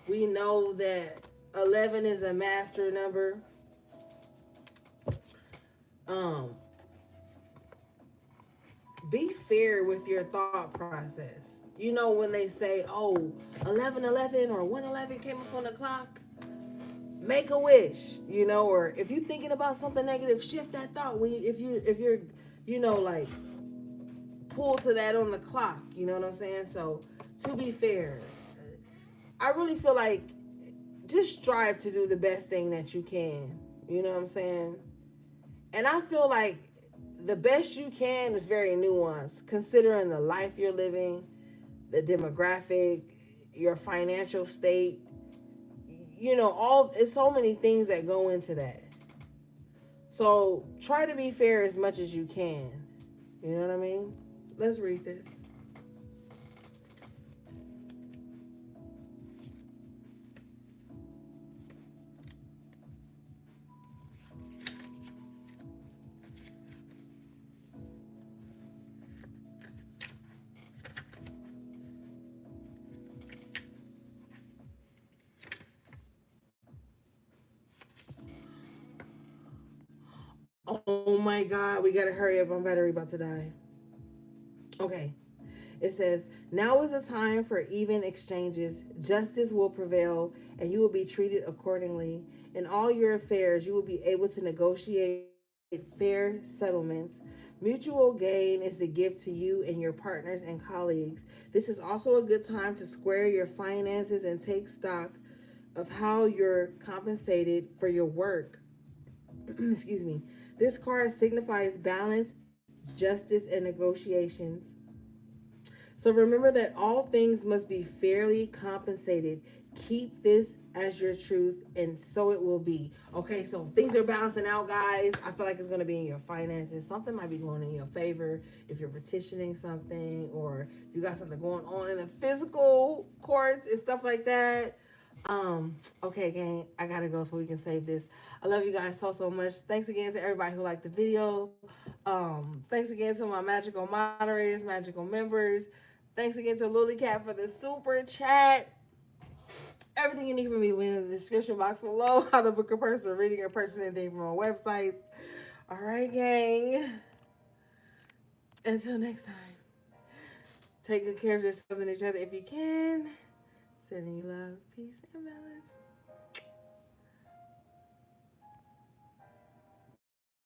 We know that 11 is a master number. Um, be fair with your thought process. You know, when they say, oh, 1111 or 111 came up on the clock, make a wish, you know, or if you're thinking about something negative, shift that thought. If you're, you know, like, pulled to that on the clock, you know what I'm saying? So, to be fair, I really feel like just strive to do the best thing that you can. You know what I'm saying? And I feel like the best you can is very nuanced, considering the life you're living, the demographic, your financial state. You know, all it's so many things that go into that. So try to be fair as much as you can. You know what I mean? Let's read this. Oh my God, we gotta hurry up. My battery about to die. Okay. It says, now is the time for even exchanges. Justice will prevail, and you will be treated accordingly. In all your affairs, you will be able to negotiate fair settlements. Mutual gain is the gift to you and your partners and colleagues. This is also a good time to square your finances and take stock of how you're compensated for your work. Excuse me. This card signifies balance, justice, and negotiations. So remember that all things must be fairly compensated. Keep this as your truth, and so it will be. Okay, so things are balancing out, guys. I feel like it's going to be in your finances. Something might be going in your favor if you're petitioning something, or you got something going on in the physical courts and stuff like that. Okay, gang, I gotta go so we can save this. I love you guys so much. Thanks again to everybody who liked the video. Thanks again to my magical moderators, magical members. Thanks again to Lily Cat for the super chat. Everything you need from me will be in the description box below. How to book a personal reading or purchase anything from our website. All right, gang. Until next time, take good care of yourselves and each other if you can. Sending you love, peace, and balance.